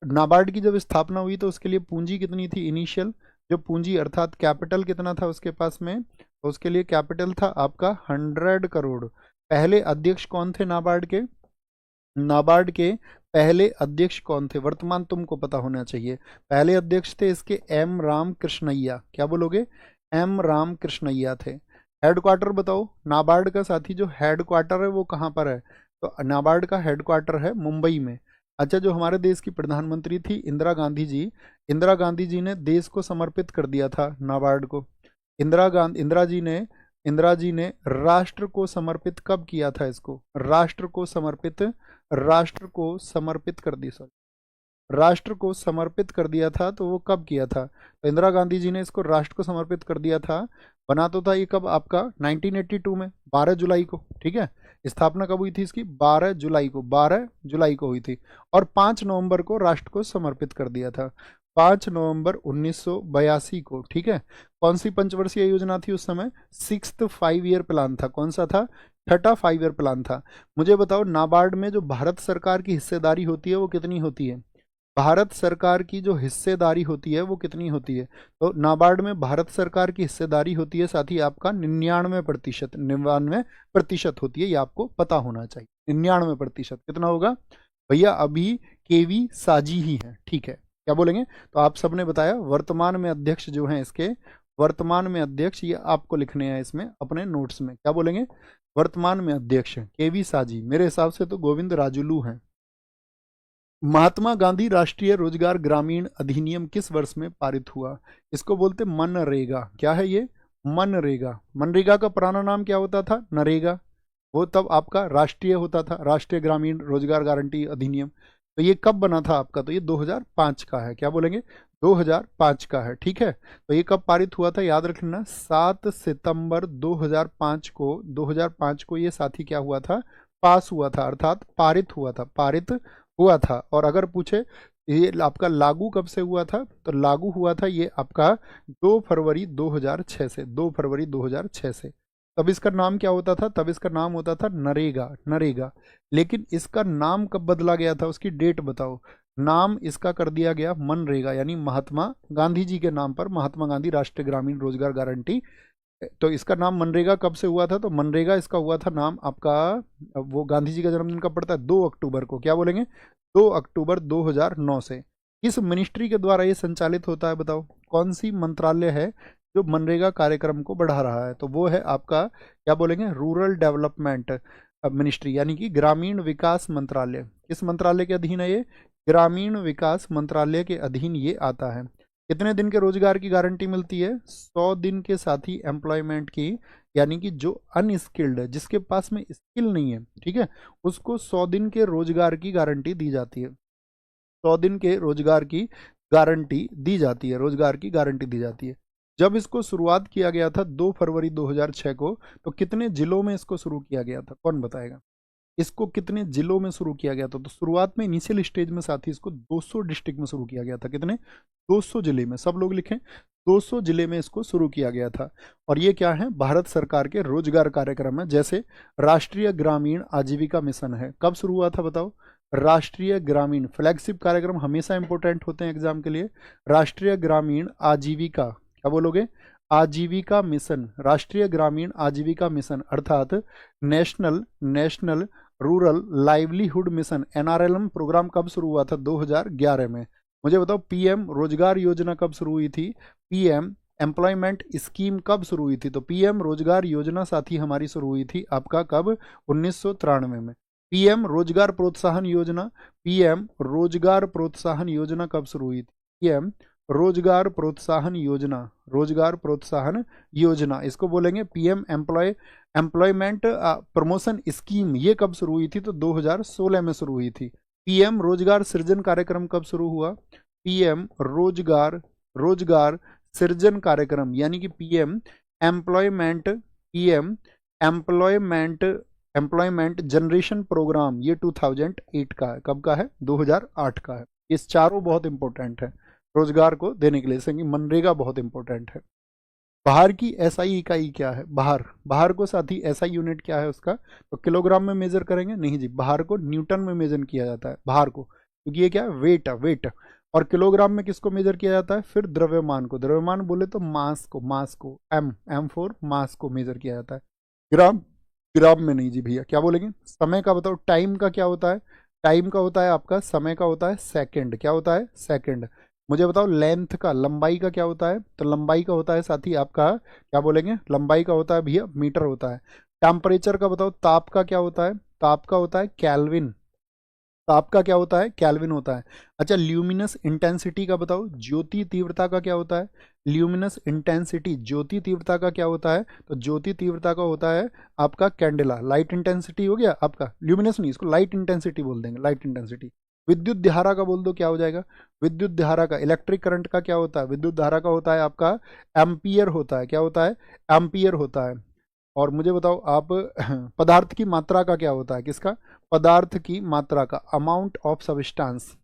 नाबार्ड की जब स्थापना हुई तो उसके लिए पूंजी कितनी थी इनिशियल? जो पूंजी अर्थात कैपिटल कितना था उसके पास में? तो उसके लिए कैपिटल था आपका 100 करोड़। पहले अध्यक्ष कौन थे नाबार्ड के? नाबार्ड के पहले अध्यक्ष कौन थे? वर्तमान तुमको पता होना चाहिए। पहले अध्यक्ष थे इसके एम राम कृष्णैया। क्या बोलोगे? एम राम कृष्णैया थे। हेडक्वार्टर बताओ नाबार्ड का साथी, जो हेडक्वार्टर है वो कहाँ पर है? तो नाबार्ड का हेडक्वार्टर है मुंबई में। अच्छा, जो हमारे देश की प्रधानमंत्री थी इंदिरा गांधी जी, इंदिरा गांधी जी ने देश को समर्पित कर दिया था नाबार्ड को। इंदिरा जी ने राष्ट्र को समर्पित कब किया था इसको? राष्ट्र को समर्पित, राष्ट्र को समर्पित कर दी, सॉरी, राष्ट्र को समर्पित कर दिया था। तो वो कब किया था? तो इंदिरा गांधी जी ने इसको राष्ट्र को समर्पित कर दिया था। बना तो था ये कब आपका? 1982 में, 12 जुलाई को। ठीक है, स्थापना कब हुई थी इसकी? 12 जुलाई को, 12 जुलाई को हुई थी। और 5 नवंबर को राष्ट्र को समर्पित कर दिया था, 5 नवंबर 1982 को। ठीक है, कौन सी पंचवर्षीय योजना थी उस समय? 6th 5 ईयर प्लान था। कौन सा था? 6ठा 5 ईयर प्लान था। मुझे बताओ नाबार्ड में जो भारत सरकार की हिस्सेदारी होती है वो कितनी होती है? भारत सरकार की जो हिस्सेदारी होती है वो कितनी होती है? तो नाबार्ड में भारत सरकार की हिस्सेदारी होती है साथ ही आपका 99%, 99% होती है, ये आपको पता होना चाहिए। 99% कितना होगा भैया? अभी केवी साजी ही है। ठीक है, क्या बोलेंगे? तो आप सबने बताया वर्तमान में अध्यक्ष जो हैं इसके, वर्तमान में अध्यक्ष, ये आपको लिखने हैं इसमें अपने नोट्स में। क्या बोलेंगे? वर्तमान में अध्यक्ष केवी साजी, मेरे हिसाब से तो गोविंद राजुलू हैं। महात्मा गांधी राष्ट्रीय रोजगार ग्रामीण अधिनियम किस वर्ष में पारित हुआ? इसको बोलते मनरेगा। क्या है ये? मनरेगा। मनरेगा का पुराना नाम क्या होता था? नरेगा। वो तब आपका राष्ट्रीय होता था, राष्ट्रीय ग्रामीण रोजगार गारंटी अधिनियम। तो ये कब बना था आपका? तो ये 2005 का है। क्या बोलेंगे? 2005 का है। ठीक है, तो ये कब पारित हुआ था याद रखना, 7 सितंबर 2005 को, 2005 को ये साथी क्या हुआ था? पास हुआ था, अर्थात पारित हुआ था, पारित हुआ था। और अगर पूछे ये आपका लागू कब से हुआ था, तो लागू हुआ था ये आपका 2 फरवरी 2006 से, 2 फरवरी 2006 से। तब इसका नाम क्या होता था? तब इसका नाम होता था नरेगा, नरेगा। लेकिन इसका नाम कब बदला गया था, उसकी डेट बताओ। नाम इसका कर दिया गया मनरेगा, यानी महात्मा गांधी जी के नाम पर, महात्मा गांधी राष्ट्रीय ग्रामीण रोजगार गारंटी। तो इसका नाम मनरेगा कब से हुआ था? तो मनरेगा इसका हुआ था नाम आपका, वो गांधी जी का जन्मदिन कब पड़ता है? 2 अक्टूबर को। क्या बोलेंगे? 2 अक्टूबर 2009 से। किस मिनिस्ट्री के द्वारा ये संचालित होता है बताओ? कौन सी मंत्रालय है जो मनरेगा कार्यक्रम को बढ़ा रहा है, तो वो है आपका क्या बोलेंगे, रूरल डेवलपमेंट मिनिस्ट्री, यानी कि ग्रामीण विकास मंत्रालय। किस मंत्रालय के अधीन है ये? ग्रामीण विकास मंत्रालय के अधीन ये आता है। कितने दिन के रोजगार की गारंटी मिलती है? 100 दिन के साथ ही एम्प्लॉयमेंट की, यानी कि जो अनस्किल्ड है, जिसके पास में स्किल नहीं है, ठीक है, उसको 100 दिन के रोजगार की गारंटी दी जाती है। 100 दिन के रोजगार की गारंटी दी जाती है, रोजगार की गारंटी दी जाती है। जब इसको शुरुआत किया गया था 2 फरवरी 2006 को, तो कितने जिलों में इसको शुरू किया गया था, कौन बताएगा? इसको कितने जिलों में शुरू किया गया था? तो शुरुआत में इनिशियल स्टेज में साथी इसको 200 डिस्ट्रिक्ट में शुरू किया गया था। कितने? 200 जिले में, सब लोग लिखें, 200 जिले में इसको शुरू किया गया था। और ये क्या है? भारत सरकार के रोजगार कार्यक्रम है। जैसे राष्ट्रीय ग्रामीण आजीविका मिशन है, कब शुरू हुआ था बताओ? राष्ट्रीय ग्रामीण, फ्लैगशिप कार्यक्रम हमेशा इंपॉर्टेंट होते हैं एग्जाम के लिए। राष्ट्रीय ग्रामीण आजीविका, क्या बोलोगे? आजीविका मिशन, राष्ट्रीय ग्रामीण आजीविका मिशन, अर्थात national rural livelihood mission, NRLM program कब शुरू हुआ था? 2011 में। मुझे बताओ पीएम रोजगार योजना कब शुरू हुई थी? पीएम एम्प्लॉयमेंट स्कीम कब शुरू हुई थी? तो पीएम रोजगार योजना साथी हमारी शुरू हुई थी आपका कब? 1993 में। पीएम रोजगार प्रोत्साहन योजना, पीएम रोजगार प्रोत्साहन योजना कब शुरू हुई थी? पीएम रोजगार प्रोत्साहन योजना, रोजगार प्रोत्साहन योजना, इसको बोलेंगे पीएम एम्प्लॉयमेंट प्रमोशन स्कीम। ये कब शुरू हुई थी? तो 2016 में शुरू हुई थी। पीएम रोजगार सृजन कार्यक्रम कब शुरू हुआ? पीएम रोजगार सृजन कार्यक्रम, यानी कि पीएम एम्प्लॉयमेंट जनरेशन प्रोग्राम, ये 2008 का है। कब का है? 2008 का है। इस चारों बहुत इंपॉर्टेंट है रोजगार को देने के लिए, जैसे कि मनरेगा बहुत इंपॉर्टेंट है। बाहर की एसआई इकाई क्या है? बाहर को साथी एसआई यूनिट क्या है उसका? तो किलोग्राम में मेजर करेंगे? नहीं जी, बाहर को न्यूटन में मेजर किया जाता है बाहर को, क्योंकि ये क्या है? वेट। और किलोग्राम में किसको मेजर किया जाता है? फिर द्रव्यमान को, द्रव्यमान बोले तो मास को एम फॉर मास को मेजर किया जाता है। ग्राम में नहीं जी भैया। क्या बोलेंगे? समय का बताओ, टाइम का क्या होता है? टाइम का होता है आपका, समय का होता है सेकंड। क्या होता है? सेकंड। मुझे बताओ लेंथ का, लंबाई का क्या होता है? तो लंबाई का होता है साथी आपका, क्या बोलेंगे? लंबाई का होता है भैया मीटर होता है। टेम्परेचर का बताओ, ताप का क्या होता है? ताप का होता है केल्विन। ताप का क्या होता है? केल्विन होता है। अच्छा, ल्यूमिनस इंटेंसिटी का बताओ, ज्योति तीव्रता का क्या होता है? ल्यूमिनस इंटेंसिटी, ज्योति तीव्रता का क्या होता है? तो ज्योति तीव्रता का होता है आपका कैंडेला। लाइट इंटेंसिटी हो गया आपका, ल्यूमिनस नहीं, इसको लाइट इंटेंसिटी बोल देंगे, लाइट इंटेंसिटी। विद्युत धारा का बोल दो, क्या हो जाएगा? विद्युत धारा का, इलेक्ट्रिक करंट का क्या होता है? विद्युत धारा का होता है आपका एम्पियर होता है। क्या होता है? एम्पियर होता है। और मुझे बताओ आप पदार्थ की मात्रा का क्या होता है? किसका? पदार्थ की मात्रा का, अमाउंट ऑफ सब्सटेंस।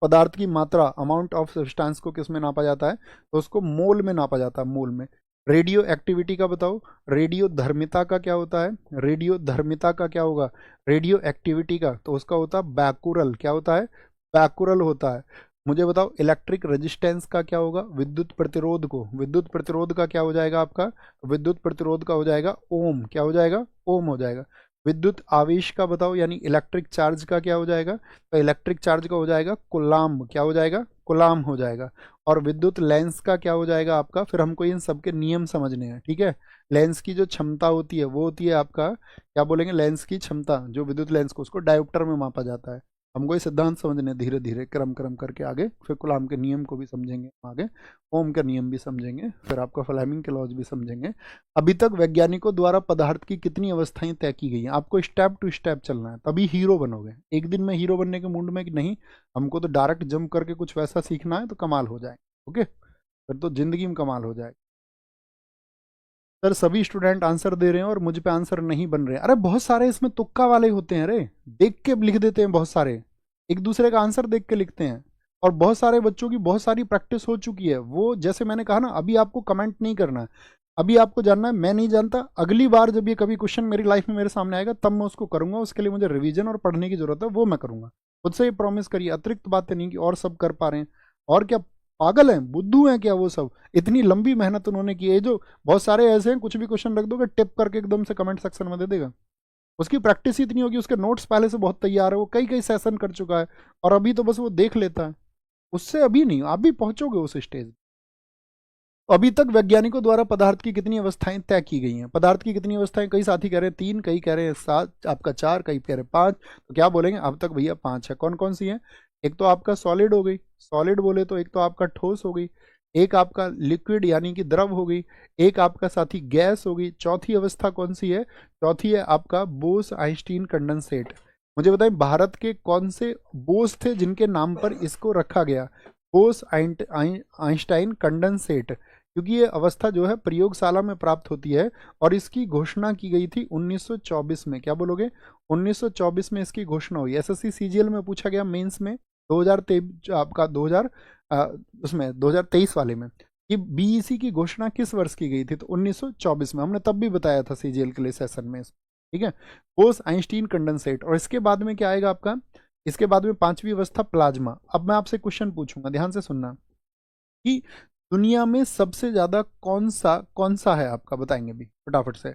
पदार्थ की मात्रा, अमाउंट ऑफ सब्सटेंस को किस में नापा जाता है? तो उसको मोल में नापा जाता है, मोल में। रेडियो एक्टिविटी का बताओ, रेडियो धर्मिता का क्या होता है? रेडियो धर्मिता का क्या होगा? रेडियो एक्टिविटी का, तो उसका होता है बैकुरल। क्या होता है? बैकुरल होता है। मुझे बताओ इलेक्ट्रिक रेजिस्टेंस का क्या होगा? विद्युत प्रतिरोध को, विद्युत प्रतिरोध का क्या हो जाएगा आपका? विद्युत प्रतिरोध का हो जाएगा ओम। क्या हो जाएगा? ओम हो जाएगा। विद्युत आवेश का बताओ, यानी इलेक्ट्रिक चार्ज का क्या हो जाएगा? तो इलेक्ट्रिक चार्ज का हो जाएगा कुलाम। क्या हो जाएगा? कुलाम हो जाएगा। और विद्युत लेंस का क्या हो जाएगा आपका? फिर हमको इन सबके नियम समझने हैं, ठीक है। लेंस की जो क्षमता होती है वो होती है आपका, क्या बोलेंगे? लेंस की क्षमता, जो विद्युत लेंस को, उसको डायोप्टर में मापा जाता है। हमको ये सिद्धांत समझने, धीरे धीरे क्रम क्रम करके आगे, फिर कुलाम के नियम को भी समझेंगे आगे, ओम का नियम भी समझेंगे, फिर आपका फ्लेमिंग के लॉज भी समझेंगे। अभी तक वैज्ञानिकों द्वारा पदार्थ की कितनी अवस्थाएं तय की गई हैं? आपको स्टेप टू स्टेप चलना है, तभी हीरो बनोगे। एक दिन में हीरो बनने के मूड में कि नहीं, हमको तो डायरेक्ट जंप करके कुछ वैसा सीखना है तो कमाल हो जाए। ओके, फिर तो जिंदगी में कमाल हो जाए। सर सभी स्टूडेंट आंसर दे रहे हैं और मुझ पे आंसर नहीं बन रहे हैं। अरे बहुत सारे इसमें तुक्का वाले होते हैं, अरे देख के लिख देते हैं, बहुत सारे एक दूसरे का आंसर देख के लिखते हैं। और बहुत सारे बच्चों की बहुत सारी प्रैक्टिस हो चुकी है। वो जैसे मैंने कहा ना, अभी आपको कमेंट नहीं करना है, अभी आपको जानना है मैं नहीं जानता। अगली बार जब ये कभी क्वेश्चन मेरी लाइफ में मेरे सामने आएगा तब मैं उसको करूंगा। उसके लिए मुझे रिवीजन और पढ़ने की जरूरत है, वो मैं करूंगा। खुद से ही प्रॉमिस करिए, अतिरिक्त बातें नहीं कि और सब कर पा रहे हैं। और क्या पागल हैं, बुद्धू हैं क्या वो सब? इतनी लंबी मेहनत उन्होंने की है। जो बहुत सारे ऐसे हैं, कुछ भी क्वेश्चन रख दोगे टिप करके एकदम से कमेंट सेक्शन में दे देगा। उसकी प्रैक्टिस ही इतनी होगी, उसके नोट्स पहले से बहुत तैयार है, वो कई कई सेशन कर चुका है, और अभी तो बस वो देख लेता है। उससे अभी नहीं, आप भी पहुंचोगे उस स्टेज। अभी तक वैज्ञानिकों द्वारा पदार्थ की कितनी अवस्थाएं तय की गई हैं? पदार्थ की कितनी अवस्थाएं? कई साथी कह रहे हैं 3, कई कह रहे हैं 7, आपका 4, कई कह रहे हैं 5। तो क्या बोलेंगे? अब तक भैया 5 है। कौन कौन सी है? एक तो आपका सॉलिड हो गई, सॉलिड बोले तो एक तो आपका ठोस हो गई, एक आपका लिक्विड यानी कि द्रव हो गई, एक आपका साथी गैस हो गई। चौथी अवस्था कौन सी है? चौथी है आपका बोस आइंस्टीन कंडेंसेट। मुझे बताएं भारत के कौन से बोस थे जिनके नाम पर इसको रखा गया? Bose Einstein condensate. क्योंकि ये अवस्था जो है प्रयोगशाला में प्राप्त होती है और इसकी घोषणा की गई थी 1924 में। क्या बोलोगे? 1924 में इसकी घोषणा हुई। एसएससी सीजीएल में पूछा गया मेंस में 2023 आपका 2000 उसमें 2023 वाले में कि बीईसी की घोषणा किस वर्ष की गई थी? तो 1924 में। हमने तब भी बताया था सीजीएल के लिए सेशन में। ठीक है, बोस आइंस्टीन कंडेंसेट। और इसके बाद में क्या आएगा आपका? इसके बाद में पांचवी अवस्था प्लाज्मा। अब मैं आपसे क्वेश्चन पूछूंगा, ध्यान से सुनना, कि दुनिया में सबसे ज्यादा कौन सा है आपका? बताएंगे भी फटाफट से।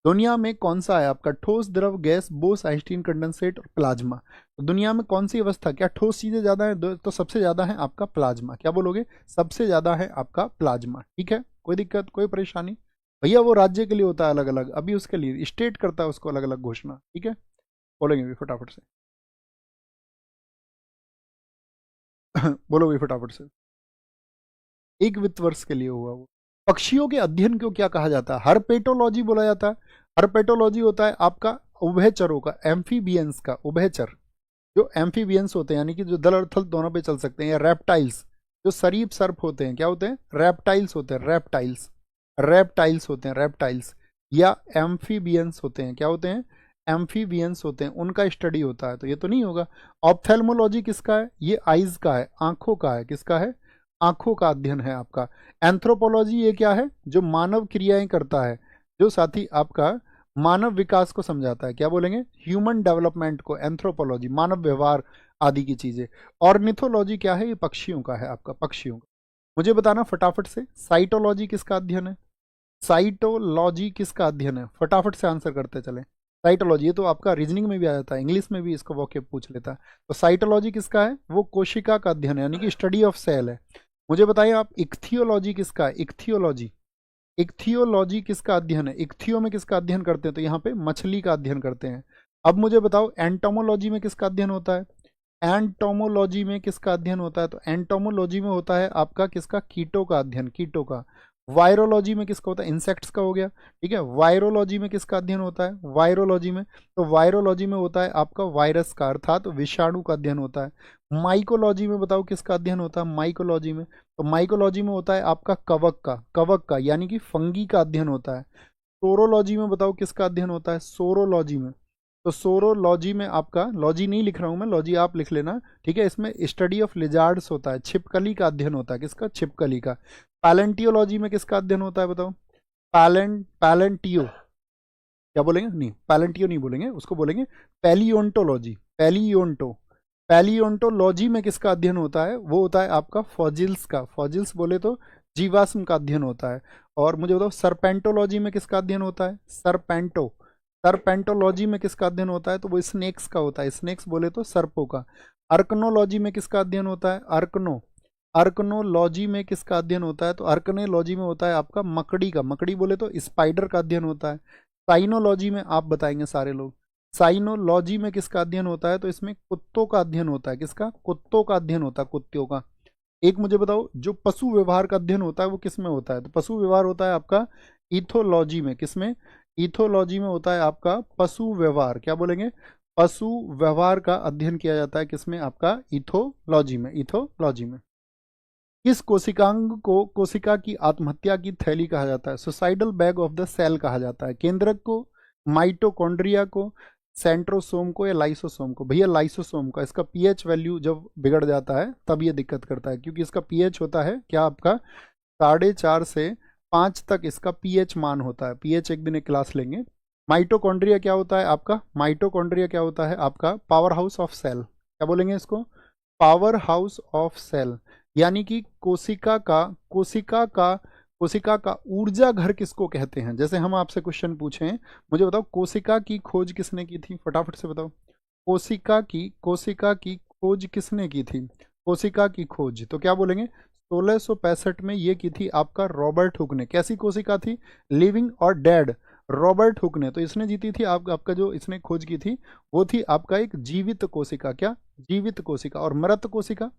दुनिया में कौन सा है आपका? ठोस, द्रव, गैस, बोस आइंस्टीन कंडेंसेट और प्लाज्मा। तो दुनिया में कौन सी अवस्था? क्या ठोस चीजें ज्यादा है? तो सबसे ज्यादा है आपका प्लाज्मा। क्या बोलोगे? सबसे ज्यादा है आपका प्लाज्मा। ठीक है, कोई दिक्कत, कोई परेशानी? भैया वो राज्य के लिए होता है अलग अलग, अभी उसके लिए स्टेट करता है उसको अलग अलग घोषणा। ठीक है, बोलेंगे भी फटाफट से। बोलो भी फटाफट से। एक वित्त वर्ष के लिए हुआ वो। पक्षियों के अध्ययन को क्या कहा जाता है? हर्पेटोलॉजी बोला जाता है। हर्पेटोलॉजी होता है आपका उभयचरों का, एम्फीबियंस का, उभयचर। जो एम्फीबियंस होते हैं यानी कि जो दल और थल दोनों पे चल सकते हैं, या रेप्टाइल्स जो सरीप सर्प होते हैं, क्या होते हैं? रेप्टाइल्स होते हैं, रेप्टाइल्स। रेप्टाइल्स होते हैं, रेप्टाइल्स। या एम्फीबियंस होते हैं, क्या होते हैं? एम्फीबियंस होते हैं, उनका स्टडी होता है। तो ये तो नहीं होगा। ऑप्थेल्मोलॉजी किसका है? ये आइज का है, आंखों का है। किसका है? आंखों का अध्ययन है आपका। एंथ्रोपोलॉजी ये क्या है? जो मानव क्रियाएं करता है, जो साथी आपका मानव विकास को समझाता है। क्या बोलेंगे? ह्यूमन डेवलपमेंट को एंथ्रोपोलॉजी, मानव व्यवहार आदि की चीजें। ऑर्निथोलॉजी क्या है? ये पक्षियों का है आपका, पक्षियों का। मुझे बताना फटाफट से, साइटोलॉजी किसका अध्ययन है? साइटोलॉजी किसका अध्ययन है? फटाफट से आंसर करते चले। साइटोलॉजी, ये तो आपका रीजनिंग में भी आ जाता है, इंग्लिश में भी इसको वोकैब पूछ लेता है। तो साइटोलॉजी किसका है? वो कोशिका का अध्ययन है, यानी कि स्टडी ऑफ सेल है। मुझे बताइए आप, इक्थियोलॉजी किसका है? इक्थियोलॉजी, इक्थियोलॉजी किसका अध्ययन है? इक्थियो में किसका अध्ययन करते हैं? तो यहाँ पे मछली का अध्ययन करते हैं। अब मुझे बताओ एंटोमोलॉजी में किसका अध्ययन होता है? एंटोमोलॉजी में किसका अध्ययन होता है? तो एंटोमोलॉजी में होता है आपका किसका? कीटों का अध्ययन, कीटों का। वायरोलॉजी में किसका होता है? इंसेक्ट्स का हो गया। ठीक है, वायरोलॉजी में किसका अध्ययन होता है? वायरोलॉजी में, तो वायरोलॉजी में होता है आपका वायरस का, अर्थात विषाणु का अध्ययन होता है। माइकोलॉजी में बताओ किसका अध्ययन होता है? माइकोलॉजी में, तो माइकोलॉजी में होता है आपका कवक का, कवक का यानी कि फंगी का अध्ययन होता है। सोरोलॉजी में बताओ किसका अध्ययन होता है? सोरोलॉजी में, तो सोरोलॉजी में आपका, लॉजी नहीं लिख रहा हूं मैं, लॉजी आप लिख लेना। ठीक है, इसमें स्टडी ऑफ लिजार्ड्स होता है, छिपकली का अध्ययन होता है। किसका? छिपकली का। पैलेंटियोलॉजी में किसका अध्ययन होता है? बताओ। पैलेंटियो, क्या बोलेंगे? नहीं, पैलेंटियो नहीं बोलेंगे, उसको बोलेंगे पैलियोंटोलॉजी, पैलियोंटो। पैलियोंटोलॉजी में किसका अध्ययन होता है? वो होता है आपका फॉजिल्स का। फॉजिल्स बोले तो जीवाश्म का अध्ययन होता है। और मुझे बताओ सरपेंटोलॉजी में किसका अध्ययन होता है? सरपेंटो, सरपेंटोलॉजी में किसका अध्ययन होता है? तो वो स्नेक्स का होता है, स्नेक्स बोले तो सर्पों का। अर्कनोलॉजी में किसका अध्ययन होता है? अर्कनो, अर्कनोलॉजी में किसका अध्ययन होता है? तो अर्कनोलॉजी में होता है आपका मकड़ी का, मकड़ी बोले तो स्पाइडर का अध्ययन होता है। साइनोलॉजी में आप बताएंगे सारे लोग, साइनोलॉजी में किसका अध्ययन होता है? तो इसमें कुत्तों का अध्ययन होता है। किसका? कुत्तों का अध्ययन होता है, कुत्तों का। एक मुझे बताओ, जो पशु व्यवहार का अध्ययन होता है वो किस में होता है? तो पशु व्यवहार होता है आपका इथोलॉजी में। किसमें? इथोलॉजी में होता है आपका पशु व्यवहार। क्या बोलेंगे? पशु व्यवहार का अध्ययन किया जाता है किसमें? आपका इथोलॉजी में, इथोलॉजी में। किस कोशिकांग को कोशिका की आत्महत्या की थैली कहा जाता है? Suicidal bag of the cell कहा जाता है। केंद्रक को, माइटोकॉन्ड्रिया को, सेंट्रोसोम को, या लाइसोसोम को? भैया लाइसोसोम का। इसका पीएच वैल्यू जब बिगड़ जाता है तब ये दिक्कत करता है, क्योंकि इसका पीएच होता है क्या आपका 4.5 से 5 तक इसका पीएच मान होता है। पीएच एक दिन एक क्लास लेंगे। माइटोकॉन्ड्रिया क्या होता है आपका? माइटोकॉन्ड्रिया क्या होता है आपका? Power house of cell. क्या बोलेंगे इसको? पावर हाउस ऑफ सेल, यानी कि कोशिका का ऊर्जा घर किसको कहते हैं? जैसे हम आपसे क्वेश्चन पूछें, मुझे बताओ कोशिका की खोज किसने की थी? फटाफट से बताओ। कोशिका की खोज किसने की थी? कोशिका की खोज, तो क्या बोलेंगे? 1665 में ये की थी आपका रॉबर्ट हुक ने। कैसी कोशिका थी? लिविंग और डेड, रॉबर्ट हुक ने। तो इसने जीती थी आपका जो इसने खोज की थी वो थी आपका एक जीवित कोशिका। क्या? जीवित कोशिका। और मृत कोशिका,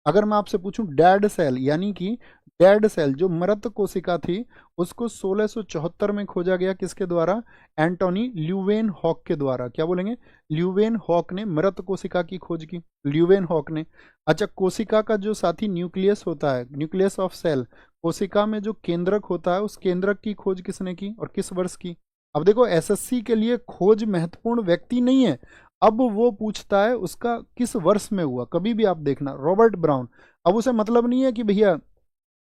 अगर मैं आपसे पूछूं डेड सेल, यानी कि डेड सेल जो मृत कोशिका थी उसको 1674 में खोजा गया। किसके द्वारा? एंटोनी ल्यूवेन हॉक के द्वारा। क्या बोलेंगे? ल्यूवेन हॉक ने मृत कोशिका की खोज की, ल्यूवेन हॉक ने। अच्छा, कोशिका का जो साथी न्यूक्लियस होता है, न्यूक्लियस ऑफ सेल, कोशिका में जो केंद्रक होता है उस केंद्रक की खोज किसने की और किस वर्ष की? अब देखो, एसएससी के लिए खोज महत्वपूर्ण व्यक्ति नहीं है, अब वो पूछता है उसका किस वर्ष में हुआ। कभी भी आप देखना, रॉबर्ट ब्राउन। अब उसे मतलब नहीं है कि भैया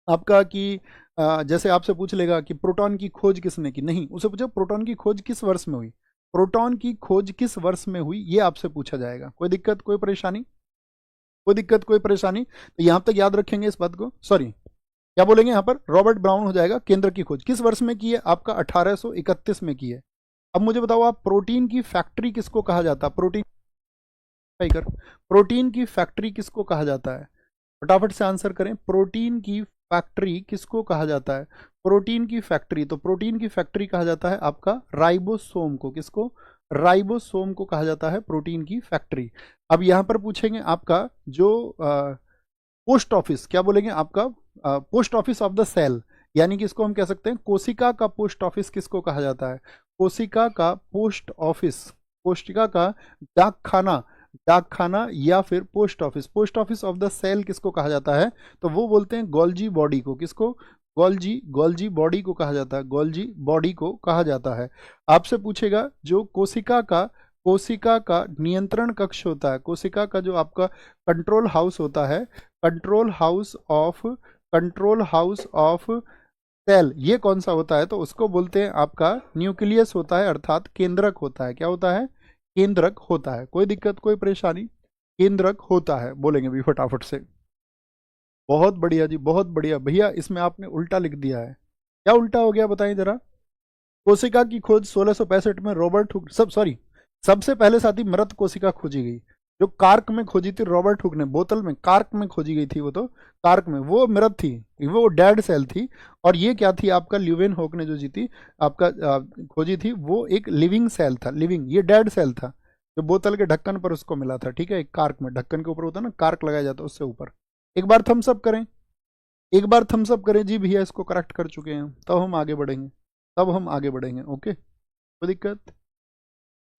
आपका कि जैसे आपसे पूछ लेगा कि प्रोटॉन की खोज किसने की, नहीं, उसे पूछो प्रोटॉन की खोज किस वर्ष में हुई, प्रोटॉन की खोज किस वर्ष में हुई, ये आपसे पूछा जाएगा। कोई दिक्कत, कोई परेशानी? कोई दिक्कत, कोई परेशानी? तो यहां तक याद रखेंगे इस बात को। सॉरी, क्या बोलेंगे यहाँ पर? रॉबर्ट ब्राउन हो जाएगा। केंद्र की खोज किस वर्ष में की है? आपका 1831 में की है। अब मुझे बताओ आप, प्रोटीन की फैक्ट्री किसको कहा जाता है? प्रोटीन की फैक्ट्री किसको कहा जाता है? फटाफट से आंसर करें। प्रोटीन की फैक्ट्री किसको कहा जाता है? प्रोटीन की फैक्ट्री, तो प्रोटीन की फैक्ट्री कहा जाता है आपका राइबोसोम को। किसको? राइबोसोम को कहा जाता है प्रोटीन की फैक्ट्री। अब यहां पर पूछेंगे आपका जो पोस्ट ऑफिस, क्या बोलेंगे आपका? Post office of the cell, यानी कि इसको हम कह सकते हैं कोशिका का पोस्ट ऑफिस किसको कहा जाता है? कोशिका का पोस्ट ऑफिस, कोशिका का डाकखाना, डाकखाना या फिर post office, post office of the cell किसको कहा जाता है? तो वो बोलते हैं गोल्जी बॉडी को। किसको? गोल्जी, गोल्जी बॉडी को कहा जाता है, गोल्जी बॉडी को कहा जाता है। आपसे पूछेगा जो कोशिका का नियंत्रण कक्ष होता है, कोशिका का जो आपका कंट्रोल हाउस होता है, कंट्रोल हाउस ऑफ सेल, ये कौन सा होता है? तो उसको बोलते हैं आपका न्यूक्लियस होता है, अर्थात केंद्रक होता है। क्या होता है? केंद्रक होता है। कोई दिक्कत, कोई परेशानी? केंद्रक होता है, बोलेंगे भी फटाफट से। बहुत बढ़िया जी, बहुत बढ़िया। भैया इसमें आपने उल्टा लिख दिया है, क्या उल्टा हो गया बताएं जरा। कोशिका की खोज 1665 में रॉबर्ट हुक, सबसे पहले साथी मृत कोशिका खोजी गई जो कार्क में खोजी थी रॉबर्ट हुक ने, बोतल में कार्क में खोजी गई थी वो, तो कार्क में वो मृत थी, वो डेड सेल थी। और ये क्या थी आपका? ल्यूवेन हॉक ने जो जीती आपका खोजी थी वो एक लिविंग सेल था, लिविंग, ये डेड सेल था जो बोतल के ढक्कन पर उसको मिला था। ठीक है, एक कार्क में, ढक्कन के ऊपर होता है ना कार्क लगाया जाता है, उससे ऊपर। एक बार थम्स अप करें, एक बार थम्स अप करें जी। भैया इसको करेक्ट कर चुके हैं, तब हम आगे बढ़ेंगे, तब हम आगे बढ़ेंगे। ओके, कोई दिक्कत?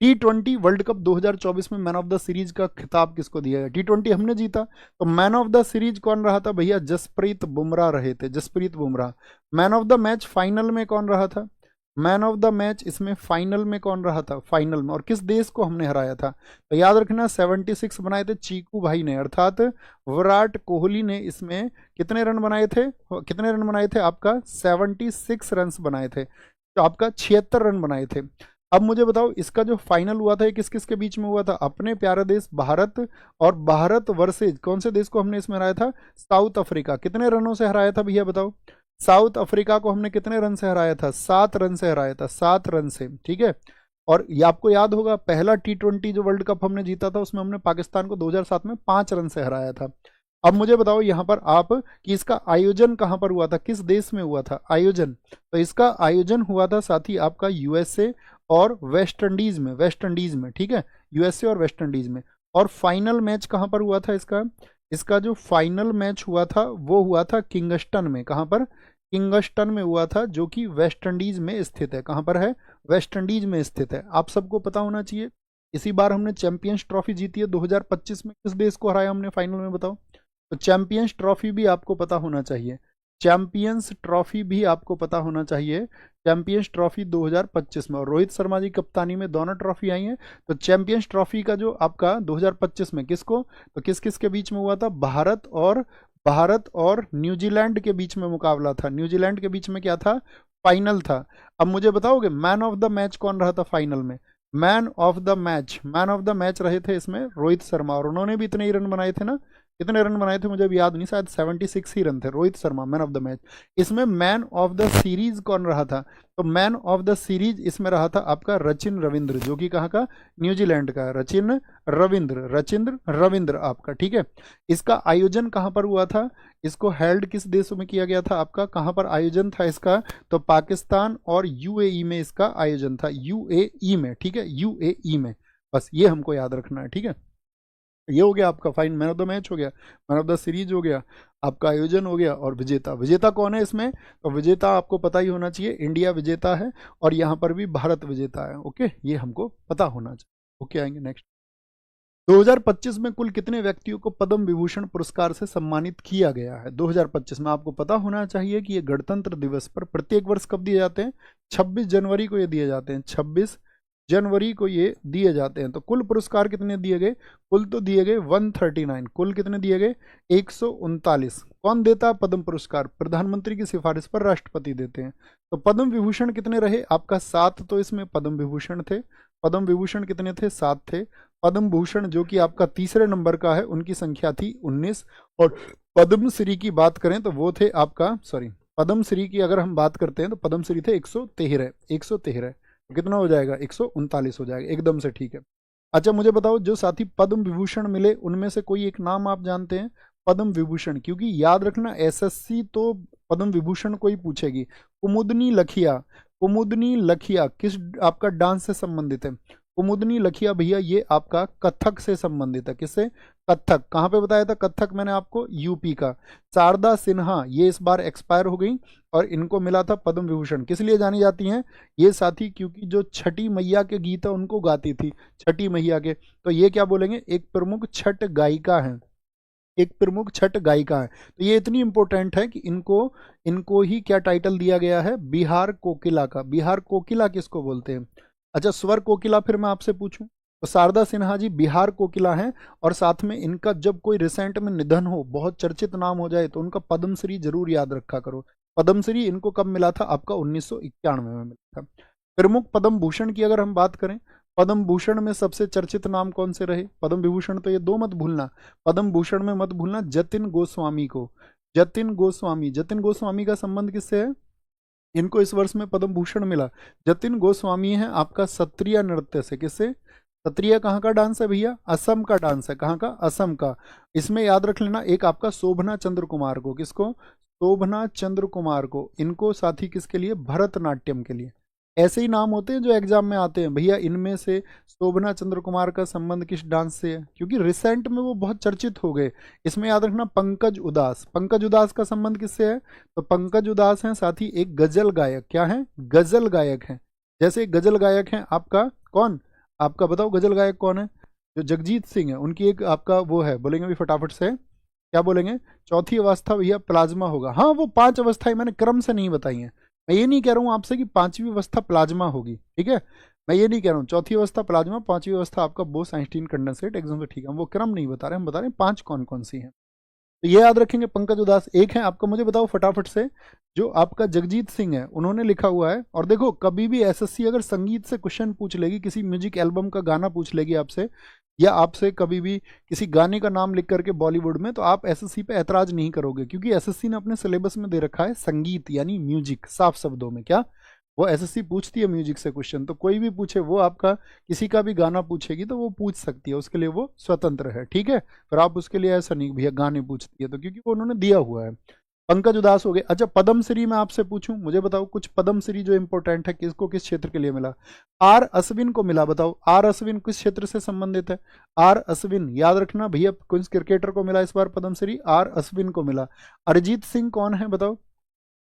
T20 वर्ल्ड कप 2024 में मैन ऑफ द सीरीज का खिताब किसको दिया गया? T20 हमने जीता, तो मैन ऑफ द सीरीज कौन रहा था? भैया जसप्रीत बुमराह रहे थे, Jasprit Bumrah. Man of the match final में कौन रहा था? मैन ऑफ द मैच इसमें फाइनल में कौन रहा था? फाइनल में, और किस देश को हमने हराया था? तो याद रखना 76 बनाए थे चीकू भाई ने, अर्थात विराट कोहली ने। इसमें कितने रन बनाए थे? कितने रन बनाए थे? आपका 76 रन बनाए थे, तो आपका 76 रन बनाए थे। अब मुझे बताओ, इसका जो फाइनल हुआ था ये किस किस के बीच में हुआ था? अपने प्यारे देश भारत और भारत वर्सेज कौन से देश को हमने इसमें हराया था? South Africa. कितने रनों से हराया था भैया बताओ? साउथ अफ्रीका को हमने कितने रन से हराया था? 7 रन से हराया था, 7 रन से। ठीक है, और ये आपको याद होगा पहला T20 जो वर्ल्ड कप हमने जीता था उसमें हमने पाकिस्तान को 2007 में 5 रन से हराया था। अब मुझे बताओ यहाँ पर आप कि इसका आयोजन कहाँ पर हुआ था, किस देश में हुआ था आयोजन? तो इसका आयोजन हुआ था साथी आपका यूएसए और वेस्ट इंडीज में, वेस्ट इंडीज में। ठीक है, यूएसए और वेस्ट इंडीज में। और फाइनल मैच कहाँ पर हुआ था इसका? इसका जो फाइनल मैच हुआ था वो हुआ था किंगस्टन में। कहाँ पर? किंगस्टन में हुआ था, जो कि वेस्ट इंडीज में स्थित है। कहाँ पर है? वेस्ट इंडीज में स्थित है। आप सबको पता होना चाहिए। इसी बार हमने चैंपियंस ट्रॉफी जीती है 2025 में। किस देश को हराया हमने फाइनल में बताओ? तो चैंपियंस ट्रॉफी भी आपको पता होना चाहिए, चैंपियंस ट्रॉफी भी आपको पता होना चाहिए। चैंपियंस ट्रॉफी 2025 में, और रोहित शर्मा जी कप्तानी में दोनों ट्रॉफी आई हैं। तो चैंपियंस ट्रॉफी का जो आपका 2025 में किसको, तो किस किस के बीच में हुआ था? भारत और न्यूजीलैंड के बीच में मुकाबला था। न्यूजीलैंड के बीच में क्या था? फाइनल था। अब मुझे बताओगे मैन ऑफ द मैच कौन रहा था फाइनल में? मैन ऑफ द मैच रहे थे इसमें रोहित शर्मा, और उन्होंने भी इतने ही रन बनाए थे ना, कितने रन बनाए थे मुझे अभी याद नहीं, शायद 76 ही रन थे। Rohit Sharma man of the match. इसमें मैन ऑफ द सीरीज कौन रहा था? तो मैन ऑफ द सीरीज इसमें रहा था आपका रचिन रविंद्र, जो कि कहाँ का, न्यूजीलैंड का। रचिंद्र रविंद्र आपका, ठीक है। इसका आयोजन कहाँ पर हुआ था? इसको हेल्ड किस देश में किया गया था आपका, कहाँ पर आयोजन था इसका? तो पाकिस्तान और यूएई में इसका आयोजन था, यूएई में, ठीक है, यूएई में। बस ये हमको याद रखना है, ठीक है। ये हो गया आपका fine, man of the match हो गया, मैन ऑफ द सीरीज हो गया, आपका आयोजन हो गया, और विजेता। विजेता कौन है इसमें? तो विजेता आपको पता ही होना चाहिए, इंडिया विजेता है, और यहाँ पर भी भारत विजेता है। ओके, ये हमको पता होना चाहिए। ओके, आएंगे नेक्स्ट। 2025 में कुल कितने व्यक्तियों को पद्म विभूषण पुरस्कार से सम्मानित किया गया है? 2025 में आपको पता होना चाहिए कि ये गणतंत्र दिवस पर प्रत्येक वर्ष कब दिए जाते हैं? 26 जनवरी को ये दिए जाते हैं, 26 जनवरी को ये दिए जाते हैं। तो कुल पुरस्कार कितने दिए गए? कुल तो दिए गए 139। कुल कितने दिए गए? 139। कौन देता है पद्म पुरस्कार? प्रधानमंत्री की सिफारिश पर राष्ट्रपति देते हैं। तो पद्म विभूषण कितने रहे आपका? 7 तो इसमें पद्म विभूषण थे। पद्म विभूषण कितने थे? 7 थे। पद्म भूषण जो कि आपका तीसरे नंबर का है, उनकी संख्या थी 19। और पद्म श्री की बात करें तो वो थे आपका, सॉरी, पद्म श्री की अगर हम बात करते हैं तो पद्म श्री थे 113। 113 कितना हो जाएगा? 139 हो जाएगा, एकदम से ठीक है। अच्छा मुझे बताओ, जो साथी पद्म विभूषण मिले उनमें से कोई एक नाम आप जानते हैं? पद्म विभूषण, क्योंकि याद रखना एसएससी तो पद्म विभूषण को ही पूछेगी। कुमुदनी लखिया, कुमुदनी लखिया किस आपका डांस से संबंधित है? कुमुदनी लखिया भैया ये आपका कथक से संबंधित है। किससे? कथक। कहाँ पे बताया था कथक मैंने आपको? यूपी का। शारदा सिन्हा ये इस बार एक्सपायर हो गई, और इनको मिला था पद्म विभूषण। किस लिए जानी जाती हैं ये साथी? क्योंकि जो छठी मैया के गीत है उनको गाती थी, छठी मैया के। तो ये क्या बोलेंगे? एक प्रमुख छठ गायिका है, एक प्रमुख छठ गायिका है। तो ये इतनी इंपॉर्टेंट है कि इनको इनको ही क्या टाइटल दिया गया है? बिहार कोकिला का। बिहार कोकिला किसको बोलते हैं? अच्छा, स्वर कोकिला फिर मैं आपसे पूछूं तो शारदा सिन्हा जी बिहार कोकिला हैं, और साथ में इनका जब कोई रिसेंट में निधन हो, बहुत चर्चित नाम हो जाए, तो उनका पद्मश्री जरूर याद रखा करो। पद्मश्री इनको कब मिला था आपका? 1991 में मिला था। प्रमुख पद्म भूषण की अगर हम बात करें, पद्म भूषण में सबसे चर्चित नाम कौन से रहे? पद्म विभूषण तो ये दो मत भूलना, पद्म भूषण में मत भूलना जतिन गोस्वामी को। जतिन गोस्वामी, जतिन गोस्वामी का संबंध किससे है? इनको इस वर्ष में पद्म भूषण मिला। जतिन गोस्वामी है आपका सत्रिया नृत्य से। किससे? सत्रिया कहाँ का डांस है भैया? असम का डांस है। कहाँ का? असम का। इसमें याद रख लेना एक आपका शोभना चंद्र कुमार को। किसको? शोभना चंद्र कुमार को। इनको साथी किसके लिए? भरतनाट्यम के लिए। ऐसे ही नाम होते हैं जो एग्जाम में आते हैं भैया। इनमें से शोभना चंद्र कुमार का संबंध किस डांस से है? क्योंकि रिसेंट में वो बहुत चर्चित हो गए। इसमें याद रखना पंकज उदास। पंकज उदास का संबंध किससे है? तो पंकज उदास हैं साथी एक गजल गायक। क्या है? गजल गायक हैं। जैसे गजल गायक हैं आपका कौन? आपका बताओ गजल गायक कौन है? जो जगजीत सिंह है, उनकी एक आपका वो है, बोलेंगे भी फटाफट से, क्या बोलेंगे? चौथी अवस्था भैया प्लाज्मा होगा। हाँ, वो 5 अवस्थाएं मैंने क्रम से नहीं बताई हैं। मैं ये नहीं कह रहा हूँ आपसे कि 5वीं अवस्था प्लाज्मा होगी, ठीक है। मैं ये नहीं कह रहा हूँ। चौथी अवस्था प्लाज्मा, 5वीं अवस्था आपका बोस आइंस्टीन कंडेंसेट, एकदम से ठीक है। हम वो क्रम नहीं बता रहे, हम बता रहे हैं 5 कौन कौन सी हैं। तो ये याद रखेंगे। पंकज उदास एक है आपका। मुझे बताओ फटाफट से, जो आपका जगजीत सिंह है उन्होंने लिखा हुआ है। और देखो कभी भी एसएससी अगर संगीत से क्वेश्चन पूछ लेगी, किसी म्यूजिक एल्बम का गाना पूछ लेगी आपसे, या आपसे कभी भी किसी गाने का नाम लिख करके बॉलीवुड में, तो आप एसएससी पे ऐतराज नहीं करोगे, क्योंकि एसएससी ने अपने सिलेबस में दे रखा है संगीत यानी म्यूजिक। साफ शब्दों में क्या वो एसएससी पूछती है म्यूजिक से क्वेश्चन। तो कोई भी पूछे, वो आपका किसी का भी गाना पूछेगी तो वो पूछ सकती है, उसके लिए वो स्वतंत्र है, ठीक है। फिर आप उसके लिए ऐसा नहीं भैया गाने पूछती है, तो क्योंकि वो उन्होंने दिया हुआ है। पंकज उदास हो गए। अच्छा, पद्मश्री मैं आपसे पूछूं, मुझे बताओ कुछ पद्मश्री जो इंपॉर्टेंट है, किसको किस क्षेत्र के लिए मिला? आर अश्विन को मिला। बताओ आर अश्विन किस क्षेत्र से संबंधित है? आर अश्विन याद रखना भैया, किस क्रिकेटर को मिला इस बार पद्मश्री? आर अश्विन को मिला। अरिजीत सिंह कौन है बताओ?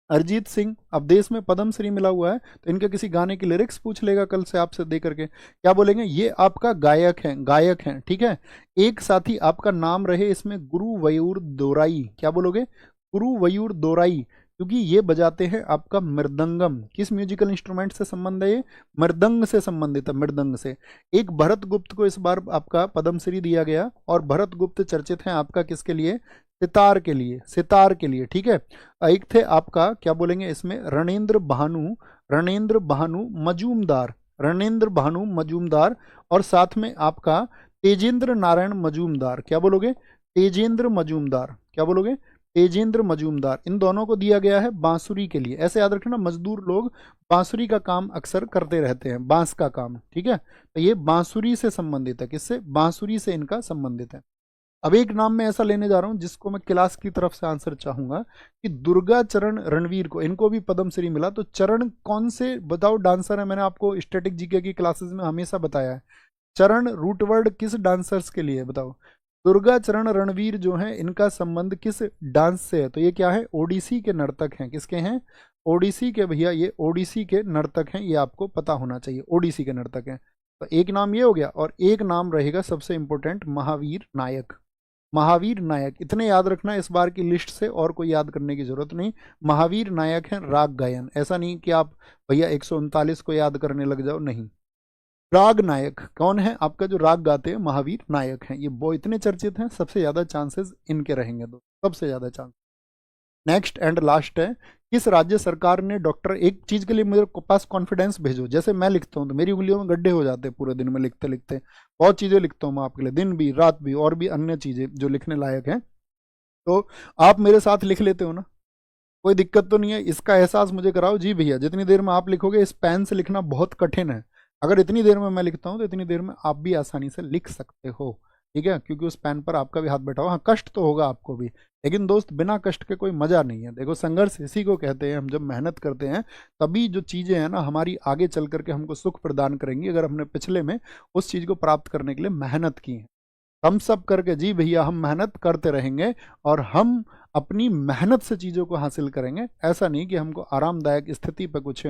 अरिजीत सिंह। अब देश में पद्मश्री मिला हुआ है, तो इनके किसी गाने की लिरिक्स पूछ लेगा कल से आपसे दे करके, क्या बोलेंगे? ये आपका गायक है, गायक हैं, ठीक है। एक साथी आपका नाम रहे इसमें गुरुवयूर दोराई। क्या बोलोगे? गुरुवयूर दोराई, क्योंकि ये बजाते हैं आपका मृदंगम। किस म्यूजिकल इंस्ट्रूमेंट से संबंध है ये? मृदंग से संबंधित है, मृदंग से। एक भरत गुप्त को इस बार आपका पद्मश्री दिया गया, और भरत गुप्त चर्चित हैं आपका किसके लिए? सितार के लिए, सितार के लिए, ठीक है। एक थे आपका क्या बोलेंगे इसमें? रणेंद्र भानु, रणेंद्र भानु मजूमदार, रणेंद्र भानु मजूमदार। और साथ में आपका तेजेंद्र नारायण मजूमदार। क्या बोलोगे? तेजेंद्र मजूमदार, क्या बोलोगे, तेजेंद्र मजूमदार, इन दोनों को दिया गया है बांसुरी के लिए। ऐसे याद रखना, मजदूर लोग बांसुरी का काम अक्सर करते रहते हैं, बांस का काम, ठीक है। तो ये बांसुरी से संबंधित है, किससे, बांसुरी से इनका संबंधित है। अब एक नाम मैं ऐसा लेने जा रहा हूं जिसको मैं क्लास की तरफ से आंसर चाहूंगा कि दुर्गा चरण रणवीर को, इनको भी पद्मश्री मिला। तो चरण कौन से बताओ डांसर है, मैंने आपको स्टैटिक जीके की क्लासेस में हमेशा बताया है, चरण रूट वर्ड किस डांसर्स के लिए बताओ। दुर्गा चरण रणवीर जो है इनका संबंध किस डांस से है, तो ये क्या है, ओडिसी के नर्तक हैं। किसके हैं, ओडिसी के, भैया ये ओडिसी के नर्तक हैं, ये आपको पता होना चाहिए, ओडिसी के नर्तक हैं। तो एक नाम ये हो गया, और एक नाम रहेगा सबसे इंपॉर्टेंट, महावीर नायक। महावीर नायक इतने याद रखना इस बार की लिस्ट से, और कोई याद करने की जरूरत नहीं। महावीर नायक है राग गायन, ऐसा नहीं कि आप भैया 139 को याद करने लग जाओ, नहीं। राग नायक कौन है, आपका जो राग गाते हैं महावीर नायक हैं, ये वो इतने चर्चित हैं, सबसे ज्यादा चांसेस इनके रहेंगे, दो सबसे ज्यादा चांस। नेक्स्ट एंड लास्ट है, किस राज्य सरकार ने डॉक्टर, एक चीज के लिए मेरे पास कॉन्फिडेंस भेजो, जैसे मैं लिखता हूँ तो मेरी उंगलियों में गड्ढे हो जाते हैं पूरे दिन में लिखते लिखते, बहुत चीजें लिखता हूँ मैं आपके लिए, दिन भी रात भी, और भी अन्य चीजें जो लिखने लायक हैं, तो आप मेरे साथ लिख लेते हो ना, कोई दिक्कत तो नहीं है। इसका एहसास मुझे कराओ, जी भैया जितनी देर में आप लिखोगे, इस पेन से लिखना बहुत कठिन है, अगर इतनी देर में मैं लिखता हूँ तो इतनी देर में आप भी आसानी से लिख सकते हो, ठीक है, क्योंकि उस पेन पर आपका भी हाथ बैठा हुआ। हाँ कष्ट तो होगा आपको भी, लेकिन दोस्त बिना कष्ट के कोई मजा नहीं है। देखो संघर्ष इसी को कहते हैं, हम जब मेहनत करते हैं तभी जो चीजें हैं ना हमारी आगे चल करके हमको सुख प्रदान करेंगी, अगर हमने पिछले में उस चीज को प्राप्त करने के लिए मेहनत की है। हम सब करके, जी भैया हम मेहनत करते रहेंगे, और हम अपनी मेहनत से चीजों को हासिल करेंगे। ऐसा नहीं कि हमको आरामदायक स्थिति पर कुछ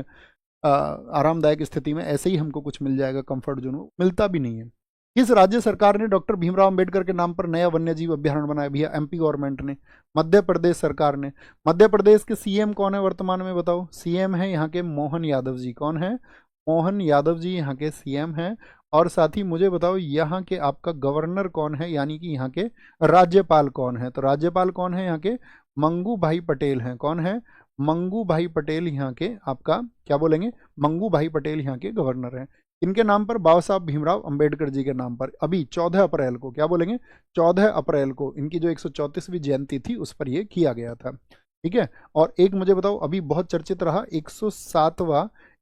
आरामदायक स्थिति में ऐसे ही हमको कुछ मिल जाएगा, कंफर्ट जोन, मिलता भी नहीं है। किस राज्य सरकार ने डॉक्टर भीमराव अंबेडकर के नाम पर नया वन्य जीव अभयारण्य बनाया, भैया एमपी गवर्नमेंट ने, मध्य प्रदेश सरकार ने। मध्य प्रदेश के सीएम कौन है वर्तमान में बताओ, सीएम है यहाँ के मोहन यादव जी। कौन है, मोहन यादव जी यहाँ के सीएम हैं। और साथ ही मुझे बताओ यहाँ के आपका गवर्नर कौन है, यानी कि यहाँ के राज्यपाल कौन है, तो राज्यपाल कौन है यहाँ के, मंगू भाई पटेल हैं। कौन है, मंगू भाई पटेल यहाँ के आपका क्या बोलेंगे, मंगू भाई पटेल यहाँ के गवर्नर हैं। इनके नाम पर, बाबा साहब भीमराव अंबेडकर जी के नाम पर, अभी 14 अप्रैल को, क्या बोलेंगे, 14 अप्रैल को इनकी जो 134वीं जयंती थी उस पर यह किया गया था, ठीक है। और एक मुझे बताओ, अभी बहुत चर्चित रहा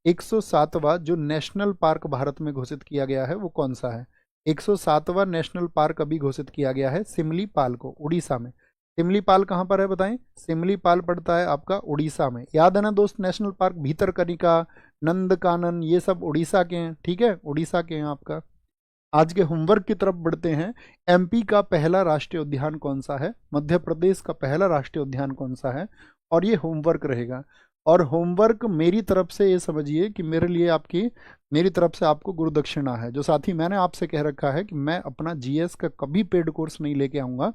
107वां जो नेशनल पार्क भारत में घोषित किया गया है वो कौन सा है। 107वां नेशनल पार्क अभी घोषित किया गया है सिमलीपाल को, उड़ीसा में। सिमलीपाल कहाँ पर है बताएं, सिमलीपाल पड़ता है आपका उड़ीसा में। याद है ना दोस्त, नेशनल पार्क भीतरकनिका, नंदकानन, ये सब उड़ीसा के हैं, ठीक है, उड़ीसा के हैं आपका। आज के होमवर्क की तरफ बढ़ते हैं। एमपी का पहला राष्ट्रीय उद्यान कौन सा है, मध्य प्रदेश का पहला राष्ट्रीय उद्यान कौन सा है, और ये होमवर्क रहेगा। और होमवर्क मेरी तरफ से ये समझिए कि मेरे लिए आपकी, मेरी तरफ से आपको गुरुदक्षिणा है। जो साथी मैंने आपसे कह रखा है कि मैं अपना जीएस का कभी पेड कोर्स नहीं लेके आऊँगा,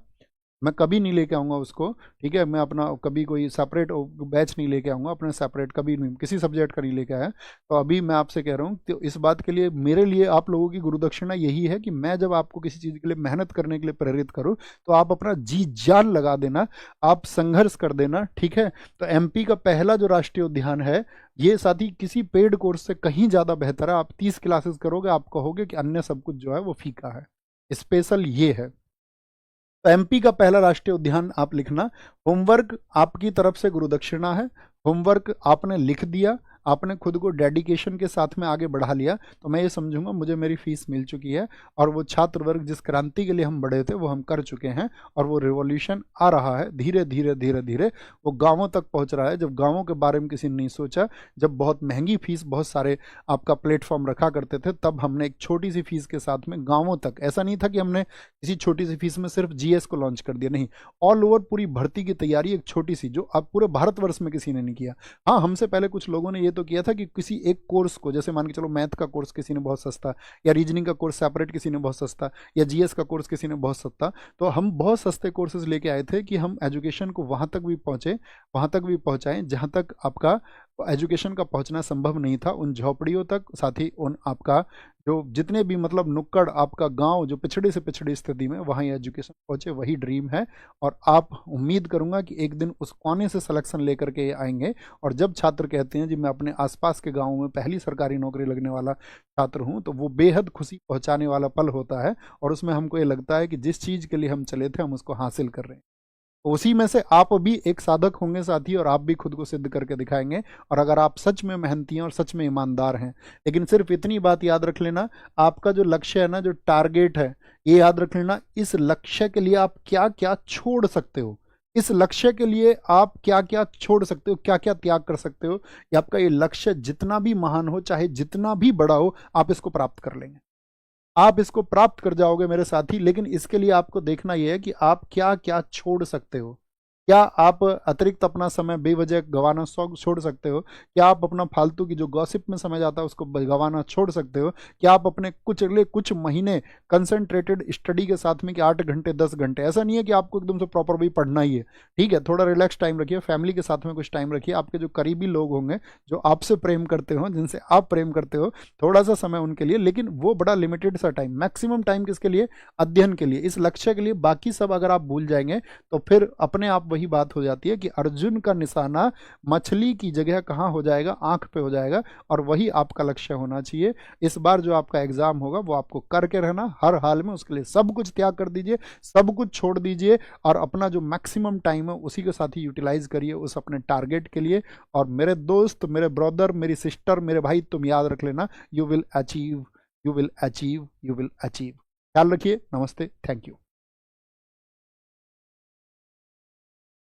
मैं कभी नहीं लेके आऊँगा उसको, ठीक है, मैं अपना कभी कोई सेपरेट बैच नहीं लेके आऊँगा, अपने सेपरेट कभी नहीं, किसी सब्जेक्ट का नहीं लेके आया। तो अभी मैं आपसे कह रहा हूँ, तो इस बात के लिए मेरे लिए आप लोगों की गुरुदक्षिणा यही है कि मैं जब आपको किसी चीज़ के लिए मेहनत करने के लिए प्रेरित करूँ तो आप अपना जी जान लगा देना, आप संघर्ष कर देना, ठीक है। तो एमपी का पहला जो राष्ट्रीय उद्यान है ये साथी किसी पेड कोर्स से कहीं ज़्यादा बेहतर है। आप 30 क्लासेस करोगे, आप कहोगे कि अन्य सब कुछ जो है वो फीका है, स्पेशल ये है। तो एमपी का पहला राष्ट्रीय उद्यान आप लिखना। होमवर्क आपकी तरफ से गुरुदक्षिणा है, होमवर्क आपने लिख दिया, आपने खुद को डेडिकेशन के साथ में आगे बढ़ा लिया, तो मैं ये समझूंगा मुझे मेरी फीस मिल चुकी है, और वो छात्र वर्ग जिस क्रांति के लिए हम बढ़े थे वो हम कर चुके हैं, और वो रिवॉल्यूशन आ रहा है धीरे धीरे धीरे धीरे, वो गांवों तक पहुंच रहा है। जब गांवों के बारे में किसी ने नहीं सोचा, जब बहुत महंगी फीस, बहुत सारे आपका प्लेटफॉर्म रखा करते थे, तब हमने एक छोटी सी फीस के साथ में गाँवों तक, ऐसा नहीं था कि हमने किसी छोटी सी फीस में सिर्फ जीएस को लॉन्च कर दिया, नहीं, ऑल ओवर पूरी भर्ती की तैयारी एक छोटी सी, जो अब पूरे भारतवर्ष में किसी ने नहीं किया। हाँ, हमसे पहले कुछ लोगों ने ये तो किया था कि किसी एक कोर्स को, जैसे मान के चलो मैथ का कोर्स किसी ने बहुत सस्ता, या रीजनिंग का कोर्स सेपरेट किसी ने बहुत सस्ता, या जीएस का कोर्स किसी ने बहुत सस्ता, तो हम बहुत सस्ते कोर्सेज लेके आए थे कि हम एजुकेशन को वहाँ तक भी पहुँचे, वहाँ तक भी पहुँचाएं जहाँ तक आपका एजुकेशन का पहुंचना संभव नहीं था उन झोपड़ियों तक, साथ ही उन आपका जो जितने भी मतलब नुक्कड़ आपका गांव जो पिछड़ी से पिछड़ी स्थिति में, वहाँ ये एजुकेशन पहुंचे, वही ड्रीम है। और आप उम्मीद करूंगा कि एक दिन उस कोने से सिलेक्शन लेकर के ये आएंगे। और जब छात्र कहते हैं जी मैं अपने आसपास के गाँव में पहली सरकारी नौकरी लगने वाला छात्र हूँ, तो वो बेहद खुशी पहुँचाने वाला पल होता है। और उसमें हमको ये लगता है कि जिस चीज़ के लिए हम चले थे हम उसको हासिल कर रहे हैं। उसी में से आप भी एक साधक होंगे साथी, और आप भी खुद को सिद्ध करके दिखाएंगे। और अगर आप सच में मेहनती हैं और सच में ईमानदार हैं, लेकिन सिर्फ इतनी बात याद रख लेना, आपका जो लक्ष्य है ना, जो टारगेट है, ये याद रख लेना, इस लक्ष्य के लिए आप क्या क्या छोड़ सकते हो, इस लक्ष्य के लिए आप क्या क्या छोड़ सकते हो, क्या क्या त्याग कर सकते हो। ये आपका ये लक्ष्य जितना भी महान हो, चाहे जितना भी बड़ा हो, आप इसको प्राप्त कर लेंगे, आप इसको प्राप्त कर जाओगे मेरे साथी। लेकिन इसके लिए आपको देखना यह है कि आप क्या क्या छोड़ सकते हो। क्या आप अतिरिक्त अपना समय बेवजह गंवाना छोड़ सकते हो? क्या आप अपना फालतू की जो गॉसिप में समय जाता है उसको गंवाना छोड़ सकते हो? क्या आप अपने कुछ महीने कंसंट्रेटेड स्टडी के साथ में कि 8 घंटे 10 घंटे, ऐसा नहीं है कि आपको एकदम से प्रॉपर भी पढ़ना ही है, ठीक है, थोड़ा रिलैक्स टाइम रखिए, फैमिली के साथ में कुछ टाइम रखिए, आपके जो करीबी लोग होंगे जो आपसे प्रेम करते हो, जिनसे आप प्रेम करते हो, थोड़ा सा समय उनके लिए, लेकिन वो बड़ा लिमिटेड सा टाइम, मैक्सिमम टाइम किसके लिए? अध्ययन के लिए, इस लक्ष्य के लिए। बाकी सब अगर आप भूल जाएंगे तो फिर अपने आप वही बात हो जाती है कि अर्जुन का निशाना मछली की जगह कहां हो जाएगा? आंख पे हो जाएगा। और वही आपका लक्ष्य होना चाहिए। इस बार जो आपका एग्जाम होगा वो आपको करके रहना हर हाल में, उसके लिए सब कुछ त्याग कर दीजिए, सब कुछ छोड़ दीजिए, और अपना जो मैक्सिमम टाइम है उसी के साथ ही यूटिलाइज करिए उस अपने टारगेट के लिए। और मेरे दोस्त, मेरे ब्रदर, मेरी सिस्टर, मेरे भाई, तुम याद रख लेना, you will achieve, you will achieve, you will achieve. ख्याल रखिए। नमस्ते, थैंक यू।